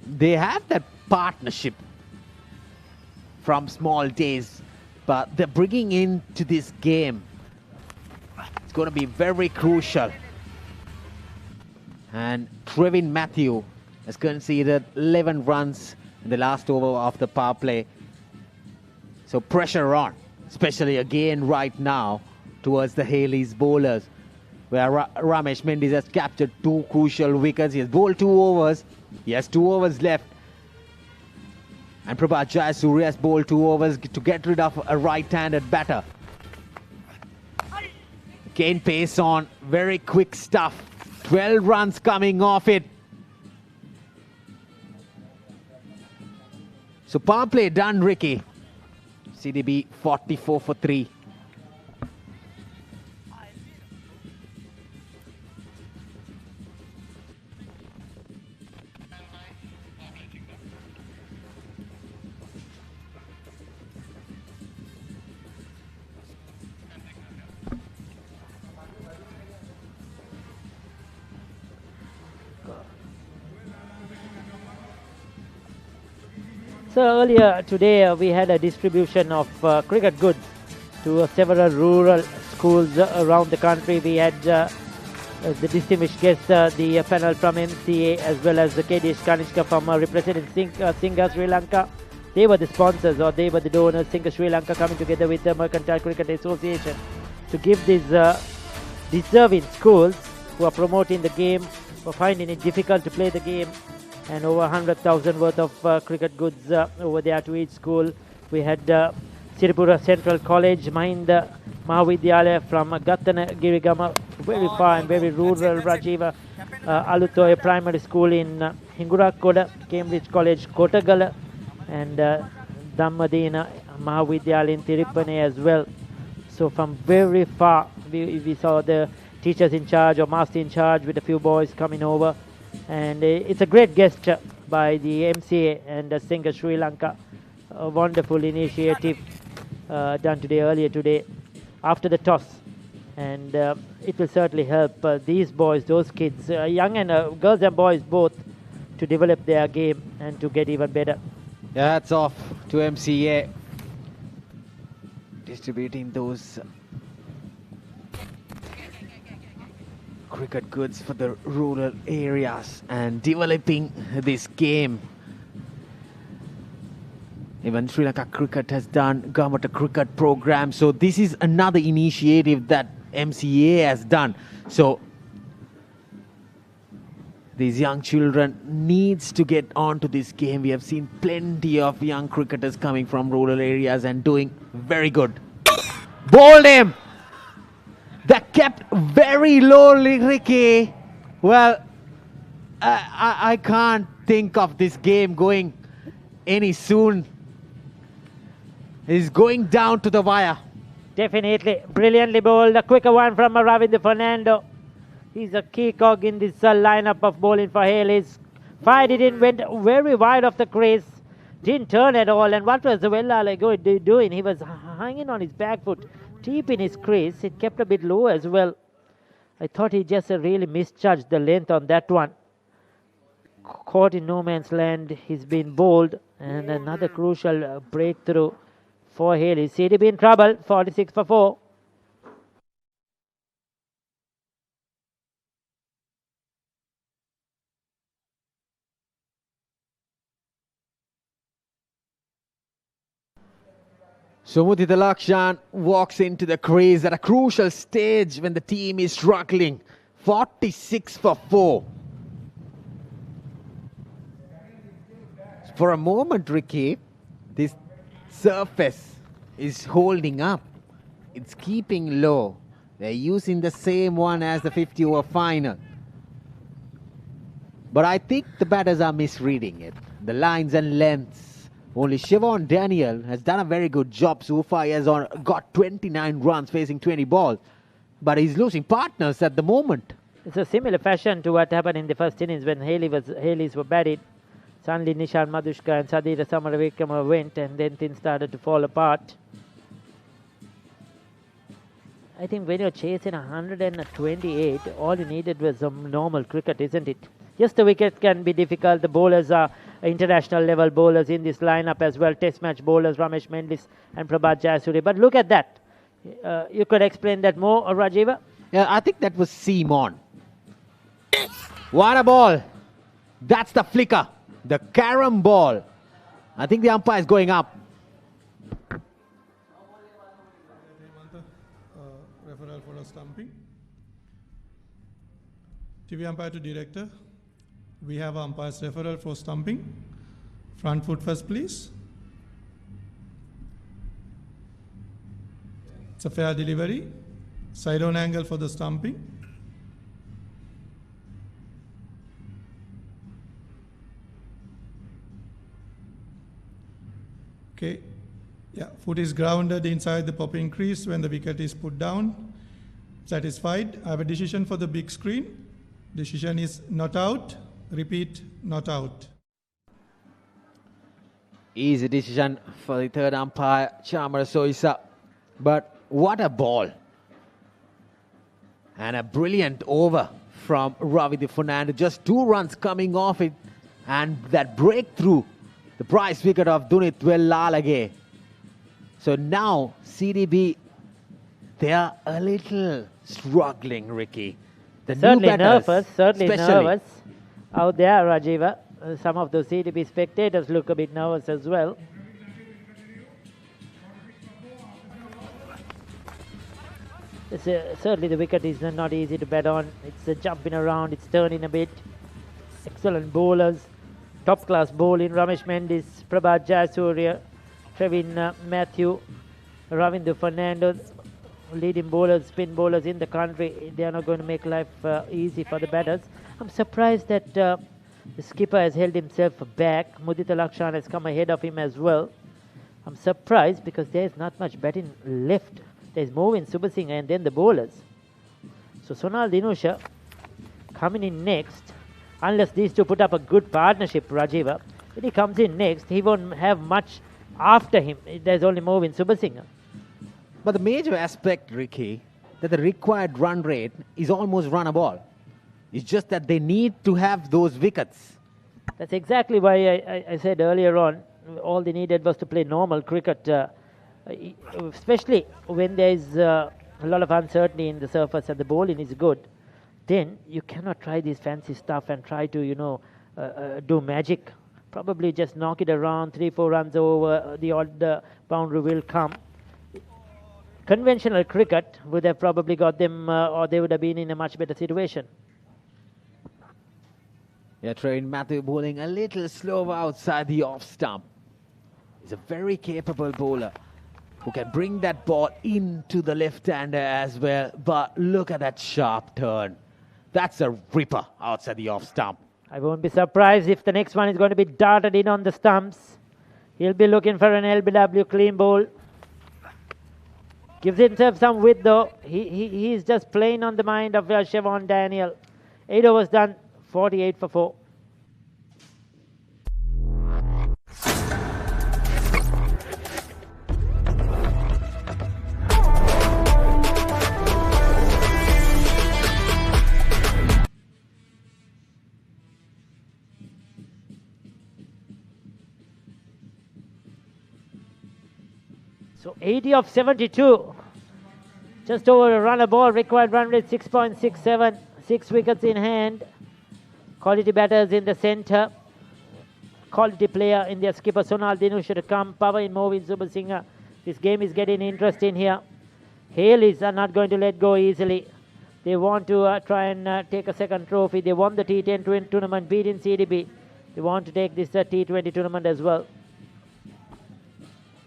S1: they have that partnership from small days, but they're bringing into this game. It's going to be very crucial. And Trevin Matthew has conceded 11 runs in the last over of the power play. So pressure on, especially again right now towards the Hayleys bowlers, where Ramesh Mendes has captured 2 crucial wickets. He has bowled 2 overs. He has 2 overs left. And Prabhat Jayasuriya has bowled 2 overs to get rid of a right-handed batter. Again, pace on, very quick stuff. 12 runs coming off it. So power play done, Ricky. CDB 44 for 3.
S3: So earlier today we had a distribution of cricket goods to several rural schools around the country. We had the distinguished guests, the panel from MCA, as well as the KDH Kanishka from representing Singer Sri Lanka. They were the sponsors, or they were the donors. Singer Sri Lanka coming together with the Mercantile Cricket Association to give these deserving schools who are promoting the game, who are finding it difficult to play the game, and over 100,000 worth of cricket goods over there to each school. We had Siripura Central College, Mahinda Mahavidyalaya from Gattana Girigama, very far and very rural, Rajiva Alutoya Primary School in Hingurakoda, Cambridge College, Kotagala, and Dhammadina Mahavidyalaya in Tirupane as well. So from very far, we saw the teachers in charge or master in charge with a few boys coming over. And it's a great gesture by the MCA and Singer Sri Lanka. A wonderful initiative done earlier today, after the toss. And it will certainly help these boys, those kids, young and girls and boys both, to develop their game and to get even better.
S1: Yeah, hats off to MCA. Distributing those cricket goods for the rural areas and developing this game. Even Sri Lanka Cricket has done government cricket program. So this is another initiative that MCA has done. So these young children needs to get onto this game. We have seen plenty of young cricketers coming from rural areas and doing very good. Bowled him! That kept very lowly, Ricky. Well, I can't think of this game going any soon. He's going down to the wire.
S3: Definitely. Brilliantly bowled. A quicker one from Ravindra Fernando. He's a key cog in this lineup of bowling for Hayleys. Fired it in, went very wide of the crease. Didn't turn at all. And what was the Wellalagi doing? He was hanging on his back foot, deep in his crease. It kept a bit low as well. I thought he just really misjudged the length on that one. Caught in no man's land, he's been bowled, and another crucial breakthrough for Haley. CDB in trouble, 46 for 4.
S1: So Mudita Lakshan walks into the crease at a crucial stage when the team is struggling. 46 for 4. For a moment, Ricky, this surface is holding up. It's keeping low. They're using the same one as the 50-over final. But I think the batters are misreading it. The lines and lengths. Only Siobhan Daniel has done a very good job so far. He has got 29 runs facing 20 balls. But he's losing partners at the moment.
S3: It's a similar fashion to what happened in the first innings when Hayleys were batted. Suddenly Nishan Madhushka and Sadira Samaravikama went, and then things started to fall apart. I think when you're chasing 128, all you needed was some normal cricket, isn't it? Yes, the wicket can be difficult. The bowlers are international level bowlers in this lineup as well. Test match bowlers, Ramesh Mendis and Prabhat Jayasuriya. But look at that. You could explain that more, Rajiva?
S1: Yeah, I think that was Simon. What a ball. That's the flicker. The carom ball. I think the umpire is going up.
S9: Referral for a stumping. TV umpire to director. We have umpire's referral for stumping. Front foot first, please. It's a fair delivery. Side on angle for the stumping. Okay. Yeah, foot is grounded inside the popping crease when the wicket is put down. Satisfied. I have a decision for the big screen. Decision is not out. Repeat, not out.
S1: Easy decision for the third umpire, Chamara Soisa. But what a ball. And a brilliant over from Ravi Fernando. Just 2 runs coming off it. And that breakthrough. The prize wicket of Dunit Wellalage. So now CDB, they are a little struggling, Ricky. The
S3: certainly
S1: new batters,
S3: nervous, certainly nervous out there, Rajiva. Some of those CDB spectators look a bit nervous as well. Certainly the wicket is not easy to bat on. It's jumping around, it's turning a bit. Excellent bowlers. Top class bowling, Ramesh Mendis, Prabhat Jayasuriya, Trevin Matthew, Ravindu Fernando, leading bowlers, spin bowlers in the country. They are not going to make life easy for the batters. I'm surprised that the skipper has held himself back. Mudita Lakshan has come ahead of him as well. I'm surprised because there's not much batting left. There's Movin Subasinghe and then the bowlers. So Sonal Dinusha coming in next. Unless these two put up a good partnership, Rajiva, when he comes in next, he won't have much after him. There's only Movin Subasinghe.
S1: But the major aspect, Ricky, that the required run rate is almost run a ball. It's just that they need to have those wickets.
S3: That's exactly why I said earlier on, all they needed was to play normal cricket, especially when there is a lot of uncertainty in the surface and the bowling is good. Then you cannot try this fancy stuff and try to, do magic. Probably just knock it around, 3-4 runs over, the odd boundary will come. Conventional cricket would have probably got them, or they would have been in a much better situation.
S1: Yeah, Trevin Matthew bowling a little slower outside the off stump. He's a very capable bowler who can bring that ball into the left-hander as well. But look at that sharp turn. That's a ripper outside the off stump.
S3: I won't be surprised if the next one is going to be darted in on the stumps. He'll be looking for an LBW clean bowl. Gives himself some width though. He's just playing on the mind of Siobhan Daniel. 8 overs done, 48 for 4. So 80 of 72. Just over a run a ball, required run rate 6.67, 6 wickets in hand. Quality batters in the centre. Quality player in their skipper Sonal Dinusha to come. Power in Movin Super Singer. This game is getting interesting here. Hayleys are not going to let go easily. They want to try and take a second trophy. They won the T10 tournament, beating CDB. They want to take this T20 tournament as well.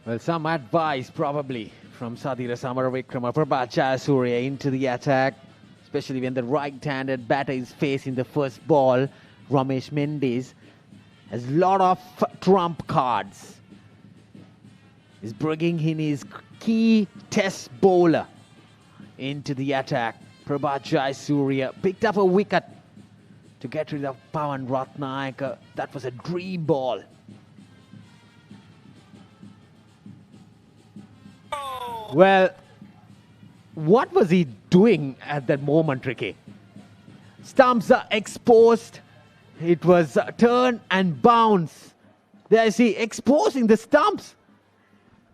S1: Well, some advice probably from Sadira Samaravikrama Prabhat Jayasuriya into the attack, especially when the right-handed batter is facing the first ball. Ramesh Mendes has a lot of trump cards. He's bringing in his key test bowler into the attack. Prabhat Jayasuriya picked up a wicket to get rid of Pawan Ratnayaka. That was a dream ball. Well, what was he doing at that moment, Ricky? Stumps are exposed. It was turn and bounce. There is he exposing the stumps.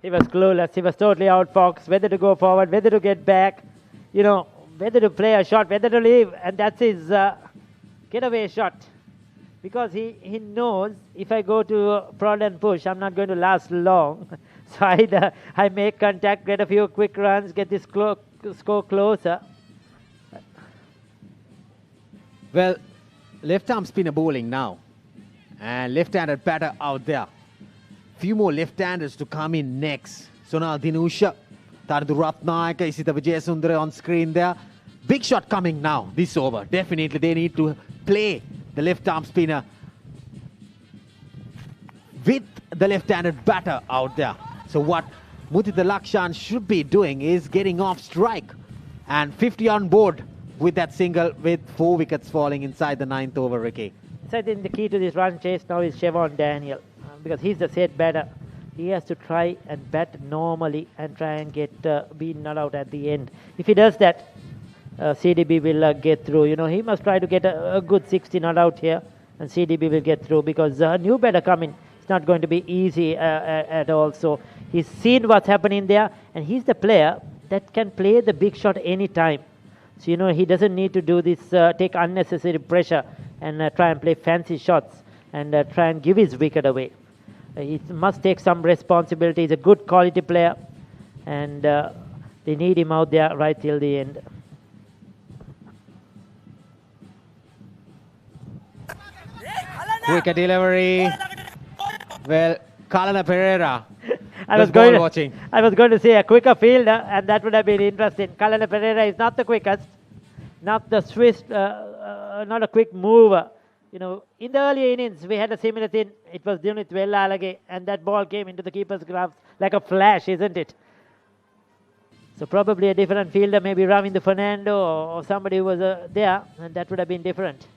S3: He was clueless. He was totally outfoxed. Whether to go forward, whether to get back, you know, whether to play a shot, whether to leave. And that's his getaway shot. Because he knows if I go to prod and push, I'm not going to last long. So either I make contact, get a few quick runs, get this score closer.
S1: Well, left-arm spinner bowling now. And left-handed batter out there. Few more left-handers to come in next. Sonal Dinusha, Tardu Ratnayaka, Isita Vijayasundara on screen there. Big shot coming now, this over. Definitely they need to play the left-arm spinner with the left-handed batter out there. So what Mudita Lakshan should be doing is getting off strike. And 50 on board with that single with 4 wickets falling inside the 9th over, Ricky.
S3: So I think the key to this run chase now is Shevon Daniel. Because he's the set batter. He has to try and bat normally and try and get beaten not out at the end. If he does that, CDB will get through. You know, he must try to get a good 60 not out here, and CDB will get through because a new batter coming. It's not going to be easy at all. So he's seen what's happening there, and he's the player that can play the big shot anytime. So, you know, he doesn't need to do this, take unnecessary pressure and try and play fancy shots and try and give his wicket away. He must take some responsibility. He's a good quality player, and they need him out there right till the end.
S1: Wicket delivery. Well, Kalana Pereira.
S3: I was going to say a quicker fielder, and that would have been interesting. Kalana Pereira is not the quickest, not the swift, not a quick mover. You know, in the early innings, we had a similar thing. It was Dunit Vellalage, and that ball came into the keeper's gloves like a flash, isn't it? So probably a different fielder, maybe Ravindu Fernando or somebody who was there, and that would have been different.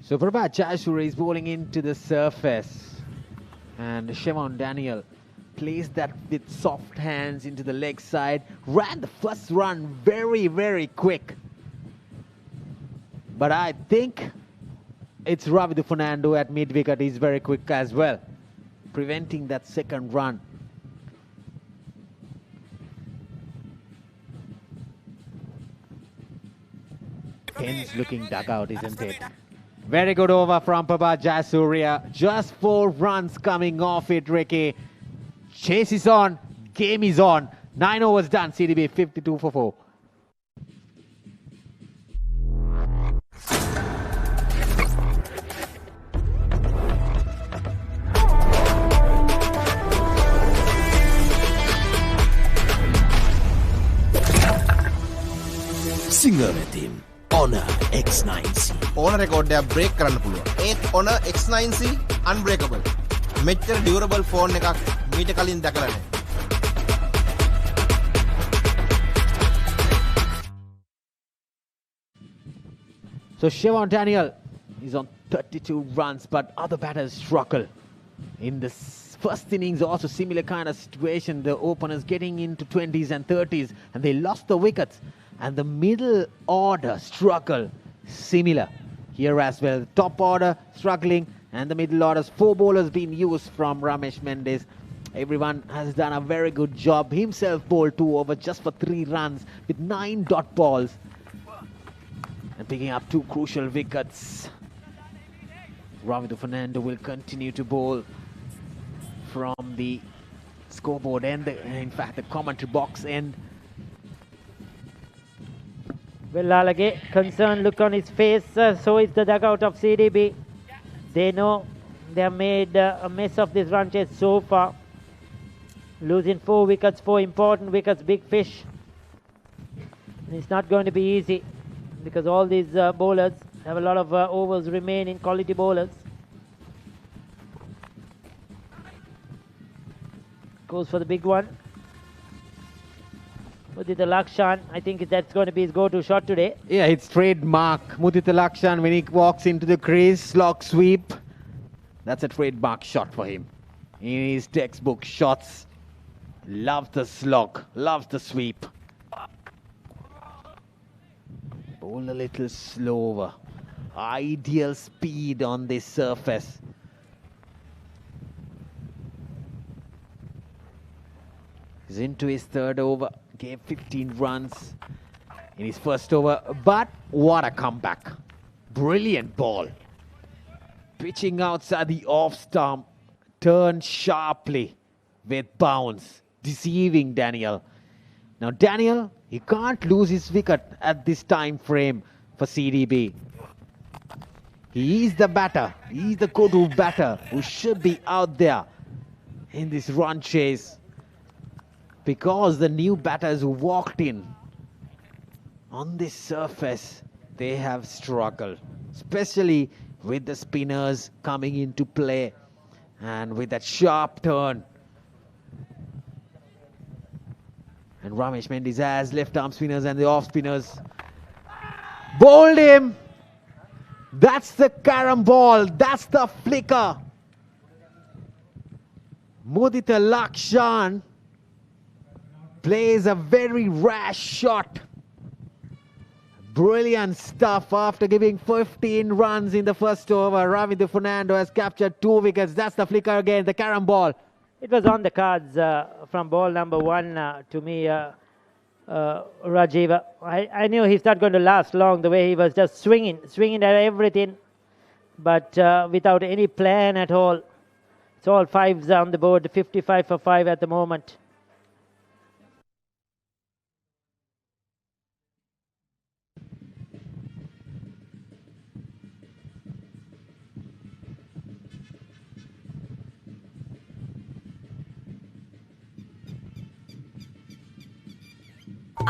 S1: So Prabhat Jayasuriya is bowling into the surface. And Shevon Daniel plays that with soft hands into the leg side. Ran the first run very, very quick. But I think it's Ravindu Fernando at mid-wicket. He's very quick as well, preventing that second run. Tense looking dugout, isn't it? Very good over from Prabhat Jayasuriya. Just 4 runs coming off it, Ricky. Chase is on. Game is on. 9 overs done. CDB 52 for 4.
S6: SINGER-MCA Honor X9C.
S7: ඕන රෙකෝඩ්ඩයක් break කරන්න පුළුවන්. ඒත් Honor X9C unbreakable. මෙච්චර durable phone එකක් මීට කලින් දැකලා නැහැ.
S1: So Shevon Daniel is on 32 runs, but other batters struggle. In the first innings, also similar kind of situation. The openers getting into 20s and 30s, and they lost the wickets. And the middle order struggle, similar here as well. The top order struggling, and the middle orders, 4 bowlers being used from Ramesh Mendis. Everyone has done a very good job. Himself bowled 2 overs just for 3 runs with 9 dot balls. And picking up 2 crucial wickets. Ravidu Fernando will continue to bowl from the scoreboard end, in fact the commentary box end.
S3: Well, Lalage, concerned look on his face, so is the dugout of CDB. They know they have made a mess of this run chase so far. Losing 4 wickets, 4 important wickets, big fish. And it's not going to be easy because all these bowlers have a lot of overs remaining, quality bowlers. Goes for the big one. Mudita Lakshan, I think that's going to be his go-to shot today.
S1: Yeah, it's trademark. Mudita Lakshan, when he walks into the crease, slog sweep. That's a trademark shot for him. In his textbook shots, loves the slog, loves the sweep. Bowl a little slower. Ideal speed on this surface. He's into his 3rd over. Gave 15 runs in his 1st over, but what a comeback. Brilliant ball. Pitching outside the off stump, turned sharply with bounce, deceiving Daniel. Now Daniel, he can't lose his wicket at this time frame for CDB. He is the batter, he is the go-to batter who should be out there in this run chase. Because the new batters who walked in on this surface, they have struggled, especially with the spinners coming into play and with that sharp turn. And Ramesh Mendis has left arm spinners and the off spinners. Bowled him. That's the carom ball. That's the flicker. Mudita Lakshan plays a very rash shot. Brilliant stuff after giving 15 runs in the 1st over. Ravidu Fernando has captured 2 wickets. That's the flicker again, the carom ball.
S3: It was on the cards from ball number 1 to me, Rajiv. I knew he's not going to last long the way he was just swinging at everything, but without any plan at all. It's all 5s on the board, 55 for 5 at the moment.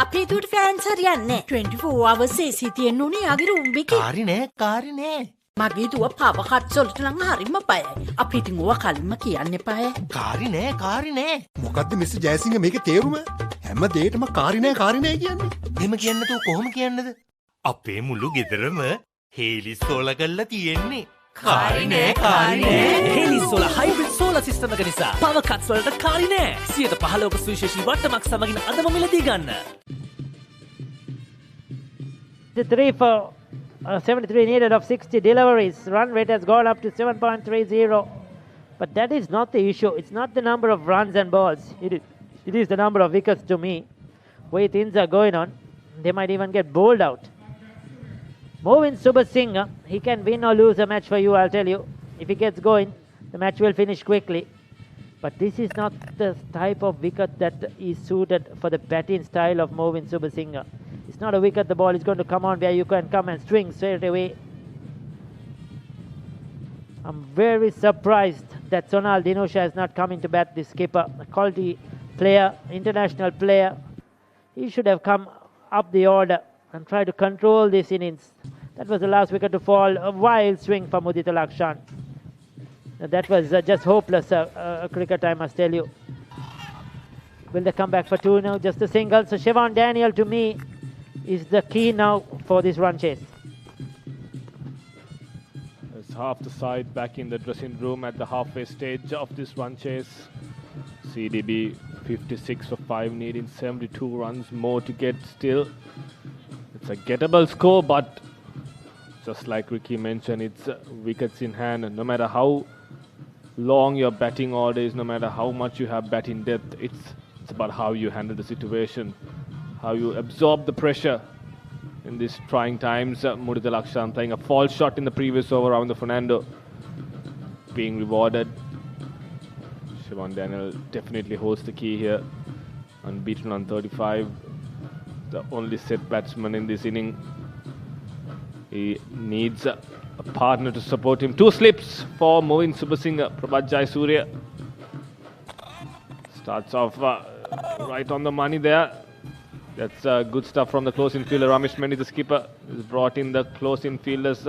S10: අපේ දුවට fans හරියන්නේ 24 hours AC තියෙන්න උනේ යාගේ room එකේ.
S8: කාරිනේ.
S10: මගේ දුව පව කට්ස් වලට නම් හරිම බයයි. අපි ඉතින් ඕවා කලින්ම කියන්න එපාය.
S8: කාරිනේ.
S11: මොකද්ද මිස්ටර් ජයසිංහ මේකේ තේරුම? හැම දෙයකම කාරිනේ කියන්නේ.
S8: එහෙම කියන්න තෝ කොහොම කියන්නද? අපේ මුළු ගෙදරම හේලිස් සෝලා කරලා තියෙන්නේ. කාරිනේ. Hayleys solar hybrid solar system එක නිසා පවර් කට්ස් වලට කාරිනේ. 115ක සුවිශේෂී වට්ටමක් සමගින් අදම මිලදී ගන්න.
S3: The 3 for 73 needed of 60 deliveries. Run rate has gone up to 7.30. But that is not the issue. It's not the number of runs and balls. It is the number of wickets to me. Way things are going on, they might even get bowled out. Moving Super Singer, he can win or lose a match for you, I'll tell you. If he gets going, the match will finish quickly. But this is not the type of wicket that is suited for the batting style of Moving Super Singer. It's not a wicket the ball is going to come on where you can come and swing straight away. I'm very surprised that Sonal Dinusha has not come in to bat this skipper. A quality player, international player. He should have come up the order and try to control this innings. That was the last wicket to fall. A wild swing for Mudita Lakshan. That was just hopeless cricket, I must tell you. Will they come back for 2 now? Just a single. So Siobhan Daniel, to me, is the key now for this run chase.
S2: There's half the side back in the dressing room at the halfway stage of this run chase. CDB 56 for 5, needing 72 runs more to get still. It's a gettable score, but just like Ricky mentioned, it's wickets in hand, and no matter how long your batting order is, no matter how much you have batting depth, it's about how you handle the situation, how you absorb the pressure in these trying times. Mudita Lakshan playing a false shot in the previous over around the Fernando, being rewarded. Siobhan Daniel definitely holds the key here, unbeaten on 35, the only set batsman in this inning. He needs a partner to support him. 2 slips for Moin Subasinghe. Prabhat Jayasuriya starts off right on the money there. That's good stuff from the close infielder. Ramesh Mendy, the skipper, has brought in the close infielders,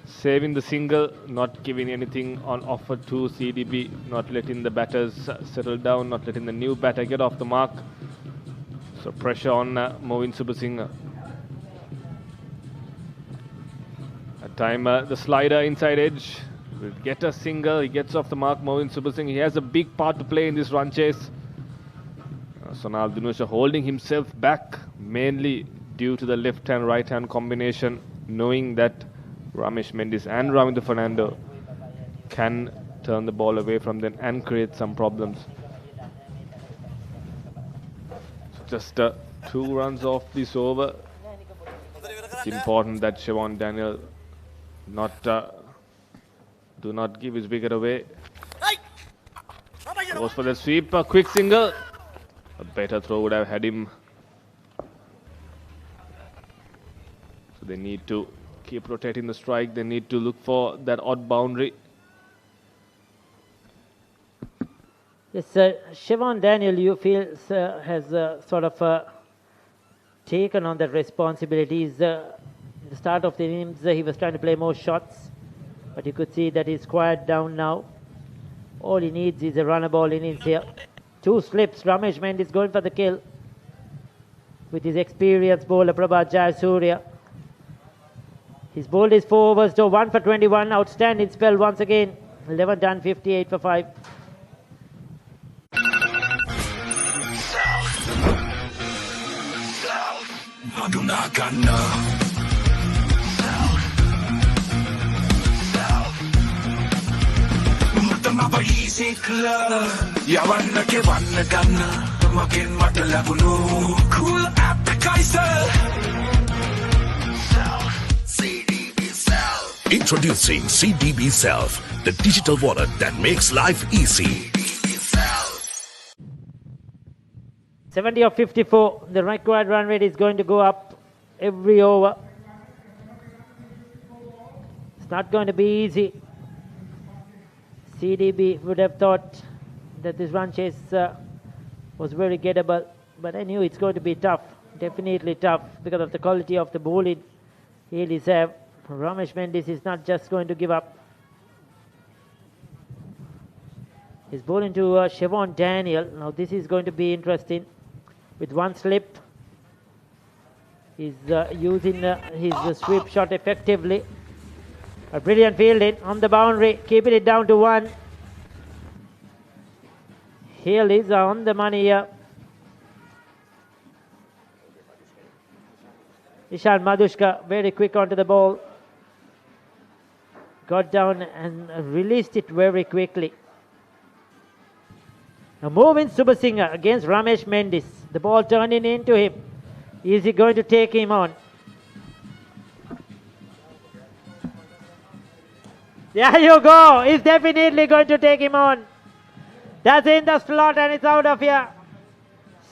S2: saving the single, not giving anything on offer to CDB, not letting the batters settle down, not letting the new batter get off the mark. So pressure on Moin Subasinghe. At time, the slider inside edge will get a single. He gets off the mark, Moin Subasinghe. He has a big part to play in this run chase. Sonal Dinusha holding himself back, mainly due to the left-hand, right-hand combination, knowing that Ramesh Mendes and Ravindu Fernando can turn the ball away from them and create some problems. So just 2 runs off this over. It's important that Siobhan Daniel do not give his wicket away. Goes for the sweep, a quick single. A better throw would have had him. So they need to keep rotating the strike. They need to look for that odd boundary.
S3: Yes, Siobhan Daniel, you feel has sort of taken on that responsibility. At the start of the innings, he was trying to play more shots, but you could see that he's quiet down now. All he needs is a runner ball innings here. 2 slips. Ramesh Mendes going for the kill with his experienced bowler Prabhat Jayasuriya. His bowled is 4 overs to 1 for 21. Outstanding spell once again. 11 done, 58 for 5.
S6: Cool appetizer. CDB Self. Introducing CDB Self, the digital wallet that makes life easy.
S3: 70 of 54. The required run rate is going to go up every over. It's not going to be easy. CDB would have thought that this run chase was very gettable, but I knew it's going to be tough, definitely tough, because of the quality of the bowling Hayleys have. Ramesh Mendes is not just going to give up. He's bowling to Siobhan Daniel. Now this is going to be interesting. With 1 slip, he's using his sweep shot effectively. A brilliant fielding on the boundary, keeping it down to 1. Hayleys are on the money here. Ishan Madhushka very quick onto the ball. Got down and released it very quickly. Now moving Subasinghe against Ramesh Mendes. The ball turning into him. Is he going to take him on? There you go. He's definitely going to take him on. That's in the slot and it's out of here.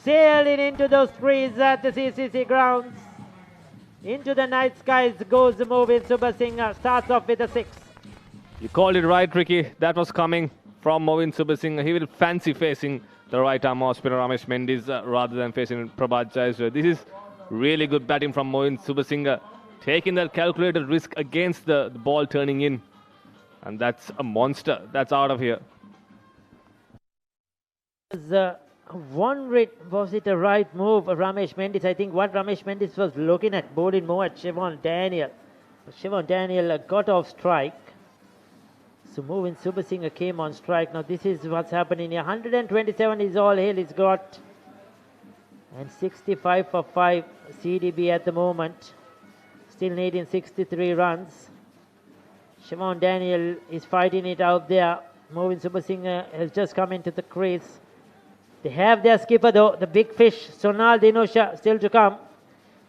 S3: Sailing into those trees at the CCC grounds. Into the night skies goes the moving Subasinghe. Starts off with a 6.
S2: You called it right, Ricky. That was coming from Moin Subasinghe. He will fancy facing the right arm off spinner Ramesh Mendes rather than facing Prabhat Jayasuriya. This is really good batting from Moin Subasinghe. Taking that calculated risk against the ball turning in. And that's a monster. That's out of here.
S3: Wondering, was it a right move, Ramesh Mendes? I think what Ramesh Mendes was looking at, bowling more at Siobhan Daniel. Siobhan Daniel got off strike. So Movin Subasinger came on strike. Now this is what's happening here. 127 is all Hayleys got. And 65 for 5 CDB at the moment. Still needing 63 runs. Siobhan Daniel is fighting it out there. Movin Subasinger has just come into the crease. They have their skipper though, the big fish, Sonal Dinusha, still to come.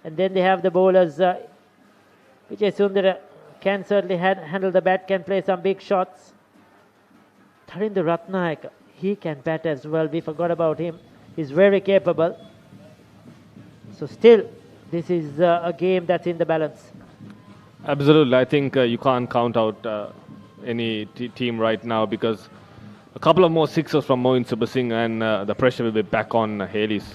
S3: And then they have the bowlers. Vijay Sundara can certainly handle the bat, can play some big shots. Tharinder Ratnaik, he can bat as well. We forgot about him. He's very capable. So still, this is a game that's in the balance.
S2: Absolutely. I think you can't count out any team right now because a couple of more sixers from Movin Subasinger and the pressure will be back on Hayleys.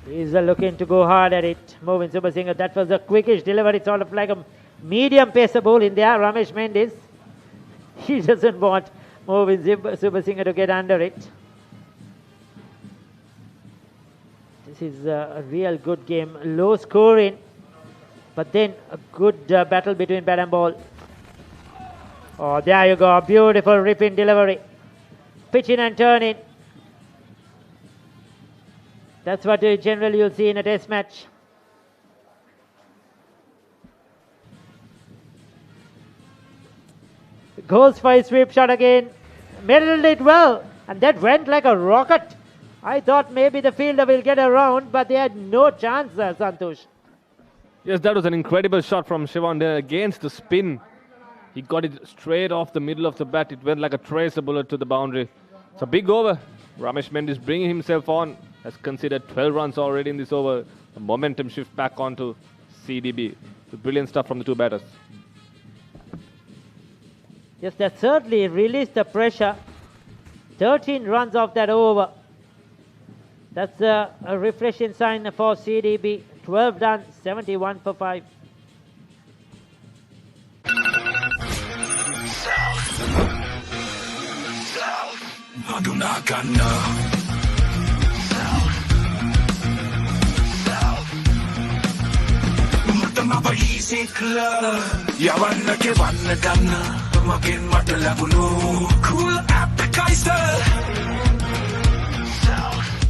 S3: He's looking to go hard at it. Movin Subasinger, that was a quickish delivery, sort of like a medium pacer ball in there. Ramesh Mendis, he doesn't want Movin Subasinger to get under it. This is a real good game. Low scoring, but then a good battle between bat and ball. Oh, there you go. Beautiful ripping delivery. Pitching and turning. That's what generally you'll see in a test match. Goes for a sweep shot again. Middled it well. And that went like a rocket. I thought maybe the fielder will get around, but they had no chance, Santosh.
S2: Yes, that was an incredible shot from Siobhan against the spin. He got it straight off the middle of the bat. It went like a tracer bullet to the boundary. It's a big over. Ramesh Mendis bringing himself on. Has considered 12 runs already in this over. The momentum shift back onto CDB. Brilliant stuff from the two batters.
S3: Yes, that certainly released the pressure. 13 runs off that over. That's a refreshing sign for CDB. 12 done, 71 for 5.
S6: Cool appetizer.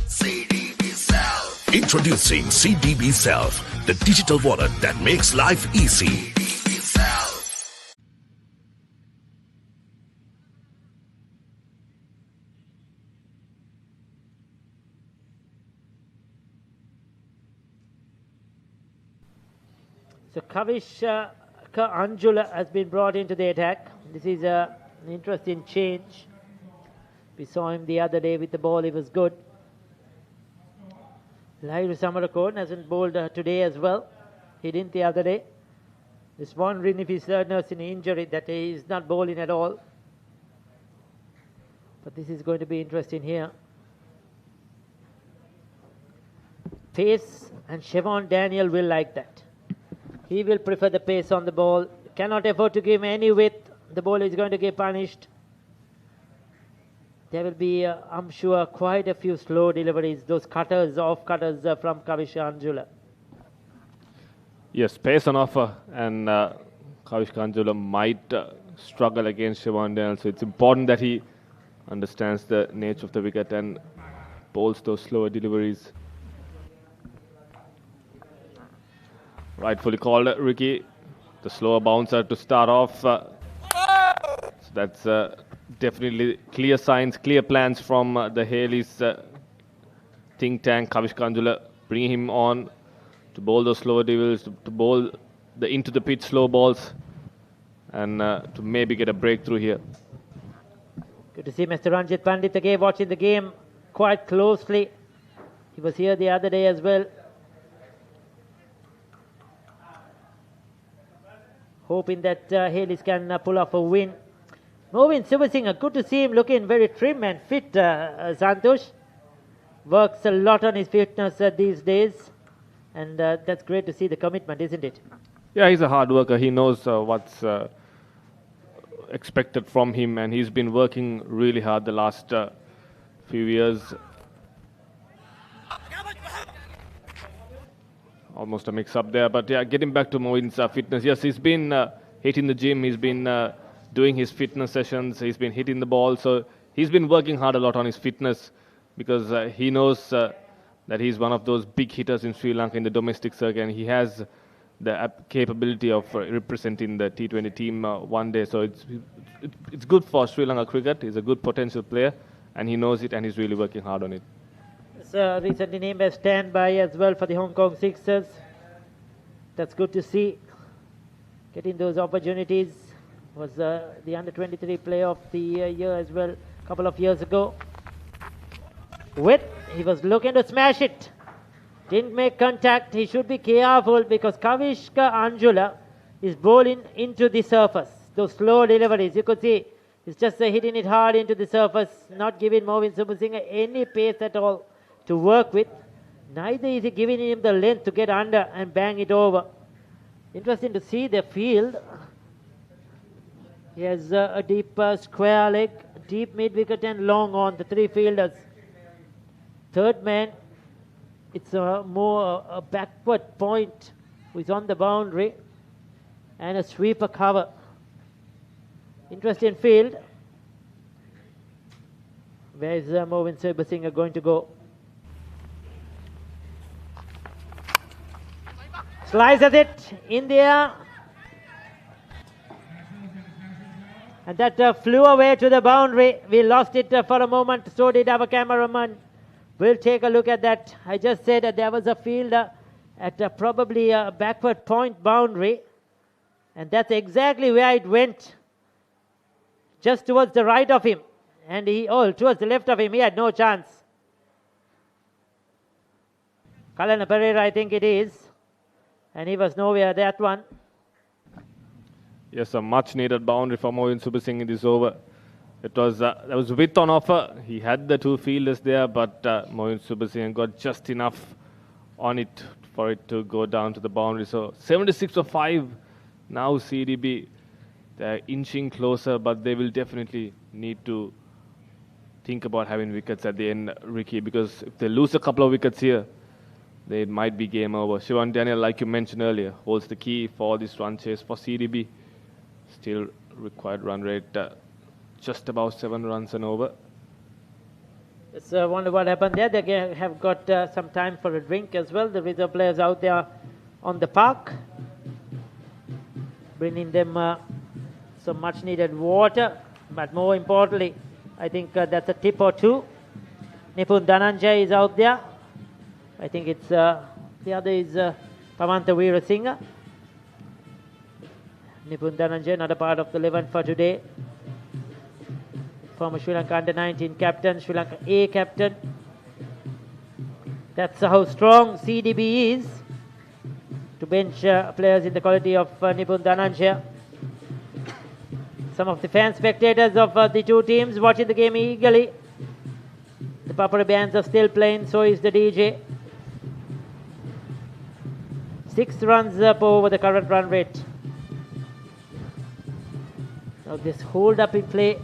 S6: CDB Self. Introducing CDB Self, the digital wallet that makes life easy. CDB Self.
S3: So Kavish Anjula has been brought into the attack. This is an interesting change. We saw him the other day with the ball, he was good. Lairu Samarakon hasn't bowled today as well. He didn't the other day. Just wondering if he's nursing an injury that he is not bowling at all. But this is going to be interesting here. Pace and Siobhan Daniel will like that. He will prefer the pace on the ball. Cannot afford to give him any width. The ball is going to get punished. There will be, I'm sure, quite a few slow deliveries. Those cutters, off cutters from Kavish Anjula.
S2: Yes, pace on offer, and Kavish Anjula might struggle against Siobhan Daniel. So it's important that he understands the nature of the wicket and bowls those slower deliveries. Rightfully called, Ricky. The slower bouncer to start off. So that's definitely clear signs, clear plans from the Hayleys think tank. Kavish Anjula bringing him on to bowl those slower deliveries, to bowl the into the pitch slow balls, and to maybe get a breakthrough here.
S3: Good to see Mr. Ranjit Pandit again watching the game quite closely. He was here the other day as well. Hoping that Hayleys can pull off a win. Movin Subasinger, good to see him looking very trim and fit, Santosh. Works a lot on his fitness these days. And that's great to see the commitment, isn't it?
S2: Yeah, he's a hard worker. He knows what's expected from him, and he's been working really hard the last few years. Almost a mix-up there, but yeah, getting back to Movin's fitness. Yes, he's been hitting the gym. He's been doing his fitness sessions. He's been hitting the ball. So he's been working hard a lot on his fitness because he knows that he's one of those big hitters in Sri Lanka in the domestic circuit, and he has the capability of representing the T20 team one day. So it's good for Sri Lanka cricket. He's a good potential player, and he knows it, and he's really working hard on it.
S3: Recently named as standby as well for the Hong Kong Sixers. That's good to see. Getting those opportunities. Was the under-23 player of the year as well a couple of years ago. He was looking to smash it. Didn't make contact. He should be careful because Kavishka Anjula is bowling into the surface. Those slow deliveries, you could see he's just hitting it hard into the surface, not giving Moeen Subasinghe any pace at all to work with. Neither is he giving him the length to get under and bang it over. Interesting to see the field. He has a deep square leg, deep mid-wicket and long on, the three fielders. Third man, it's more a backward point who is on the boundary and a sweeper cover. Interesting field. Where is Moeen Subasinghe going to go? Slices it in the air. And that flew away to the boundary. We lost it for a moment. So did our cameraman. We'll take a look at that. I just said that there was a fielder at probably a backward point boundary. And that's exactly where it went. Just towards the right of him. And towards the left of him, he had no chance. Kalana Pereira, I think it is. And he was nowhere, that one.
S2: Yes, a much needed boundary for Moeen Subasinghe in this over. There was width on offer. He had the two fielders there, but Moeen Subasinghe got just enough on it for it to go down to the boundary. So 76 for 5. Now CDB, they're inching closer, but they will definitely need to think about having wickets at the end, Ricky, because if they lose a couple of wickets here, it might be game over. Shivan Daniel, like you mentioned earlier, holds the key for this run chase for CDB. Still required run rate just about 7 runs and over.
S3: Just wonder what happened there. They have got some time for a drink as well. The reserve players out there on the park, bringing them some much needed water. But more importantly, I think that's a tip or two. Nipun Dhananjay is out there. I think it's the other is Pamanta Weerasinghe. Nipun Dhananjay, another part of the 11 for today. Former Sri Lanka under-19 captain, Sri Lanka A captain. That's how strong CDB is to bench players in the quality of Nipun Dhananjay. Some of the fan spectators of the two teams watching the game eagerly. The Papara bands are still playing, so is the DJ. 6 runs up over the current run rate. Now this hold up in play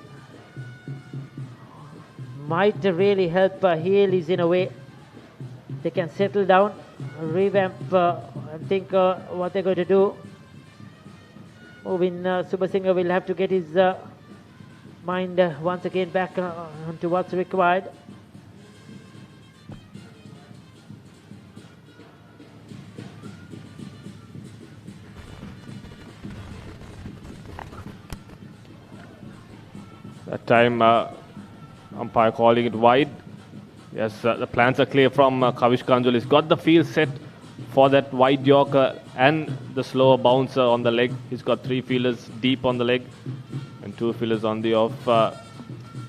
S3: might really help Hayleys in a way. They can settle down, revamp and think what they're going to do. Moeen Subasinghe will have to get his mind once again back onto what's required.
S2: That time, umpire calling it wide. Yes, the plans are clear from Kavish Kanjul. He's got the field set for that wide Yorker and the slower bouncer on the leg. He's got 3 fielders deep on the leg and 2 fielders on the off.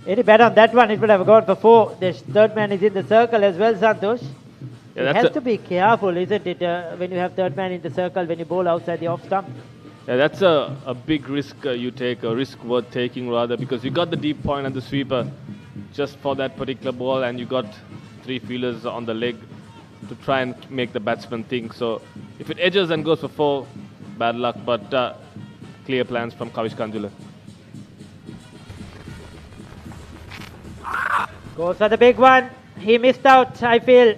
S3: Any better on that one, it would have gone for 4. The third man is in the circle as well, Santosh. Yeah, it has to be careful, isn't it, when you have third man in the circle, when you bowl outside the off stump.
S2: Yeah, that's a big risk you take, a risk worth taking rather, because you got the deep point and the sweeper just for that particular ball, and you got 3 fielders on the leg to try and make the batsman think. So if it edges and goes for 4, bad luck, but clear plans from Kavish Kanjula.
S3: Goes for the big one. He missed out, I feel,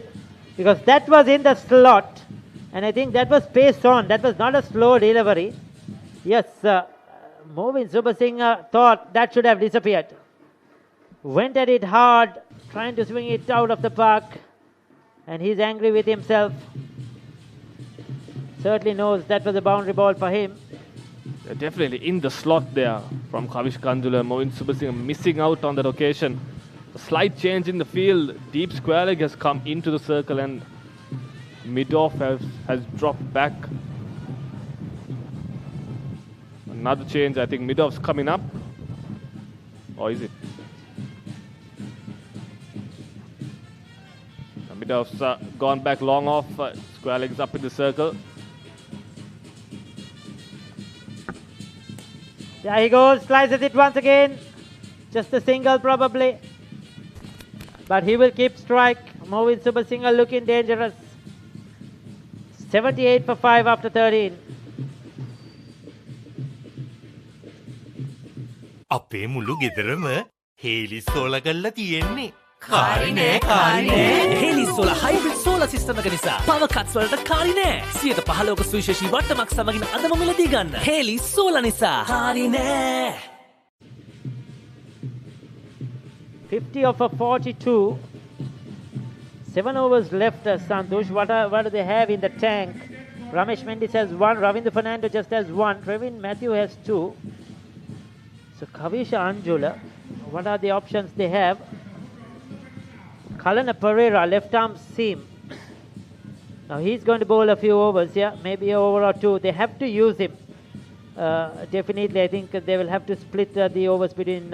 S3: because that was in the slot, and I think that was pace on. That was not a slow delivery. Yes, Movin Subasinghe thought that should have disappeared. Went at it hard, trying to swing it out of the park. And he's angry with himself. Certainly knows that was a boundary ball for him.
S2: They're definitely in the slot there from Kavish Kandula. Movin Subasinghe missing out on that occasion. A slight change in the field. Deep square leg has come into the circle and mid-off has dropped back. Another change. I think mid-off's coming up. Or is it? Mid-off's gone back long off. Square legs up in the circle.
S3: There he goes. Slices it once again. Just a single probably. But he will keep strike. Movin Subasinghe looking dangerous. 78 for 5 after 13.
S8: අපේ මුළු ගෙදරම Hayleys solar කරලා තියෙන්නේ. කාරි නෑ කාරි නෑ. Hayleys solar hybrid solar system එක නිසා power cuts වලට කාරි නෑ. 115ක සුවිශේෂී වට්ටමක් සමගින් අදම මිලදී ගන්න. හේලිස් සෝලා නිසා කාරි නෑ.
S3: 50 of a 42. 7 overs left, Santosh. What do they have in the tank? Ramesh Mendis has 1. Ravindra Fernando just has 1. Trevin Matthew has 2. So Kavisha Anjula, what are the options they have? Kalana Pereira, left arm seam. Now he's going to bowl a few overs, yeah, maybe an over or two. They have to use him. Definitely, I think they will have to split the overs between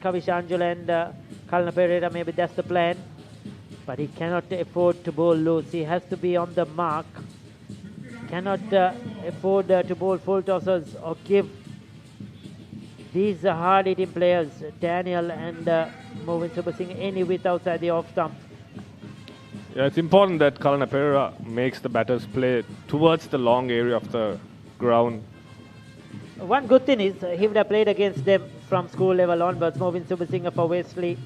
S3: Kavisha Anjula and Kalana Pereira. Maybe that's the plan. But he cannot afford to bowl loose. He has to be on the mark. Cannot afford to bowl full tossers or give these hard-hitting players, Daniel and Movin Subasinghe, any width outside the off stump.
S2: Yeah, it's important that Kalana Pereira makes the batters play towards the long area of the ground.
S3: One good thing is he would have played against them from school level onwards. Movin Subasinghe for Wesley,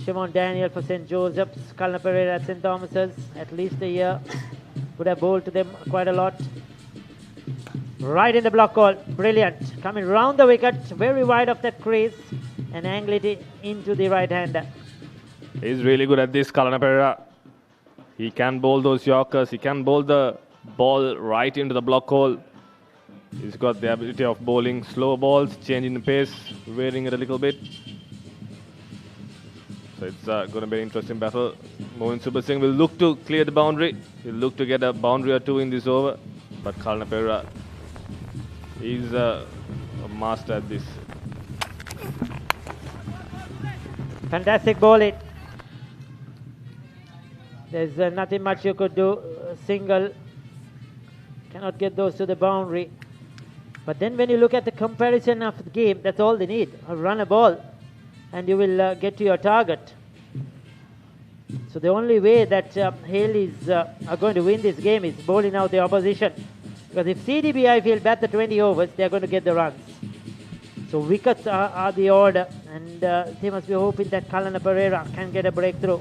S3: Shimon Daniel for St. Joseph's, Kalana Pereira at St. Thomas's, at least a year. Would have bowled to them quite a lot. Right in the block call, brilliant. Coming round the wicket, very wide of that crease and angled it into the right hander.
S2: He's really good at this, Kalana Pereira. He can bowl those Yorkers. He can bowl the ball right into the block hole. He's got the ability of bowling slow balls, changing the pace, varying it a little bit. So it's going to be an interesting battle. Movin Subasinghe will look to clear the boundary. He'll look to get a boundary or two in this over. But Kalana Pereira, he's a master at this.
S3: Fantastic bowling. There's nothing much you could do. Single. Cannot get those to the boundary. But then when you look at the comparison of the game, that's all they need. Run a ball and you will get to your target. So the only way that Hayleys are going to win this game is bowling out the opposition. Because if CDB, I feel, bat the 20 overs, they're going to get the runs. So wickets are the order, and they must be hoping that Kalana Pereira can get a breakthrough.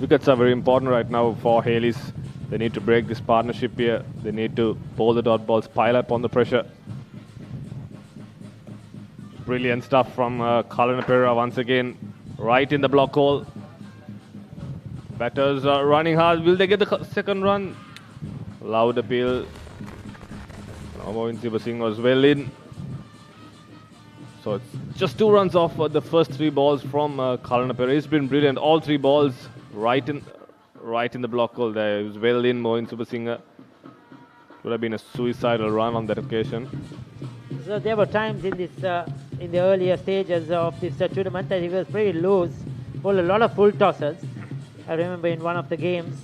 S2: Wickets are very important right now for Hayleys. They need to break this partnership here. They need to bowl the dot balls, pile up on the pressure. Brilliant stuff from Kalana Pereira once again, right in the block hole. Batters are running hard. Will they get the second run? Loud appeal. Movin Subasinghe was well in. So it's just 2 runs off the first 3 balls from Kalana Pereira. It's been brilliant. All 3 balls right in the block hole there. It was well in. Movin Subasinghe would have been a suicidal run on that occasion.
S3: So there were times in this, in the earlier stages of this tournament that he was pretty loose, bowled a lot of full tosses. I remember in one of the games.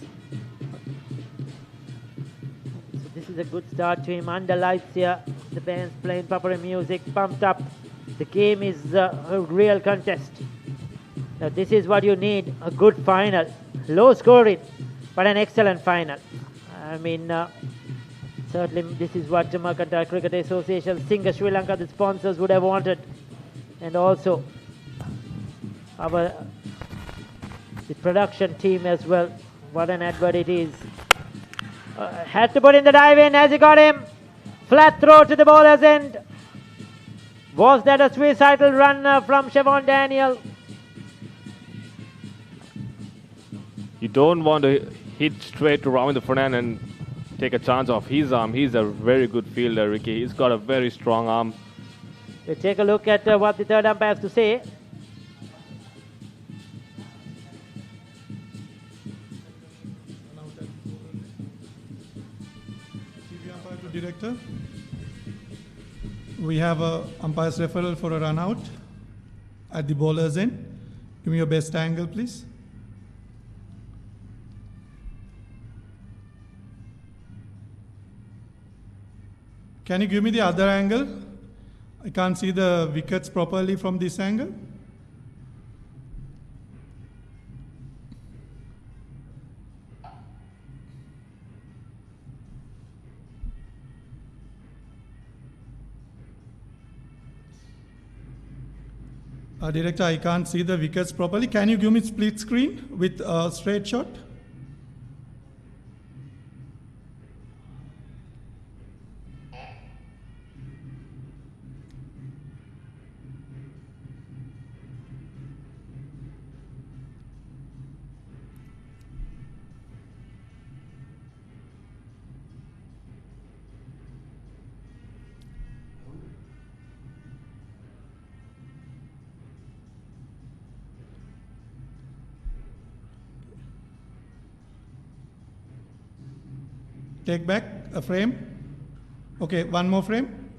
S3: So this is a good start to him. Under lights here, the band's playing proper music, pumped up. The game is a real contest. Now this is what you need, a good final. Low scoring, but an excellent final. I mean, certainly this is what the Mercantile Cricket Association, Singer Sri Lanka, the sponsors would have wanted. And also the production team as well. What an advert it is. Had to put in the dive in as he got him. Flat throw to the bowler's end. Was that a suicidal run from Siobhan Daniel?
S2: You don't want to hit straight to Ravinder Fernand and take a chance off his arm. He's a very good fielder, Ricky. He's got a very strong arm.
S3: We'll take a look at what the third umpire has to say.
S9: Director, we have a umpire's referral for a run out at the bowler's end. Give me your best angle, please. Can you give me the other angle? I can't see the wickets properly from this angle. Director, I can't see the wickets properly. Can you give me split screen with a straight shot? Take back a frame. Okay, one more frame.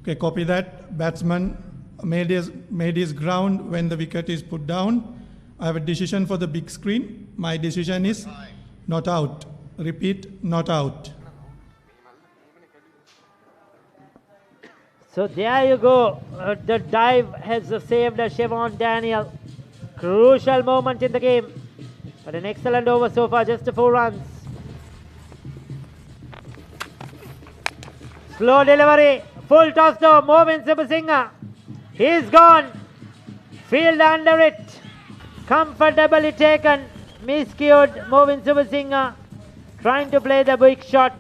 S9: Okay, copy that. Batsman made his ground when the wicket is put down. I have a decision for the big screen. My decision is not out. Repeat, not out.
S3: So there you go. The dive has saved Siobhan Daniel. Crucial moment in the game. But an excellent over so far, just 4 runs. Slow delivery, full toss though, Movin Subasinghe. He's gone. Field under it. Comfortably taken. Miscued Movin Subasinghe. Trying to play the big shot.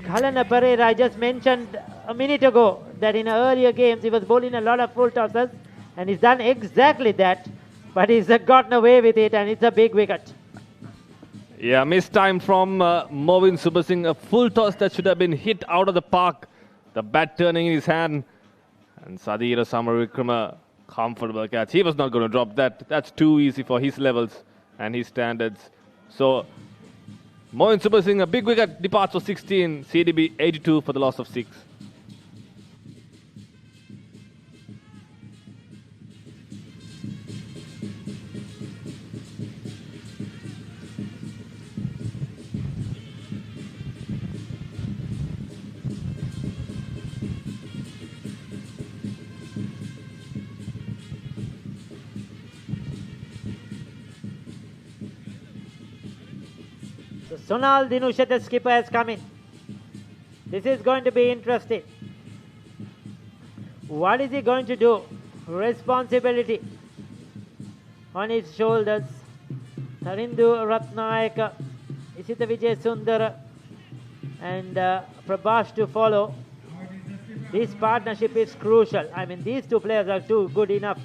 S3: Kalana Pereira, I just mentioned a minute ago that in earlier games he was bowling a lot of full tosses and he's done exactly that. But he's gotten away with it and it's a big wicket.
S2: Yeah, missed time from Movin Subasinghe. A full toss that should have been hit out of the park. The bat turning in his hand. And Sadira Samaravikrama, comfortable catch. He was not going to drop that. That's too easy for his levels and his standards. So, Movin Subasinghe, a big wicket, departs for 16. CDB 82 for the loss of 6.
S3: Sonal Dinusha, the skipper, has come in. This is going to be interesting. What is he going to do? Responsibility on his shoulders. Tarindu Ratnayaka, Isita Vijay Sundara, and Prabhash to follow. This partnership is crucial. I mean, these two players are too good enough.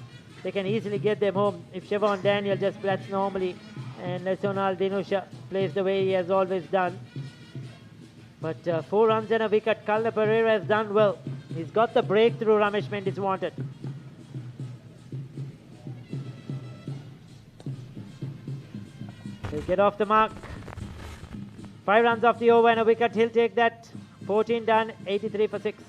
S3: They can easily get them home if Siobhan Daniel just bats normally and Sonal Dinusha plays the way he has always done. But 4 runs and a wicket. Kalna Pereira has done well. He's got the breakthrough Ramesh Mendis wanted. He'll get off the mark. 5 runs off the over and a wicket. He'll take that. 14 done, 83 for 6.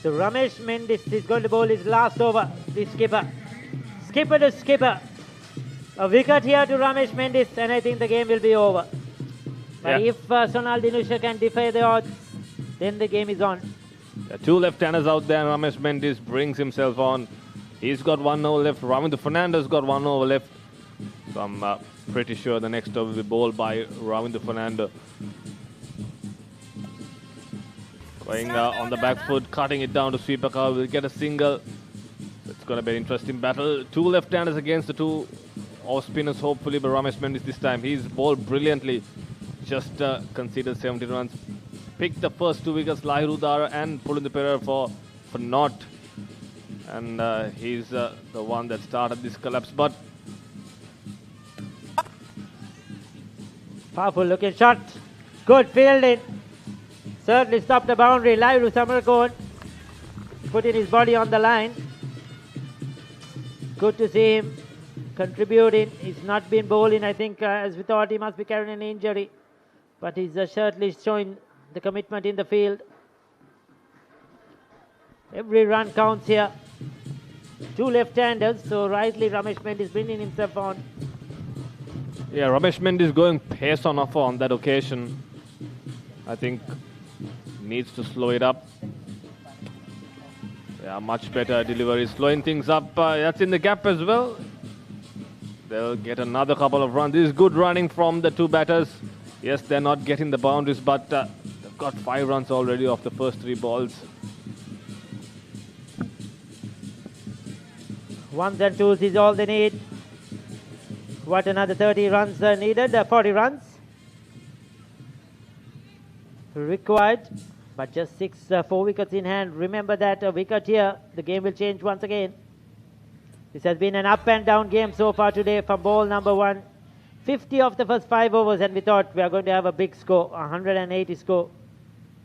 S3: So Ramesh Mendis is going to bowl his last over, the skipper. Skipper to skipper. A wicket here to Ramesh Mendis and I think the game will be over. But if Sonal Dinusha can defy the odds, then the game is on.
S2: 2 left-handers out there. Ramesh Mendis brings himself on. He's got 1 over left. Ravinder Fernandez got 1 over left. So I'm pretty sure the next over will be bowled by Ravinder Fernandez. Going on the back foot, cutting it down to sweeper cover, will get a single. It's going to be an interesting battle. Two left-handers against the two off-spinners, hopefully, but Ramesh Mendis this time. He's bowled brilliantly. Just conceded 17 runs. Picked the first 2 wickets, Lahiru Dara and Pulin Perera for naught. And he's the one that started this collapse. But
S3: powerful looking shot. Good fielding. Certainly stopped the boundary. Lahiru Samarkot putting his body on the line. Good to see him contributing. He's not been bowling, I think, as we thought. He must be carrying an injury. But he's certainly showing the commitment in the field. Every run counts here. Two left-handers, so rightly Ramesh Mendis bringing himself on.
S2: Yeah, Ramesh Mendis going pace on offer on that occasion. I think needs to slow it up. Yeah, much better delivery, slowing things up. That's in the gap as well. They'll get another couple of runs. This is good running from the two batters. Yes, they're not getting the boundaries, but they've got 5 runs already off the first 3 balls.
S3: 1s and 2s is all they need. What, another 30 runs needed? 40 runs required, but just 4 wickets in hand. Remember that a wicket here, the game will change once again. This has been an up and down game so far today from ball number 1. 50 of the first 5 overs, and we thought we are going to have a big score, 180 score.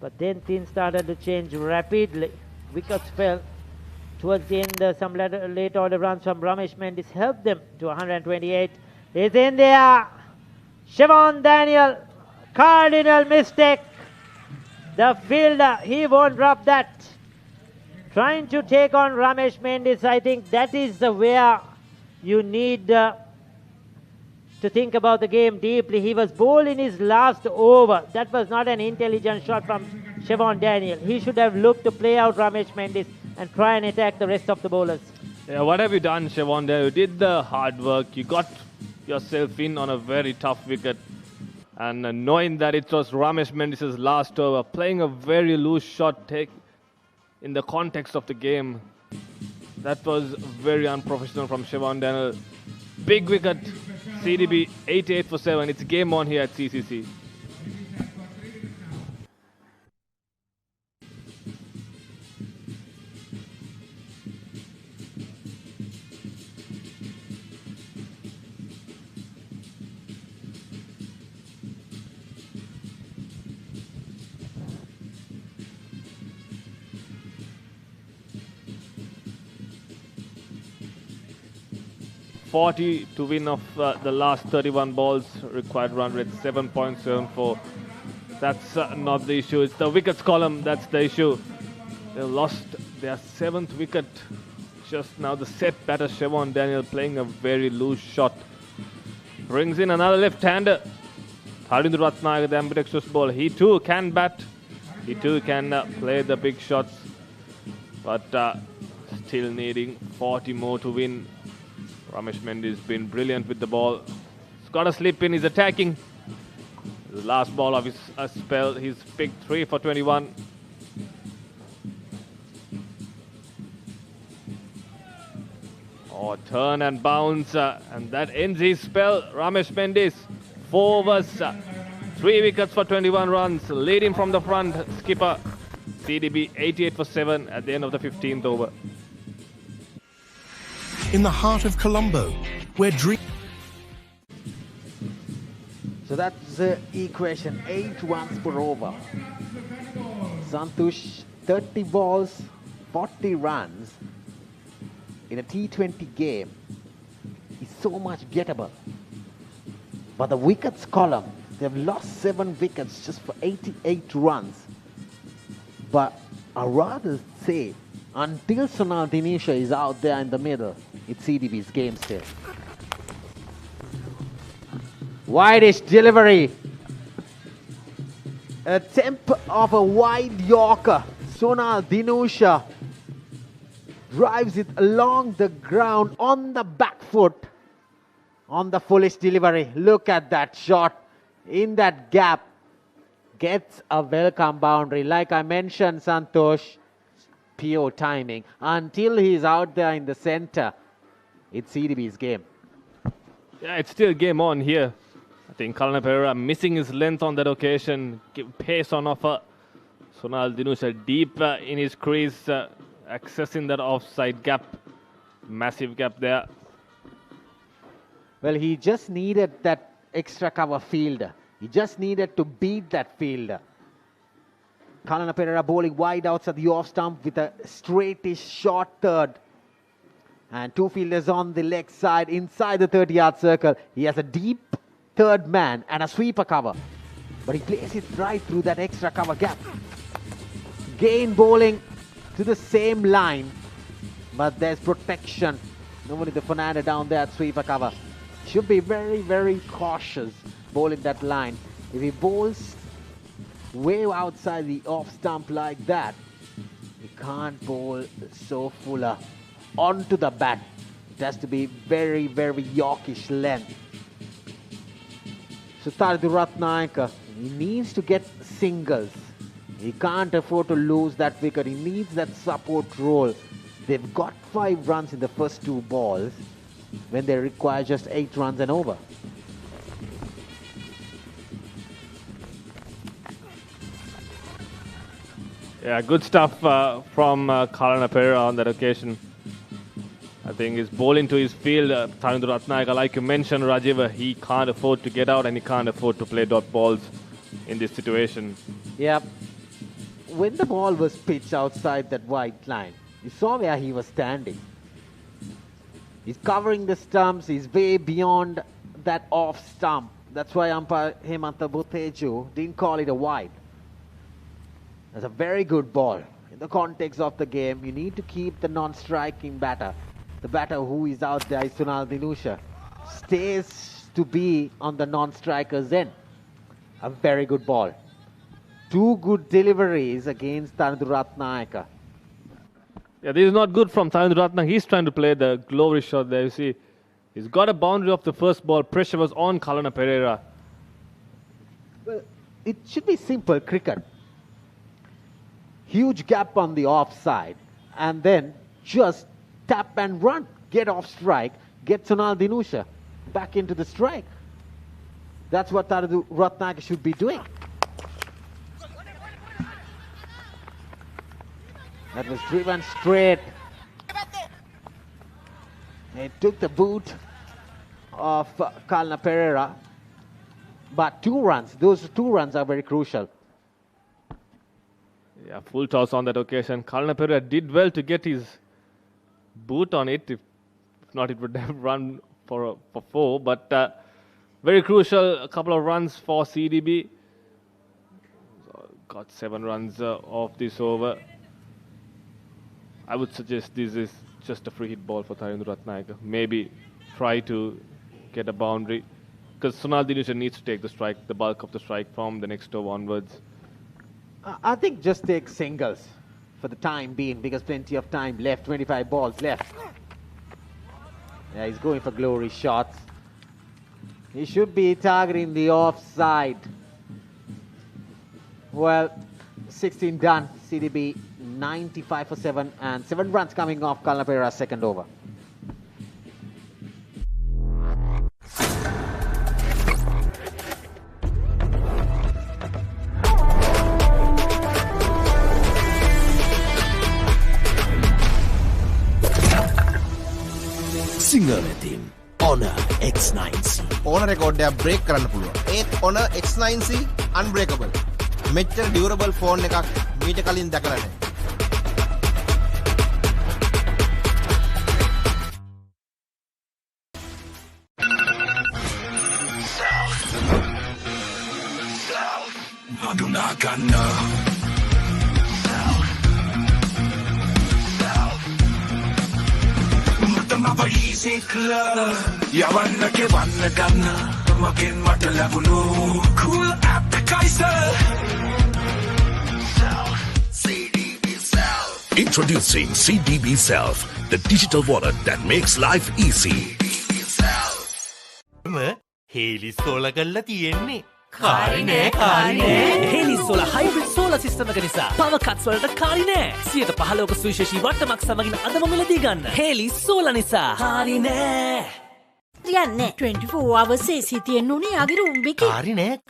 S3: But then things started to change rapidly. Wickets fell. Towards the end, some late order runs from Ramesh Mendis helped them to 128. It's in there. Siobhan Daniel, cardinal mistake. The fielder, he won't drop that. Trying to take on Ramesh Mendis, I think that is where you need to think about the game deeply. He was bowled in his last over. That was not an intelligent shot from Siobhan Daniel. He should have looked to play out Ramesh Mendis and try and attack the rest of the bowlers.
S2: Yeah, what have you done, Siobhan Daniel? You did the hard work. You got yourself in on a very tough wicket. And knowing that it was Ramesh Mendis' last over, playing a very loose shot take in the context of the game, that was very unprofessional from Siobhan Daniel. Big wicket, CDB 88 for 7. It's game on here at CCC. .40 to win of the last 31 balls, required run rate 7.74. That's not the issue. It's the wickets column that's the issue. They lost their 7th wicket just now. The set batter Siobhan Daniel playing a very loose shot. Brings in another left-hander. Tharindu Ratnayaka, the ambidextrous ball. He too can bat. He too can play the big shots. But still needing 40 more to win. Ramesh Mendis been brilliant with the ball. He's got a slip in, he's attacking. The last ball of his spell, he's picked 3 for 21. Oh, turn and bounce, and that ends his spell. Ramesh Mendis, 4 overs, 3 wickets for 21 runs, leading from the front. Skipper, CDB 88 for 7 at the end of the 15th over.
S12: In the heart of Colombo, where dream...
S1: So that's the equation, 8 runs per over. Santosh, 30 balls, 40 runs in a T20 game is so much gettable. But the wickets column, they've lost 7 wickets just for 88 runs. But I'd rather say, until Sonal Dinisha is out there in the middle, it's CDB's game still. Wideish delivery. Attempt of a wide Yorker. Sonal Dinusha drives it along the ground on the back foot. On the foolish delivery. Look at that shot in that gap. gets a welcome boundary. Like I mentioned, Santosh, pure timing. Until he's out there in the center, it's CDB's game.
S2: Yeah, it's still game on here. I think Kalana Pereira missing his length on that occasion. Pace on offer. Sonal Dinusha deep in his crease, accessing that offside gap. Massive gap there.
S1: Well, he just needed that extra cover fielder. He just needed to beat that fielder. Kalana Pereira bowling wide outside the off stump with a straightish short third. And two fielders on the leg side inside the 30-yard circle. He has a deep third man and a sweeper cover. But he plays it right through that extra cover gap. Gain bowling to the same line. But there's protection. Nobody the Fernando down there at sweeper cover. Should be very, very cautious bowling that line. If he bowls way outside the off stump like that, he can't bowl so fuller onto the bat. It has to be very, very Yorkish length. So Tardu Ratnayaka, he needs to get singles. He can't afford to lose that wicket. He needs that support role. They've got 5 runs in the first 2 balls when they require just 8 runs and over.
S2: Yeah, good stuff from Kalana Pereira on that occasion. I think his bowling to his field, Thandu Ratnayaka, like you mentioned, Rajiv, he can't afford to get out and he can't afford to play dot balls in this situation.
S1: Yeah. When the ball was pitched outside that white line, you saw where he was standing. He's covering the stumps. He's way beyond that off stump. That's why umpire Hemanta Buteju didn't call it a wide. That's a very good ball. In the context of the game, you need to keep the non-striking batter. The batter who is out there is Sonal Dinusha. Stays to be on the non-striker's end. A very good ball. 2 good deliveries against Thandu Ratnayaka.
S2: Yeah, this is not good from Thandu Ratnayaka. He's trying to play the glory shot there. You see, he's got a boundary off the first ball. Pressure was on Kalana Pereira.
S1: Well, it should be simple cricket. Huge gap on the offside. And then just tap and run. Get off strike. Get Sonal Dinusha back into the strike. That's what Thandu Ratnayaka should be doing. That was driven straight. It took the boot of Kalana Pereira. But 2 runs, those 2 runs are very crucial.
S2: Yeah, full toss on that occasion. Kalana Pereira did well to get his boot on it. If not, it would have run for 4. But very crucial, a couple of runs for CDB. Got 7 runs off this over. I would suggest this is just a free hit ball for Thandu Ratnayaka. Maybe try to get a boundary. Because Sonal Dinusha needs to take the strike, the bulk of the strike from the next over onwards.
S1: I think just take singles for the time being because plenty of time left, 25 balls left. Yeah, he's going for glory shots. He should be targeting the offside. Well, 16 done. CDB 95 for 7 and 7 runs coming off Kalana Pereira's second over.
S6: Singer team Honor X9C.
S7: Honor record එක break කරන්න පුළුවන්. ඒත් Honor X9C unbreakable. මෙච්චර durable phone එකක් මීට කලින් දැකලා නැහැ.
S6: Madunagana. Mutama easy club. Yawanna ke wanna ganna. Magen mata labulu. Cool appetizer. CDB Self. Introducing CDB Self, the digital wallet that makes life easy.
S8: Hayleys සෝල කරලා තියෙන්නේ. කාරිනේ කාරිනේ Hayleys solar hybrid solar system එක නිසා power cuts වලට කාරිනේ 115ක සුවිශේෂී වට්ටමක් සමගින් අදම මිලදී ගන්න Hayleys solar නිසා කාරිනේ
S10: යන්නේ 24 hours AC තියෙන්න උනේ යාගේ room එකේ.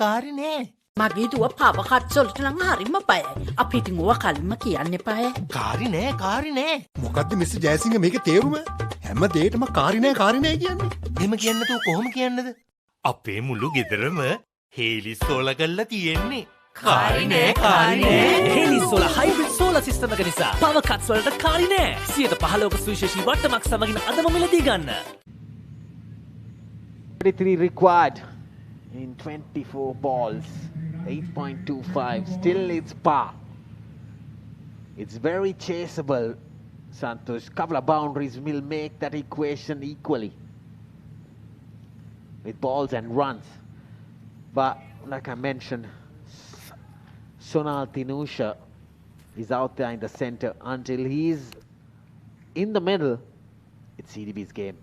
S8: කාරිනේ
S10: මගේ දුව පව කට්ස් වලට නම් හරිම බයයි. අපි ඉතින් ඕවා කලින්ම කියන්න එපාය.
S8: කාරිනේ
S11: මොකද්ද මිස්ටර් ජයසිංහ මේකේ තේරුම? හැම දෙයකම කාරිනේ කියන්නේ.
S8: එහෙම කියන්න තෝ කොහොම කියන්නද? අපේ මුළු ගෙදරම Hayleys solar කරලා තියෙන්නේ. කාරිනේ Hayleys solar hybrid solar system එක නිසා power cuts වලට කාරිනේ 115ක සුවිශේෂී වට්ටමක් සමගින් අදම මිලදී ගන්න.
S1: 33 required in 24 balls. 8.25. Still it's par. It's very chaseable, Santosh. Couple of boundaries will make that equation equally with balls and runs. But like I mentioned, Sonal Dinusha is out there in the center. Until he's in the middle, it's CDB's game.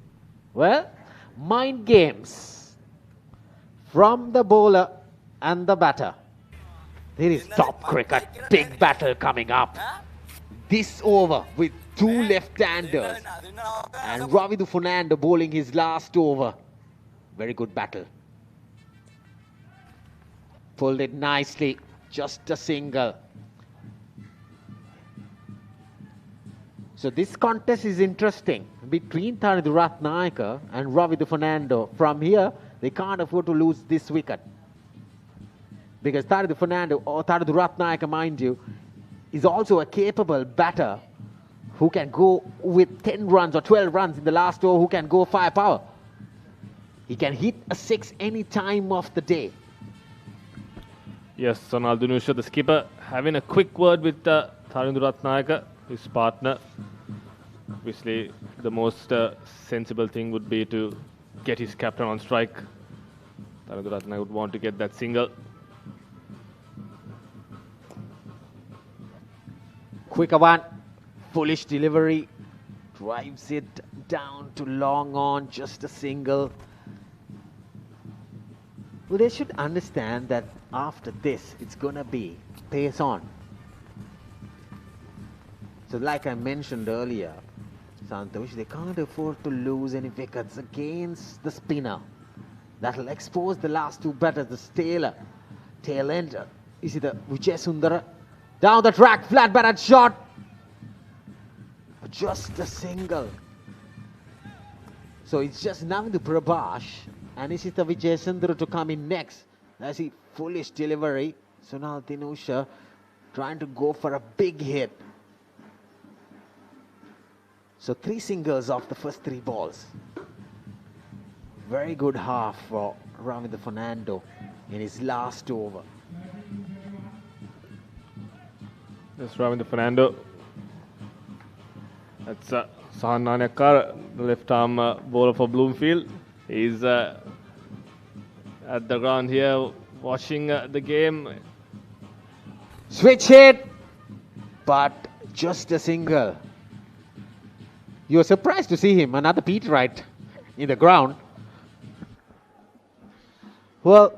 S1: Well, mind games from the bowler and the batter. There is top cricket, big battle coming up. This over with two left-handers and Ravidu Fernando bowling his last over. Very good battle. Pulled it nicely, just a single. So this contest is interesting between Taridu Ratnayaka and Ravidu Fernando. From here, they can't afford to lose this wicket. Because Taridu Fernando, or Taridu Ratnayaka, mind you, is also a capable batter who can go with 10 runs or 12 runs in the last over, who can go firepower. He can hit a 6 any time of the day.
S2: Yes, Sonal Dinusha, the skipper, having a quick word with Taridu Ratnayaka, his partner. Obviously, the most sensible thing would be to get his captain on strike. Taridu Ratnayaka would want to get that single.
S1: Quicker one, foolish delivery, drives it down to long on, just a single. Well, they should understand that after this, it's going to be pace on. So like I mentioned earlier, Santosh, they can't afford to lose any wickets against the spinner. That'll expose the last two batters, the tail ender. Is it the Vijay Sundara? Down the track, flat batted shot. Just a single. So it's just Navindu Prabhash and Ishita Vijay Sundara to come in next. That's a foolish delivery. Sonal Dinusha trying to go for a big hit. So 3 singles off the first 3 balls. Very good half for Ravidu Fernando in his last over.
S2: That's Ravidu Fernando. That's Sahan Nanekar, the left arm bowler for Bloomfield. He's at the ground here watching the game.
S1: Switch hit, but just a single. You were surprised to see him, another Pete Wright in the ground. Well,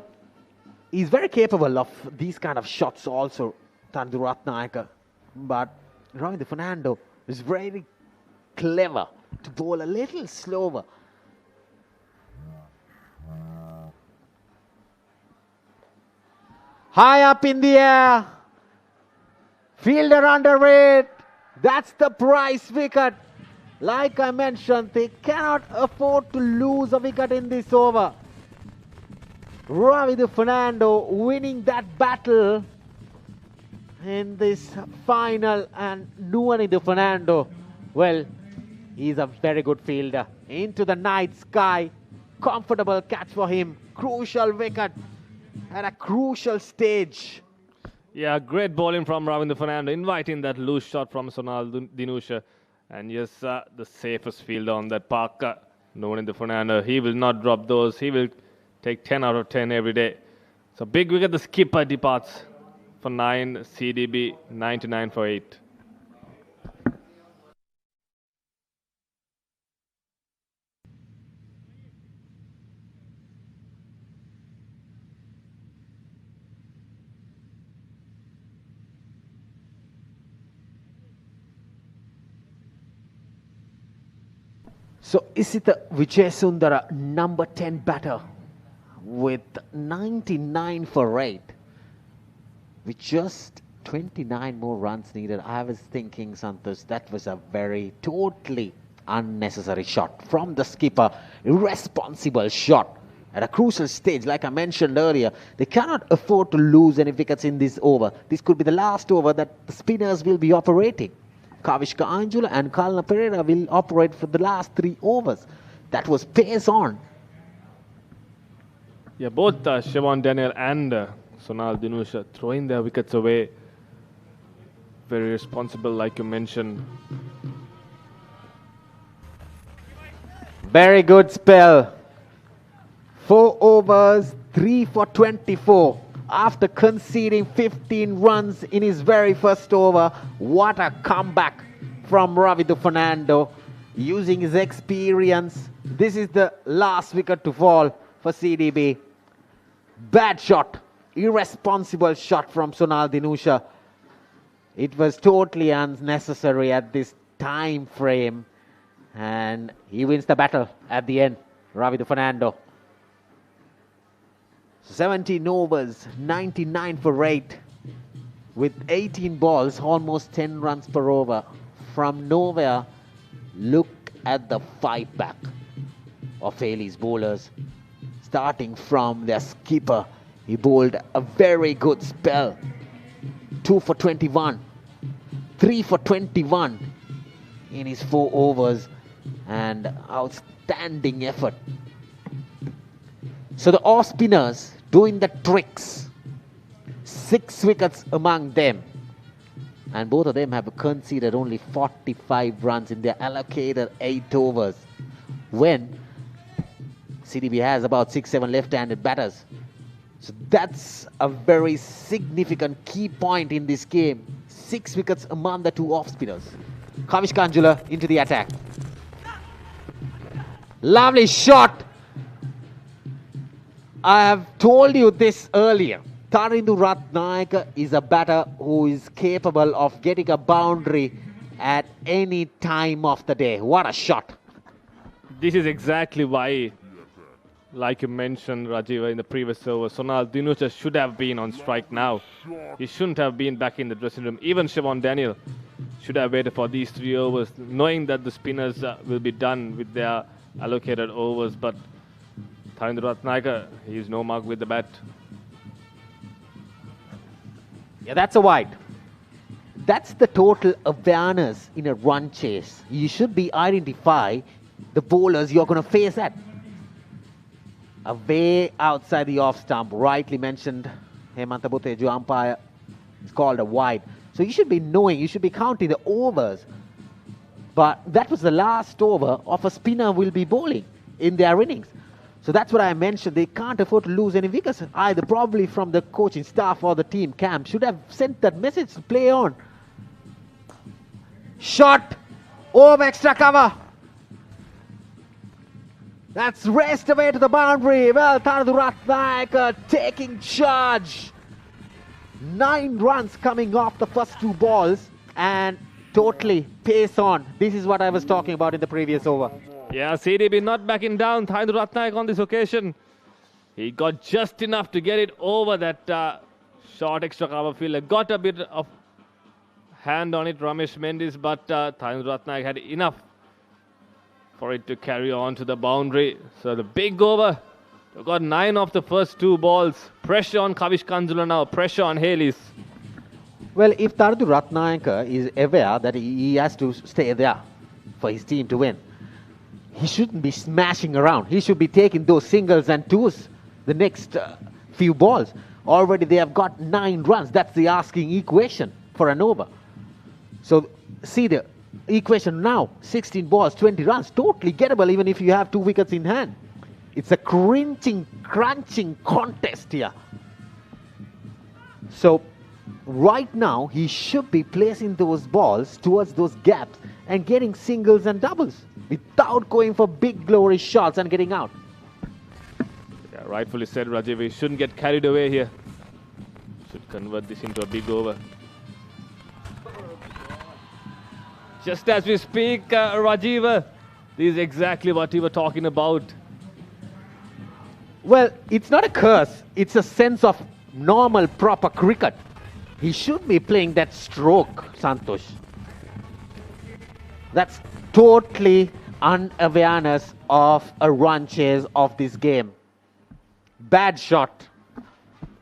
S1: he's very capable of these kind of shots also, Taridu Ratnayaka. But Ravidu Fernando is very clever to bowl a little slower. High up in the air. Fielder under it. That's the prize wicket. Like I mentioned, they cannot afford to lose a wicket in this over. Ravidu Fernando winning that battle in this final, and Nuanidu Fernando, well, he's a very good fielder. Into the night sky, comfortable catch for him, crucial wicket at a crucial stage.
S2: Yeah, great bowling from Ravidu Fernando, inviting that loose shot from Sonal Dinusha. And yes, the safest fielder on that park, Nuanidu Fernando, he will not drop those. He will take 10 out of 10 every day. So big wicket, the skipper departs for 9, CDB 99 for 8.
S1: So Isitha Vijayasundara, number 10 batter, with 99 for 8, with just 29 more runs needed. I was thinking, Santosh, that was a very totally unnecessary shot from the skipper. Irresponsible shot at a crucial stage. Like I mentioned earlier, they cannot afford to lose any wickets in this over. This could be the last over that the spinners will be operating. Kavishka Anjula and Kalna Pereira will operate for the last 3 overs. That was pace on.
S2: Yeah, both Siobhan Daniel and Sonal Dinusha throwing their wickets away. Very responsible, like you mentioned.
S1: Very good spell. 4 overs, 3 for 24. After conceding 15 runs in his very first over, what a comeback from Ravidu Fernando. Using his experience, this is the last wicket to fall for CDB. Bad shot, irresponsible shot from Sonal Dinusha. It was totally unnecessary at this time frame, and he wins the battle at the end, Ravidu Fernando. 17 overs, 99 for 8, with 18 balls, almost 10 runs per over. From nowhere, look at the fight back of Hayleys bowlers. Starting from their skipper, he bowled a very good spell. 2 for 21, 3 for 21 in his 4 overs, and outstanding effort. So the off spinners doing the tricks. 6 wickets among them. And both of them have conceded only 45 runs in their allocated 8 overs. When CDB has about 6-7 left-handed batters. So that's a very significant key point in this game. 6 wickets among the 2 off spinners. Kavish Kanjula into the attack. Lovely shot. I have told you this earlier. Tarindu Ratnayaka is a batter who is capable of getting a boundary at any time of the day. What a shot.
S2: This is exactly why, like you mentioned, Rajiv, in the previous over, Sonal Dinusha should have been on strike now. He shouldn't have been back in the dressing room. Even Siobhan Daniel should have waited for these 3 overs, knowing that the spinners will be done with their allocated overs. But Tarindu Ratnayaka, he is no mark with the bat.
S1: Yeah, that's a wide. That's the total awareness in a run chase. You should be identify the bowlers you're going to face at. Away outside the off stump, rightly mentioned, Hemanta Buteju umpire, it's called a wide. So you should be knowing, you should be counting the overs. But that was the last over of a spinner will be bowling in their innings. So that's what I mentioned. They can't afford to lose any wickets. Either probably from the coaching staff or the team camp should have sent that message to play on. Shot over extra cover. That's raced away to the boundary. Well, Tarindu Ratnayaka taking charge. 9 runs coming off the first 2 balls and totally pace on. This is what I was talking about in the previous over.
S2: Yeah, CDB not backing down. Tarindu Ratnayaka on this occasion. He got just enough to get it over that short extra cover fielder. Got a bit of hand on it, Ramesh Mendis, but Tarindu Ratnayaka had enough for it to carry on to the boundary. So the big over. They got 9 off the first 2 balls. Pressure on Kavish Kanjula now. Pressure on Hayleys.
S1: Well, if Tarindu Ratnayaka is aware that he has to stay there for his team to win, he shouldn't be smashing around. He should be taking those singles and twos the next few balls. Already they have got 9 runs. That's the asking equation for an over. So see the equation now. 16 balls, 20 runs. Totally gettable even if you have 2 wickets in hand. It's a crunching contest here. So right now he should be placing those balls towards those gaps and getting singles and doubles without going for big glory shots and getting out.
S2: Yeah, rightfully said, Rajiv. We shouldn't get carried away here. Should convert this into a big over. Just as we speak, Rajiv, This is exactly what we were talking about.
S1: Well, it's not a curse. It's a sense of normal, proper cricket. He should be playing that stroke, Santosh. That's totally unawareness of a run chase of this game. Bad shot.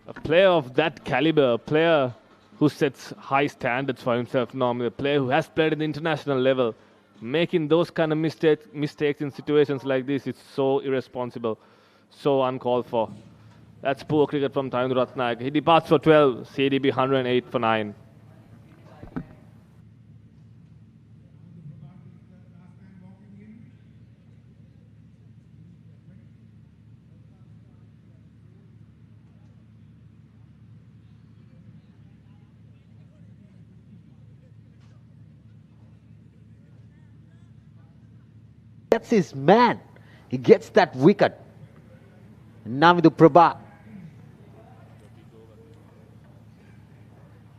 S2: A player of that caliber, a player who sets high standards for himself normally, a player who has played at the international level, making those kind of mistakes in situations like this is so irresponsible, so uncalled for. That's poor cricket from Thanedu Ratnayake. He departs for 12, CDB 108 for 9.
S1: That's his man. He gets that wicket. Navidu Prabha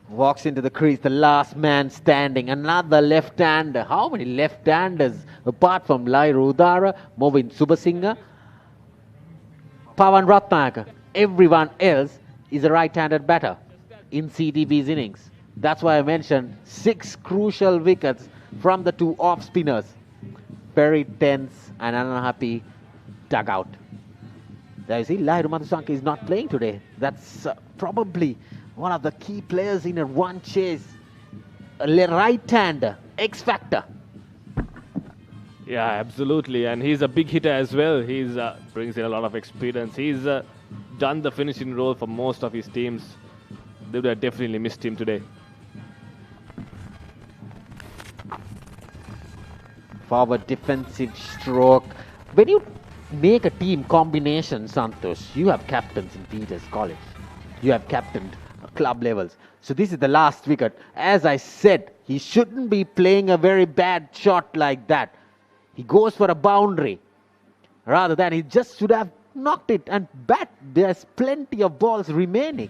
S1: walks into the crease, the last man standing. Another left-hander. How many left-handers apart from Lai Rudara, Movin Subasinghe, Pawan Ratnayake? Everyone else is a right-handed batter in CDB's innings. That's why I mentioned 6 crucial wickets from the 2 off-spinners. Very tense and unhappy dugout. There you see, Lahiri Madhusanka is not playing today. That's probably one of the key players in a run chase. A right-hander, X-factor.
S2: Yeah, absolutely. And he's a big hitter as well. He brings in a lot of experience. He's done the finishing role for most of his teams. They would have definitely missed him today.
S1: Forward defensive stroke. When you make a team combination, Santosh, you have captains in Peters College. You have captained club levels. So this is the last wicket. As I said, he shouldn't be playing a very bad shot like that. He goes for a boundary. Rather than he just should have knocked it and bat. There's plenty of balls remaining.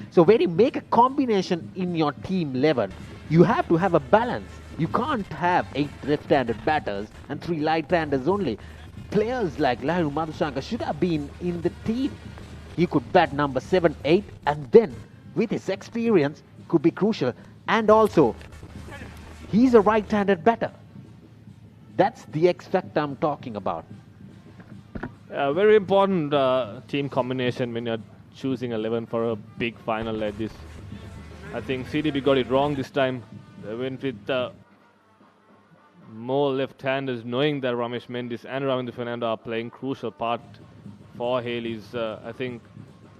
S1: So when you make a combination in your team 11, you have to have a balance. You can't have 8 left-handed batters and 3 right-handers only. Players like Lahiri Madhusanka should have been in the team. He could bat number 7, 8, and then with his experience could be crucial. And also, he's a right-handed batter. That's the X-factor I'm talking about.
S2: Very important team combination when you're choosing 11 for a big final like this. I think CDB got it wrong this time. They went with more left-handers, knowing that Ramesh Mendis and Ravindu Fernando are playing crucial part for Hayleys. I think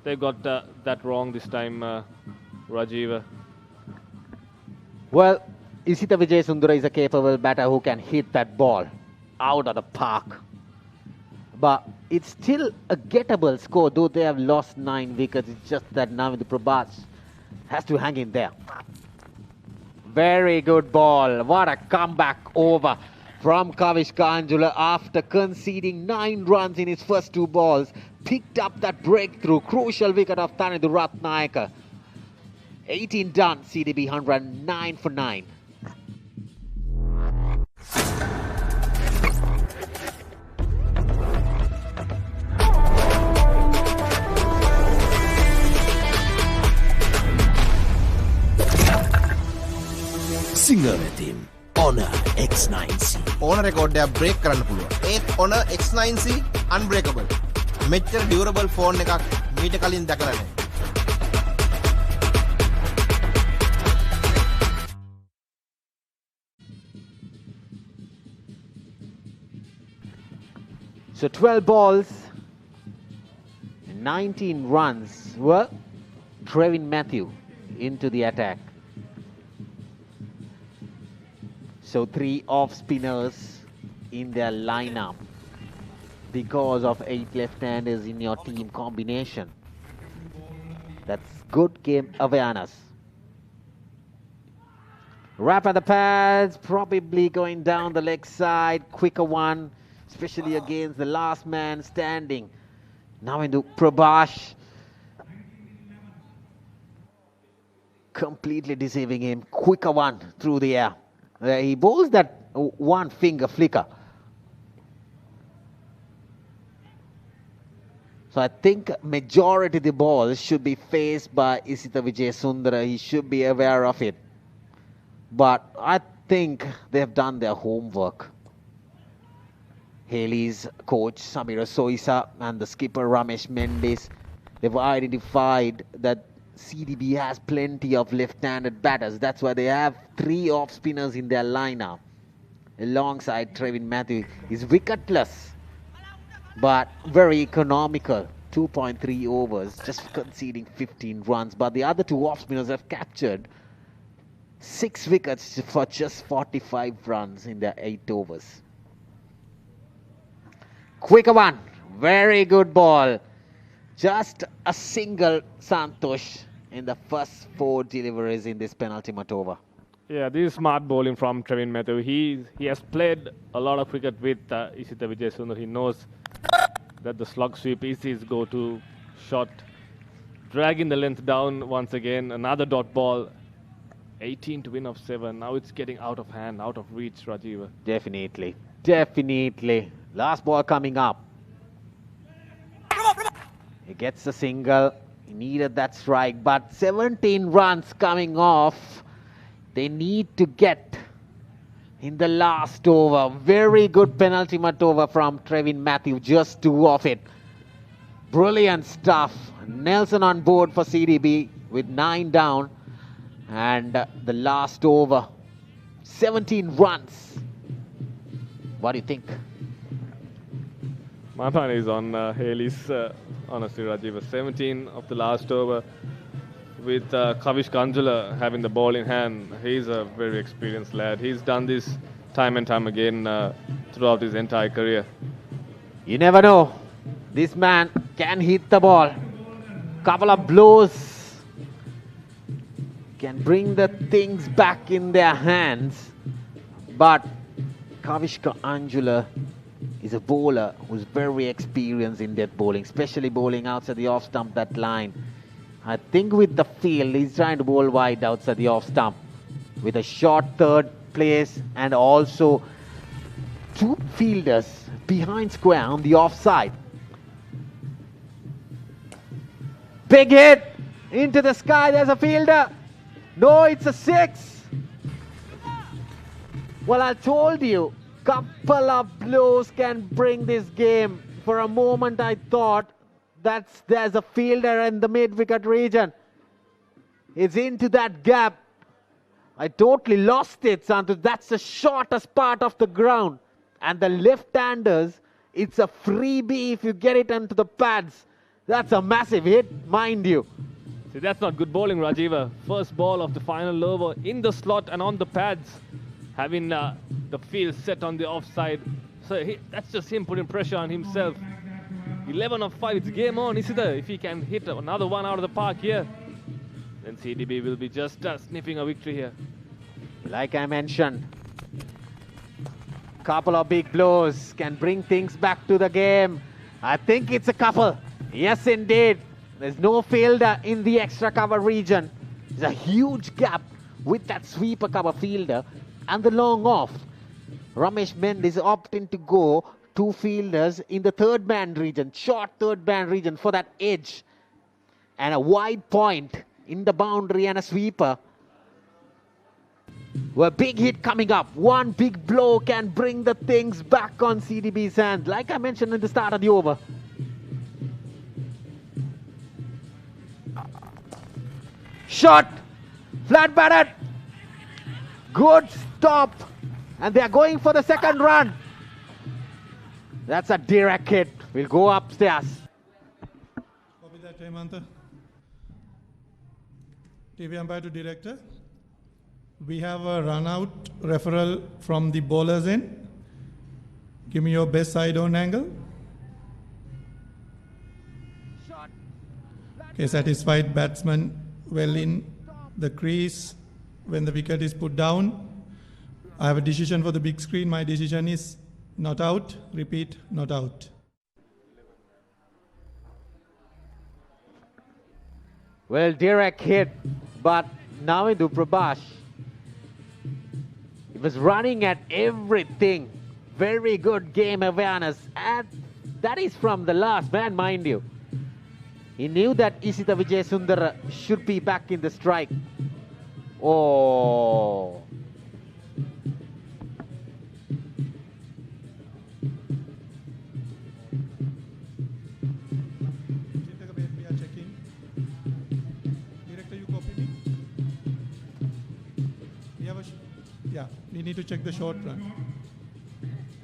S2: they got that wrong this time, Rajiv.
S1: Well, Isita Vijayasundara is a capable batter who can hit that ball out of the park. But it's still a gettable score, though they have lost 9 wickets. It's just that Navindu Prabha has to hang in there. Very good ball. What a comeback over from Kavish Kanjula after conceding 9 runs in his first 2 balls. Picked up that breakthrough. Crucial wicket of Thanedu Ratnayake. 18 done. CDB 109 for 9.
S6: Singer team Honor X9C.
S7: ඕන record එකක් break කරන්න පුළුවන්. ඒත් Honor X9C unbreakable. මෙච්චර durable phone එකක් මීට කලින් දැකලා නැහැ.
S1: So 12 balls, 19 runs. Well, Trevin Matthew into the attack. So 3 off-spinners in their lineup because of 8 left-handers in your team combination. That's good game awareness. Wrap at the pads, probably going down the leg side, quicker one, especially against the last man standing. Now into Prabhash. Completely deceiving him, quicker one through the air. He bowls that one finger flicker. So I think majority of the balls should be faced by Isita Vijayasundara. He should be aware of it. But I think they have done their homework. Hayleys coach Samira Soisa and the skipper Ramesh Mendis, they've identified that CDB has plenty of left-handed batters. That's why they have 3 off-spinners in their lineup. Alongside Trevin Matthew, he's wicketless, but very economical. 2.3 overs, just conceding 15 runs. But the other 2 off-spinners have captured 6 wickets for just 45 runs in their 8 overs. Quicker one, very good ball. Just a single Santosh in the first 4 deliveries in this penultimate over.
S2: Yeah, this is smart bowling from Trevin Matthew. He has played a lot of cricket with Isita Vijayasundara. He knows that the slug sweep is his go-to shot. Dragging the length down once again. Another dot ball. 18 to win of 7. Now it's getting out of hand, out of reach, Rajiva.
S1: Definitely. Definitely. Last ball coming up. He gets the single. He needed that strike, but 17 runs coming off. They need to get in the last over. Very good penultimate over from Trevin Matthew. Just 2 off it. Brilliant stuff. Nelson on board for CDB with 9 down. And the last over. 17 runs. What do you think?
S2: My plan is on Hayleys, honestly, Rajiv. 17 of the last over with Kavish Kanjula having the ball in hand. He's a very experienced lad. He's done this time and time again throughout his entire career.
S1: You never know. This man can hit the ball. Couple of blows can bring the things back in their hands. But Kavishka Anjula is a bowler who's very experienced in death bowling, especially bowling outside the off stump, that line. I think with the field, he's trying to bowl wide outside the off stump with a short third place and also 2 fielders behind square on the offside. Big hit into the sky. There's a fielder. No, it's a 6. Well, I told you, couple of blows can bring this game. For a moment, I thought there's a fielder in the mid-wicket region. It's into that gap. I totally lost it, Santosh. That's the shortest part of the ground. And the left-handers, it's a freebie if you get it onto the pads. That's a massive hit, mind you.
S2: See, that's not good bowling, Rajiva. First ball of the final over in the slot and on the pads. Having the field set on the offside. So that's just him putting pressure on himself. 11 of 5, it's game on, Isita. If he can hit another one out of the park here, then CDB will be just sniffing a victory here.
S1: Like I mentioned, couple of big blows can bring things back to the game. I think it's a couple. Yes, indeed. There's no fielder in the extra cover region. There's a huge gap with that sweeper cover fielder and the long off. Ramesh Mendis opting to go 2 fielders in the third man region, short third man region for that edge. And a wide point in the boundary and a sweeper. Well, big hit coming up. One big blow can bring the things back on CDB's hand. Like I mentioned in the start of the over. Shot. Flat batted. Good stop. And they are going for the second run. That's a direct hit. We'll go upstairs.
S9: Copy that, Hemantha. TV umpire to director. We have a run-out referral from the bowler's end. Give me your best side-on angle. Okay, satisfied batsman well in the crease when the wicket is put down. I have a decision for the big screen. My decision is not out. Repeat, not out.
S1: Well, direct hit, but Navidu Prabhash, he was running at everything. Very good game awareness, and that is from the last man, mind you. He knew that Isita Vijayasundara should be back in the strike. Oh.
S9: We are checking. Director, you copy me? We have a yeah, we need to check the short run.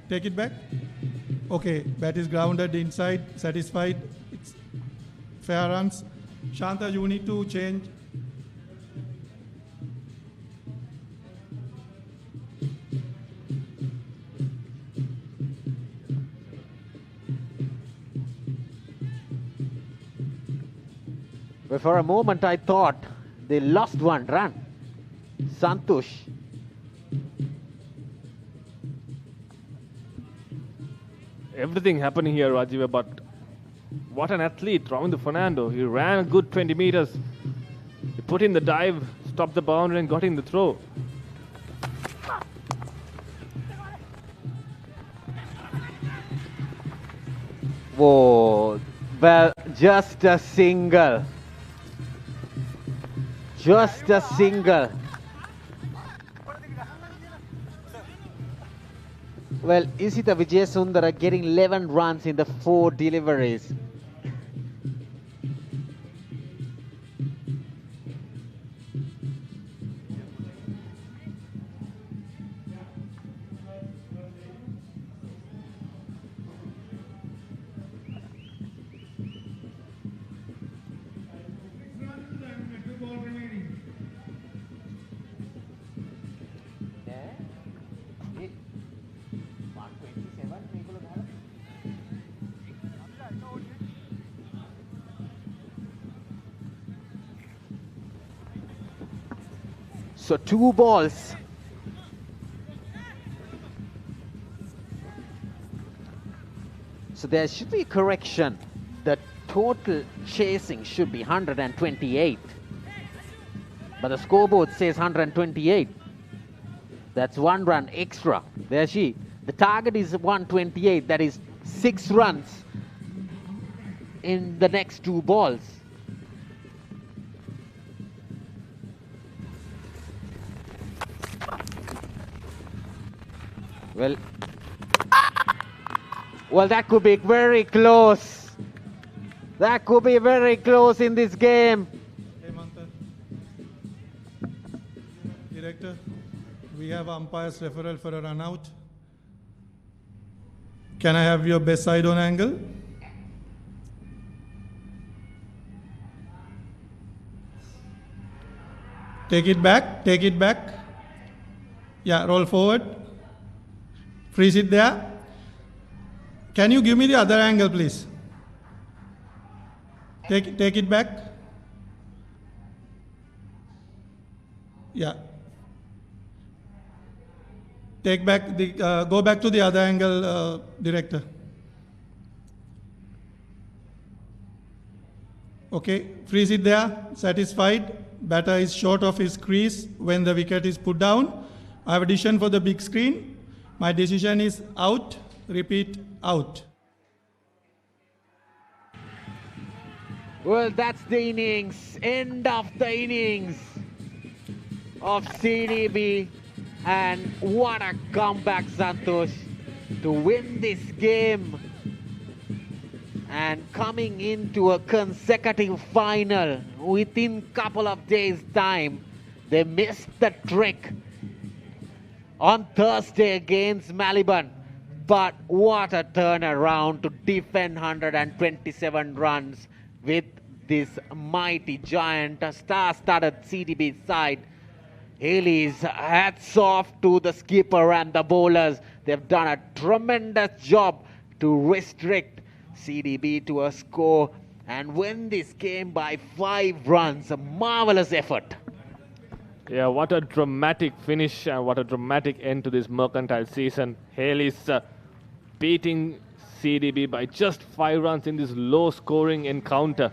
S9: Take it back. Okay, bat is grounded inside, satisfied. It's fair runs. Shanta, you need to change.
S1: But for a moment I thought they lost one run. Santosh.
S2: Everything happening here, Rajiv, but what an athlete, Ravindu Fernando. He ran a good 20 meters. He put in the dive, stopped the boundary and got in the throw.
S1: Whoa, well, just a single. Just a single. Well, Isita Vijayasundara getting 11 runs in the 4 deliveries. So 2 balls. So there should be a correction. The total chasing should be 128. But the scoreboard says 128. That's 1 run extra. There she. The target is 128. That is 6 runs in the next 2 balls. Well, that could be very close. That could be very close in this game.
S9: Hey, Mantha. Director, we have umpire's referral for a run out. Can I have your best side on angle? Take it back, take it back. Yeah, roll forward. Freeze it there. Can you give me the other angle, please? Take it back. Yeah. Take back the, go back to the other angle, director. Okay, freeze it there, satisfied. Batter is short of his crease when the wicket is put down. I have a decision for the big screen. My decision is out. Repeat, out.
S1: Well, that's the innings. End of the innings of CDB. And what a comeback, Santosh, to win this game. And coming into a consecutive final within couple of days' time. They missed the trick on Thursday against Melbourne. But what a turnaround to defend 127 runs with this mighty giant star-studded CDB side. Hayleys, hats off to the skipper and the bowlers. They've done a tremendous job to restrict CDB to a score and win this game by 5 runs. A marvelous effort.
S2: Yeah, what a dramatic finish and what a dramatic end to this mercantile season. Hayleys beating CDB by just 5 runs in this low-scoring encounter.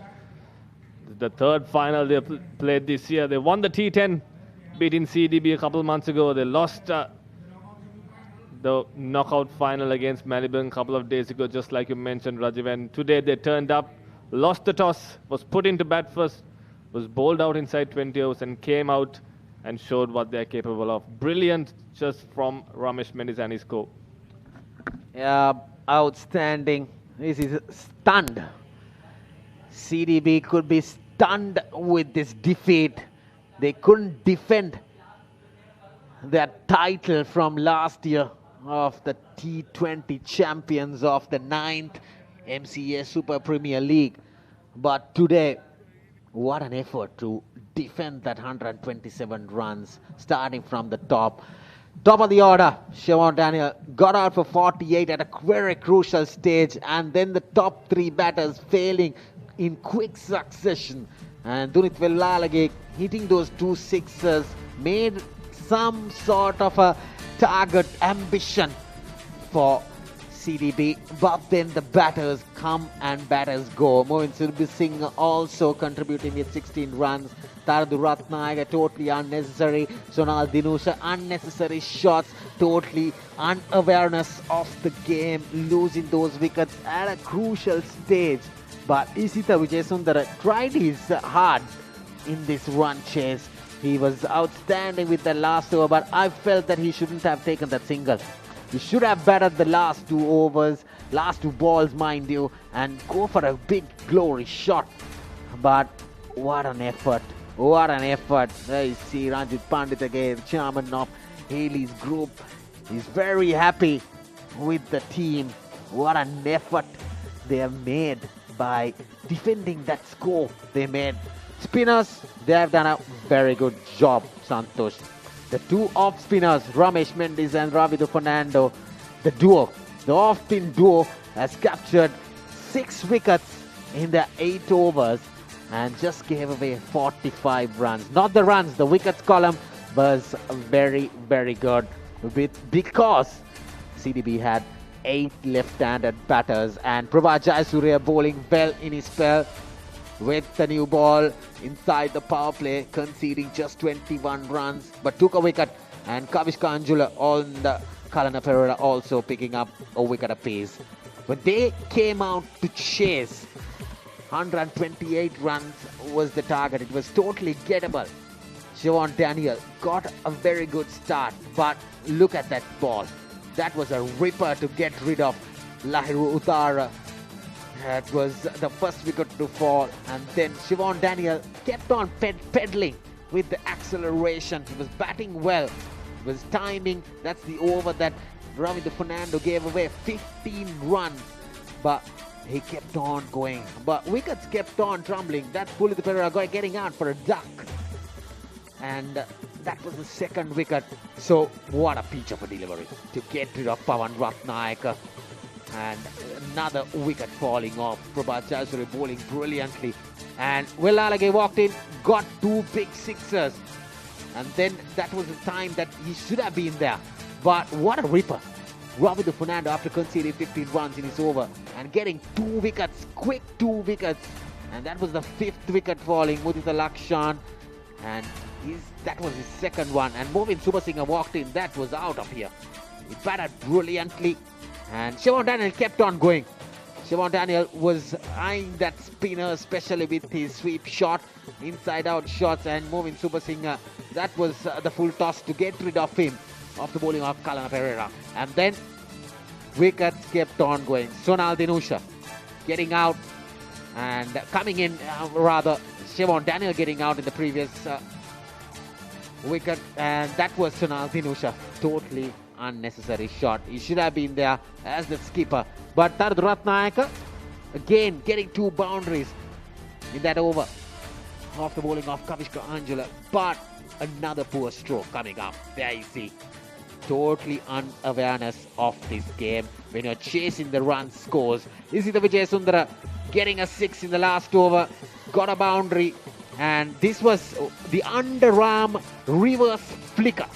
S2: The 3rd final they played this year. They won the T10, beating CDB a couple of months ago. They lost the knockout final against Melbourne a couple of days ago, just like you mentioned, Rajiv. And today they turned up lost the toss, was put into bat first, was bowled out inside 20 overs and came out and showed what they're capable of. Brilliant just from Ramesh Mendis and his co.
S1: Yeah, outstanding. This is stunned. CDB could be stunned with this defeat. They couldn't defend their title from last year of the T20 champions of the 9th MCA Super Premier League. But today, what an effort to defend that 127 runs starting from the top. Top of the order, Siobhan Daniel got out for 48 at a very crucial stage, and then the top 3 batters failing in quick succession. And Dunith Vellalage hitting those 2 sixes made some sort of a target ambition for CDB, but then the batters come and batters go. Mohin Singh also contributing with 16 runs. Tardu Ratnayaka totally unnecessary. Sonal Dinusha unnecessary shots, totally unawareness of the game, losing those wickets at a crucial stage. But Isitha Vijayasundara tried his hard in this run chase. He was outstanding with the last over, but I felt that he shouldn't have taken that single. He should have batted the last 2 overs, last 2 balls, mind you, and go for a big glory shot. But what an effort. What an effort. There you see Ranjit Pandit again, chairman of Hayleys group. He's very happy with the team. What an effort they have made by defending that score they made. Spinners, they have done a very good job, Santosh. The 2 off spinners, Ramesh Mendis and Ravidu Fernando, the duo, the off-spin duo, has captured 6 wickets in the 8 overs and just gave away 45 runs. Not the runs, the wickets column was very, very good because CDB had 8 left-handed batters, and Prabha Jayasuriya bowling well in his spell with the new ball inside the power play, conceding just 21 runs, but took a wicket, and Kavishka Anjula on the Kalana Pereira also picking up a wicket apiece. When they came out to chase, 128 runs was the target. It was totally gettable. Siobhan Daniel got a very good start, but look at that ball. That was a ripper to get rid of Lahiru Uttara. That was the first wicket to fall, and then Siobhan Daniel kept on pedaling with the acceleration. He was batting well. It was timing. That's the over that Ravidu Fernando gave away 15 runs, but he kept on going. But wickets kept on tumbling. That's Pulitha Pereira getting out for a duck, and that was the second wicket. So what a peach of a delivery to get rid of Pawan Ratnayaka. And another wicket falling off. Prabhat Jayasuriya bowling brilliantly. And Vellalage walked in, got 2 big sixers. And then that was the time that he should have been there. But what a ripper. Ravidu Fernando, after conceding 15 runs in his over and getting 2 wickets, quick 2 wickets. And that was the 5th wicket falling, Mudita Lakshan. And that was his second one. And Mohin Subasinghe walked in, that was out of here. He batted brilliantly. And Siobhan Daniel kept on going. Siobhan Daniel was eyeing that spinner, especially with his sweep shot, inside-out shots, and Mohin Subasinghe. That was the full toss to get rid of him, of the bowling of Kalana Pereira. And then wickets kept on going. Sonal Dinusha getting out and coming in, rather, Siobhan Daniel getting out in the previous wicket, and that was Sonal Dinusha. Totally unnecessary shot. He should have been there as the skipper. But Tardu Ratnayaka again getting 2 boundaries in that over off the bowling of Kavishka Anjula. But another poor stroke coming up. There you see. Totally unawareness of this game when you're chasing the run scores. Isitha Vijayasundara getting a 6 in the last over. Got a boundary. And this was the underarm reverse flicker.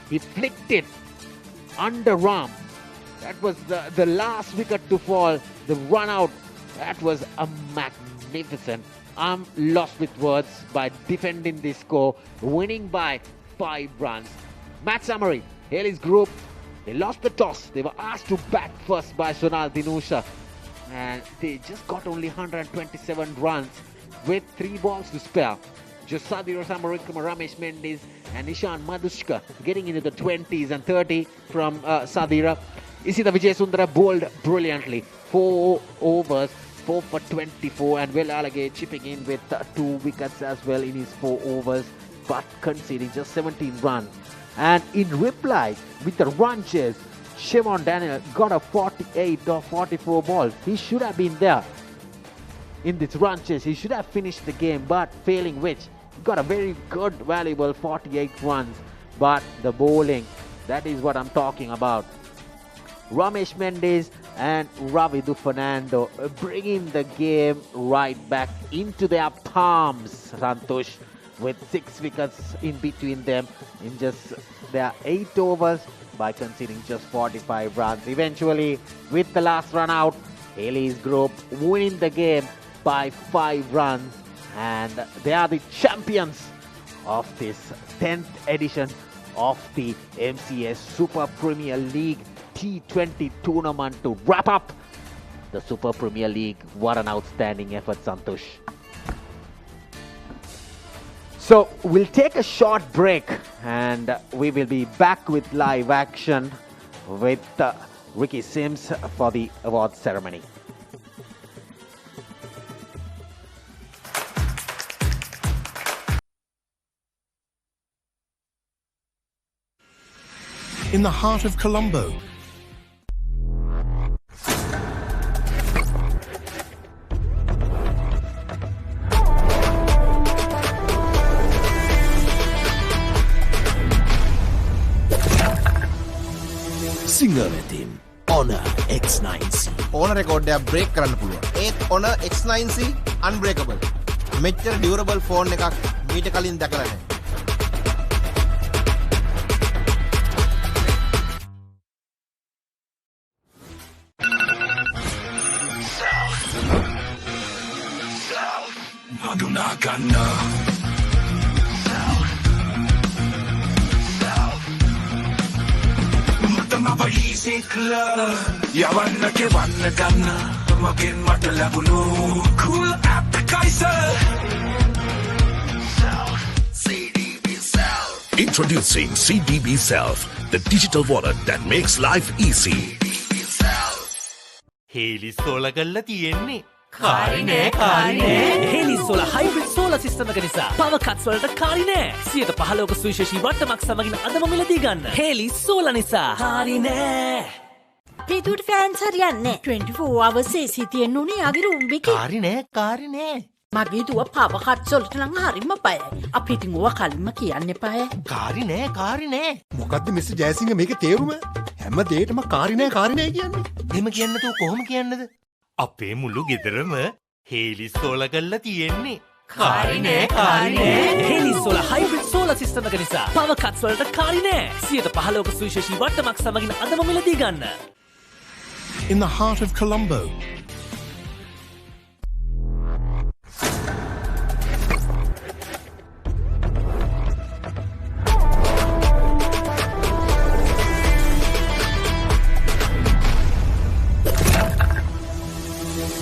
S1: He flicked it underarm. That was the last wicket to fall. The run out. That was a magnificent. I'm lost with words by defending this score. Winning by 5 runs. Match summary. Hayleys group. They lost the toss. They were asked to bat first by Sonal Dinusha. and they just got only 127 runs with 3 balls to spare. Josadiro Samarikama, Ramesh Mendis and Ishan Madhushka getting into the 20s and 30 from Sadira. Isita Vijayasundara bowled brilliantly. 4 overs, 4 for 24, and Will Alagay chipping in with 2 wickets as well in his 4 overs, but conceding just 17 runs. And in reply, with the run chase, Shimon Daniel got a 48 or 44 balls. He should have been there in this run chase. He should have finished the game, but failing which, he got a very good, valuable 48 runs. But the bowling, that is what I'm talking about. Ramesh Mendis and Ravidu Fernando bringing the game right back into their palms, Santosh, with 6 wickets in between them in just their 8 overs by conceding just 45 runs. Eventually, with the last run out, Hayleys group winning the game by 5 runs, and they are the champions of this 10th edition of the MCA Super Premier League T20 tournament to wrap up the Super Premier League. What an outstanding effort, Santosh. So we'll take a short break and we will be back with live action with Ricky Sims for the awards ceremony.
S12: In the heart of Colombo,
S8: SINGER-MCA Honor X9C.
S7: ඕන රෙකෝඩ්ඩයක් break කරන්න පුළුවන්. ඒත් Honor X9C unbreakable. මෙච්චර durable phone එකක් මීට කලින් දැකලා නැහැ.
S6: Madunagana Matapahisikla Yavanna ke vanna ganna Magin matalabulu Cool appetizer CDB Self. Introducing CDB Self, the digital wallet that makes life easy.
S8: Hayleys solar galla tiyenne කාරිනේ Hayleys solar hybrid solar system එක නිසා power cuts වලට කාරිනේ 115ක සුවිශේෂී වට්ටමක් සමගින් අදම මිලදී ගන්න. Hayleys solar නිසා කාරිනේ.
S10: පිටුට fans හරියන්නේ 24 hours AC තියෙන්න උනේ යාගේ රූම් එකේ.
S8: කාරිනේ
S10: මගේ දුව power cuts වලට නම් හරිම බයයි. අපි ඉතින් ඕවා කලින්ම කියන්න එපාය.
S8: කාරිනේ
S11: මොකද්ද මිස්ටර් ජයසිංහ මේකේ තේරුම? හැම දෙයකම කාරිනේ කියන්නේ.
S8: එහෙම කියන්න තෝ කොහොම කියන්නද? අපේ මුළු ගෙදරම Hayleys solar ගල්ලා තියෙන්නේ. කාරිනේ Hayleys solar hybrid solar system එක නිසා power cuts වලට කාරිනේ 115ක සුවිශේෂී වට්ටමක් සමගින් අදම මිලදී ගන්න.
S12: in the heart of Colombo.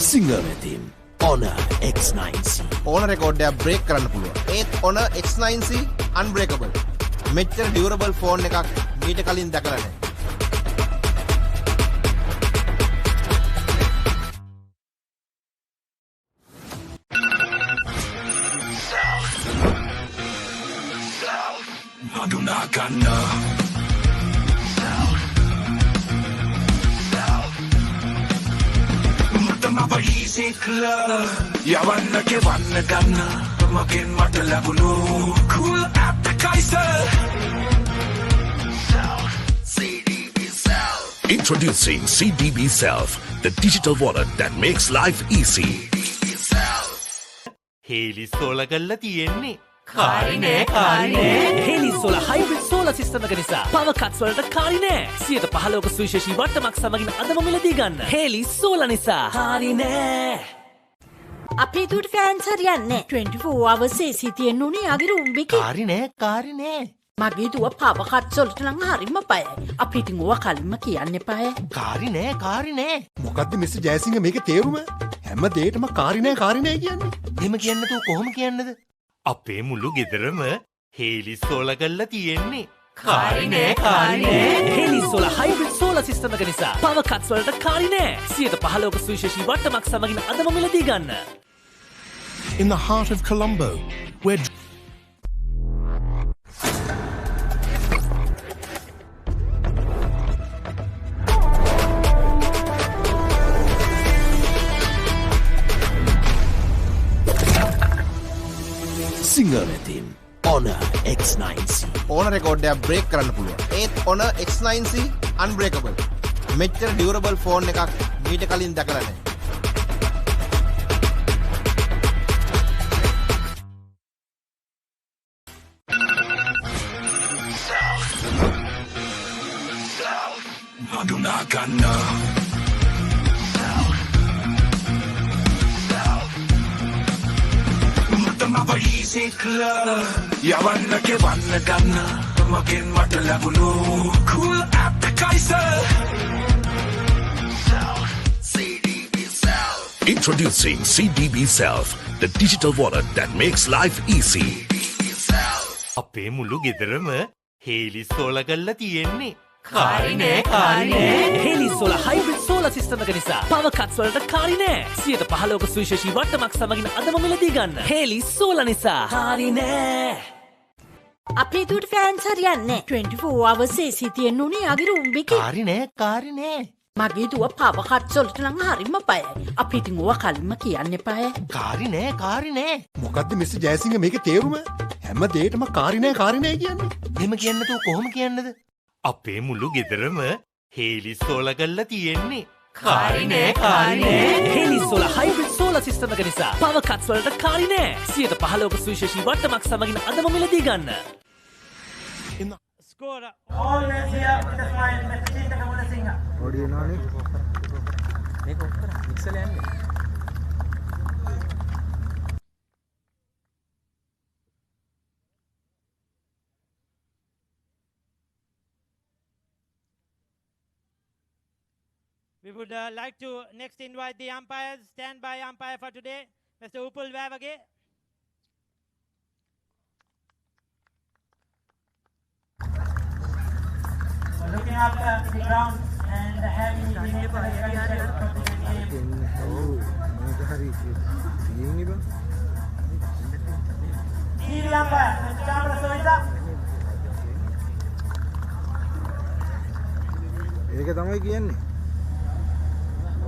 S8: SINGER-MCA Honor X9C.
S7: ඕන රෙකෝඩ්ඩයක් බ්‍රේක් කරන්න පුළුවන්. ඒත් Honor X9C unbreakable. මෙච්චර durable ෆෝන් එකක් මීට කලින් දැකලා නැහැ.
S6: Madunagana Matapahisikla Yavanna ke vanna ganna Magin matalabulu Cool appetizer CDB Self. Introducing CDB Self, the digital wallet that makes life easy.
S8: Hayleys solar ගල්ලා තියෙන්නේ. කාරිනේ Hayleys solar hybrid solar system එක නිසා power cuts වලට කාරිනේ 115ක සුවිශේෂී වට්ටමක් සමගින් අදම මිලදී ගන්න. Hayleys solar නිසා කාරිනේ.
S10: අපි දුට ෆෑන්ස් හරියන්නේ 24 hours AC තියෙන්න උනේ යාගේ රූම් එකේ.
S8: කාරිනේ
S10: මගේ දුව පාව කට්සොල්ට නම් හරිම බයයි. අපි ඉතින් ඕවා කලින්ම කියන්න එපායි.
S8: කාරි නෑ.
S11: මොකද්ද මිස්ටර් ජයසිංහ මේකේ තේරුම? හැම දෙයකම කාරි නෑ කියන්නේ.
S8: එහෙම කියන්න තෝ කොහොම කියන්නද? අපේ මුළු ගෙදරම හේලිස් සෝලා කරලා තියෙන්නේ. කාරි නෑ. Hayleys solar hybrid solar system එක නිසා පවර් කට්ස් වලට කාරි නෑ. 15ක සුවිශේෂී වට්ටමක් සමගින් අදම මිලදී ගන්න.
S12: In the heart of Colombo, where
S6: සිංහලතින් Honor X9C
S7: ඕන රෙකෝඩ්ඩයක් බ්‍රේක් කරන්න පුළුවන්. ඒත් Honor X9C unbreakable. මෙච්චර ඩියුරබල් ෆෝන් එකක් මීට කලින් දැකලා නැහැ.
S6: Maduna Ganna Mutama easy club Yavanna ke vanna ganna Magen mata labulu Cool appetizer CDB Self Introducing CDB Self, the digital wallet that makes life easy.
S8: අපේ මුළු ගෙදරම හේලිස් සෝලා කරලා තියෙන්නේ. කාරි නෑ. Hayleys solar hybrid solar system එක නිසා power cuts වලට කාරි නෑ. 15ක සුවිශේෂී වට්ටමක් සමගින් අදම මිලදී ගන්න. හේලිස් සෝලා නිසා කාරි නෑ.
S10: අපේ දුවට ෆෑන්ස් හරියන්නේ 24 hours AC තියෙන්න උනේ යාගේ රූම් එකේ.
S8: කාරි නෑ.
S10: මගේ දුව පාව කට්සොල්ට නම් හරිම බයයි. අපි ඉතින් ඕවා කලින්ම කියන්න එපායි.
S8: කාරි නෑ.
S11: මොකද්ද මිස්ටර් ජයසිංහ මේකේ තේරුම? හැම දෙයකම කාරි නෑ කියන්නේ.
S8: එහෙම කියන්න තෝ කොහොම කියන්නද? අපේ මුළු ගෙදරම හේලිස් සෝලා කරලා තියෙන්නේ. කාරි නෑ. Hayleys solar hybrid solar system එක නිසා පවර් කට්ස් වලට කාරි නෑ. 15ක සුවිශේෂී වට්ටමක් සමගින් අදම මිලදී ගන්න.
S3: Score always here with the smile, Mr. Chinta Kamala Singha.
S4: Audio nani? Make uttara mixel yanne.
S3: We would like to next invite the umpires, standby umpire for today, Mr. Upul Vavage. Looking after the ground and having the game. TV umpire, Mr. Chamara Soita.
S4: ඒක තමයි කියන්නේ.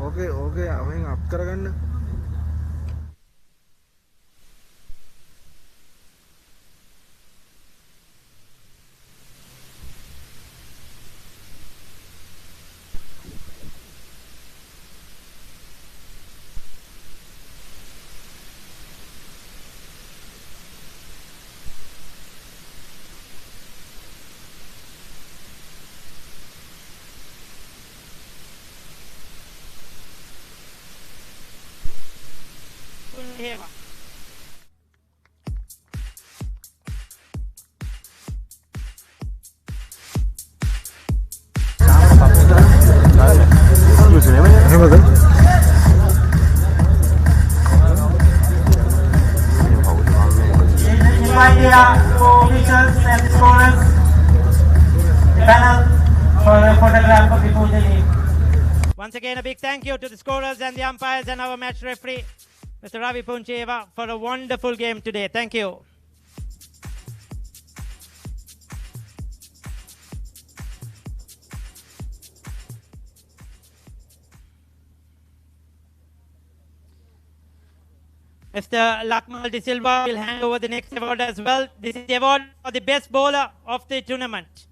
S4: ඕකේ අපෙන් up කරගන්න.
S3: Officials and scorers, the panel for a photograph before the game. Once again, a big thank you to the scorers and the umpires and our match referee, Mr. Ravi Puncheva, for a wonderful game today. Thank you. Mr. Lakmal De Silva will hand over the next award as well. This is the award for the best bowler of the tournament.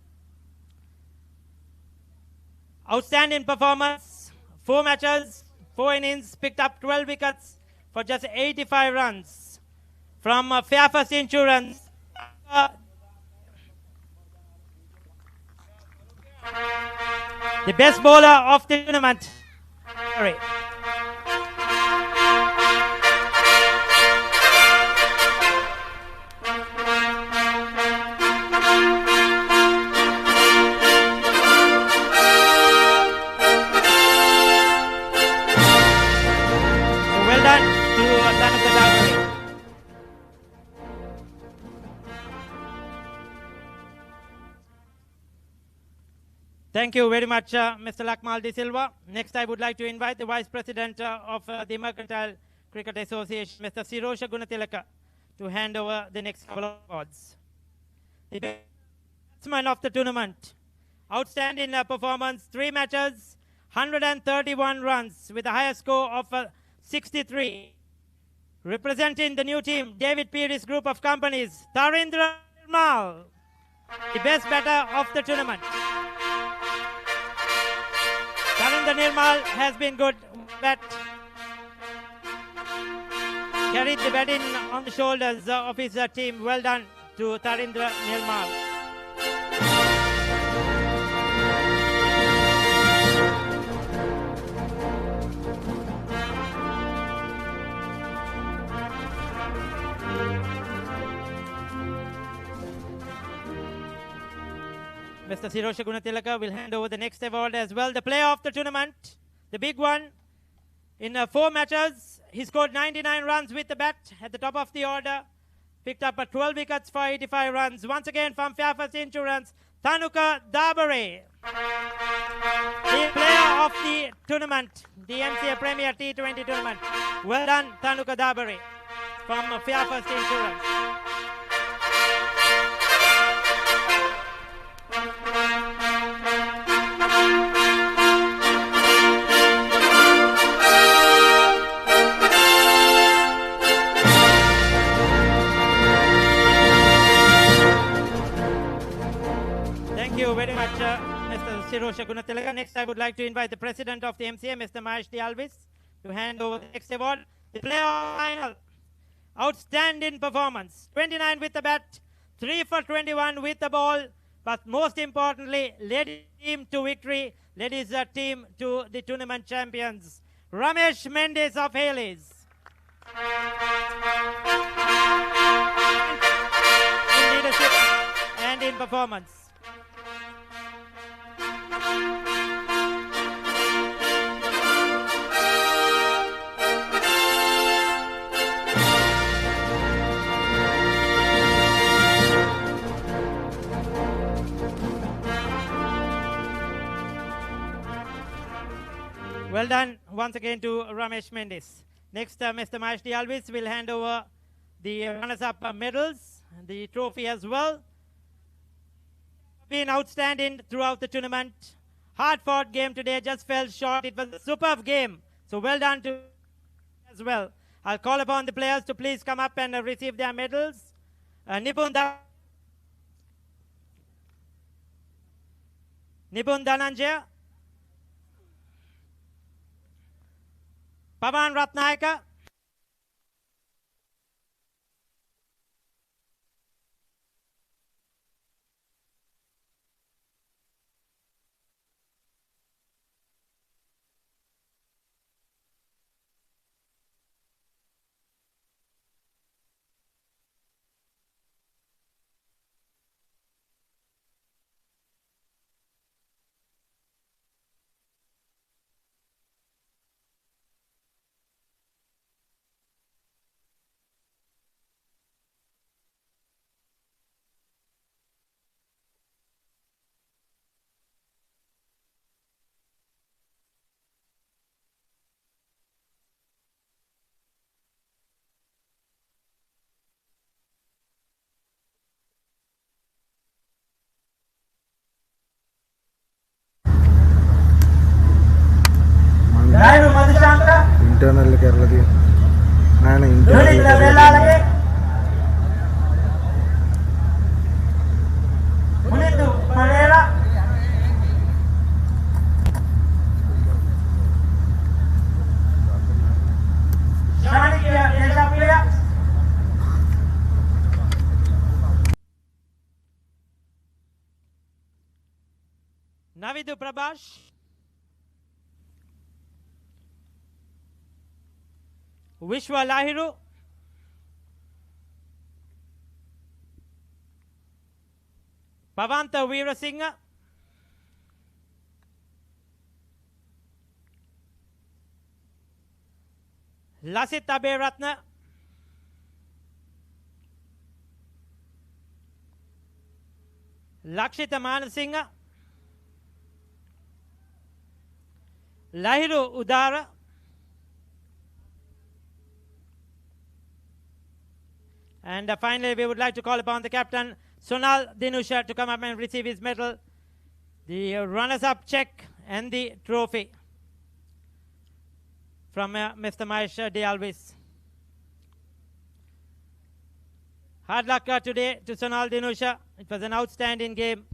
S3: Outstanding performance, 4 matches, 4 innings, picked up 12 wickets for just 85 runs from Fairfax Insurance. The best bowler of the tournament. Sorry. Thank you very much, Mr. Lakmal De Silva. Next, I would like to invite the Vice President of the Mercantile Cricket Association, Mr. Sirosha Gunatilaka, to hand over the next couple of awards. The batsman of the tournament, outstanding performance, 3 matches, 131 runs with a higher score of 63. Representing the new team, David Peary's group of companies, Tarindra Nirmal, the best batter of the tournament. Tarindra Nirmal has been good bat. Carried the batting on the shoulders of his team. Well done to Tarindra Nirmal. Mr. Sirosha Gunatilaka will hand over the next award as well. The player of the tournament, the big one. In 4 matches, he scored 99 runs with the bat at the top of the order. Picked up 12 wickets for 85 runs. Once again from Fairfax Insurance, Thanuka Dabare. The player of the tournament, the MCA Premier T20 tournament. Well done, Thanuka Dabare from Fairfax Insurance. Thank you very much, Mr. Sirosha Gunatilaka. Next, I would like to invite the President of the MCA, Mr. Mahesh Alvis, to hand over the next award. The player of the final, outstanding performance, 29 with the bat, 3 for 21 with the ball, but most importantly, led his team to victory, led his team to the tournament champions, Ramesh Mendes of Hayleys. In leadership and in performance. Well done once again to Ramesh Mendes. Next, Mr. Mahesh Alvis will hand over the runners-up medals, the trophy as well. Been outstanding throughout the tournament. Hard-fought game today, just fell short. It was a superb game. So well done to as well. I'll call upon the players to please come up and receive their medals. Nipun Dhananjaya, Pavan Ratnayaka,
S13: internal Kerala di nana internal
S3: Navidu Prabhash, Vishwa Lahiru, Pavanta Veerasinghe, Lasit Aberatna, Lakshita Manasinghe, Lahiru Udara. And finally, we would like to call upon the captain, Sonal Dinusha, to come up and receive his medal, the runners-up check, and the trophy from Mr. Mahesh De Alvis. Hard luck today to Sonal Dinusha. It was an outstanding game.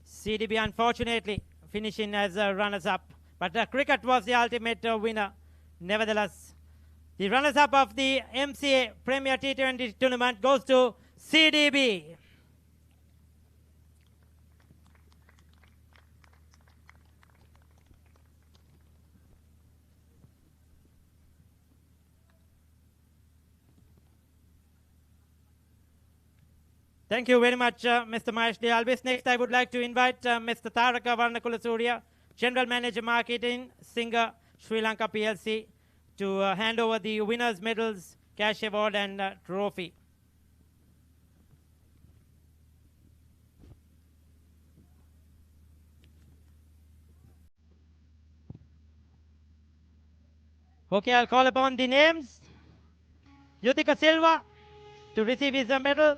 S3: CDB, unfortunately, finishing as runners-up. But cricket was the ultimate winner. Nevertheless, the runners-up of the MCA Premier T20 tournament goes to CDB. Thank you very much, Mr. Mahesh De Alvis. Next, I would like to invite Mr. Taraka Varnakulasurya, General Manager Marketing, Singer, Sri Lanka PLC, to hand over the winners' medals, cash award, and trophy. Okay, I'll call upon the names. Yutika Silva to receive his medal.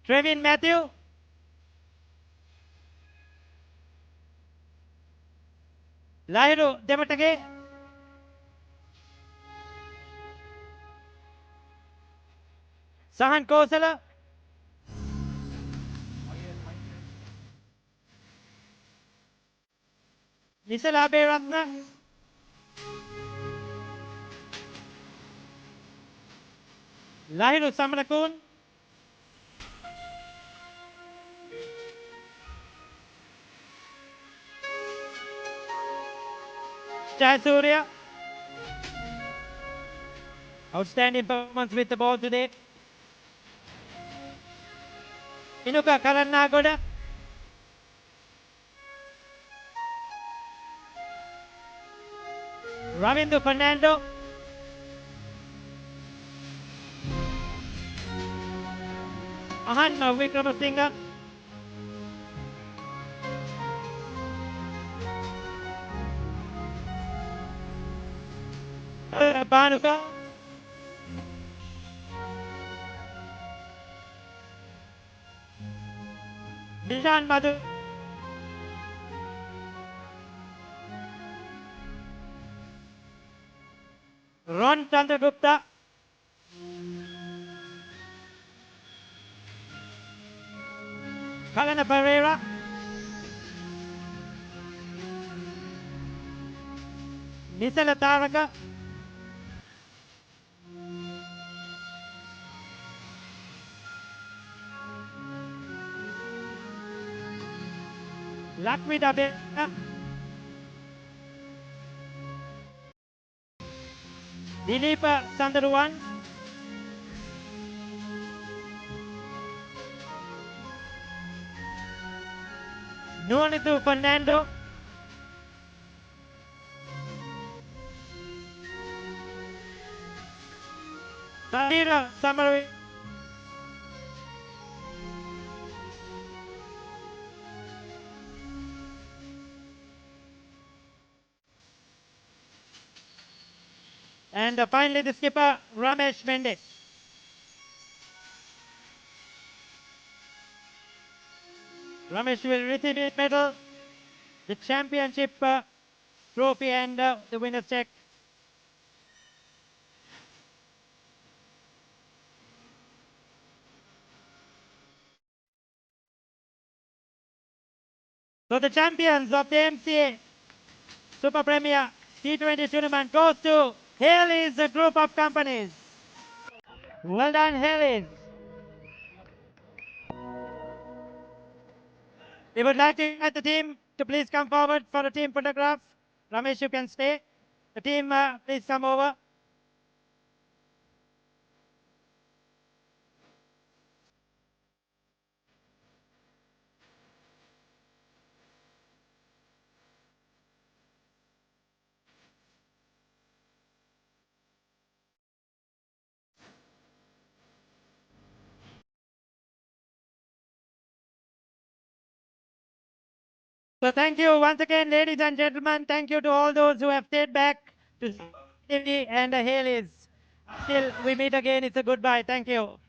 S3: Trevin Matthew. Lahiru Dematake. Sahan Kosala. Nisala Aberatna. Lahiru Samanakun. Jayasuriya. Outstanding performance with the ball today. Inuka Karannagoda. Ravindu Fernando. Ahan Vikramasinghe. Banuka. Nishan Madhu. Ron Chandragupta. Kalana Pereira. Nisala Taraka. Lakshmi Dabe. Dilipa Sandaruan. Nuanitu Fernando. Tahira Samari. And finally the skipper Ramesh Mendes. Ramesh will receive his medal, the championship trophy, and the winner's check. So the champions of the MCA Super Premier T20 tournament goes to Hayleys group of companies. Well done, Hayleys. We would like to invite the team to please come forward for a team photograph. Ramesh, you can stay. The team, please come over. So thank you once again, ladies and gentlemen. Thank you to all those who have stayed back to TV and the Hayleys. Till we meet again, it's a goodbye. Thank you.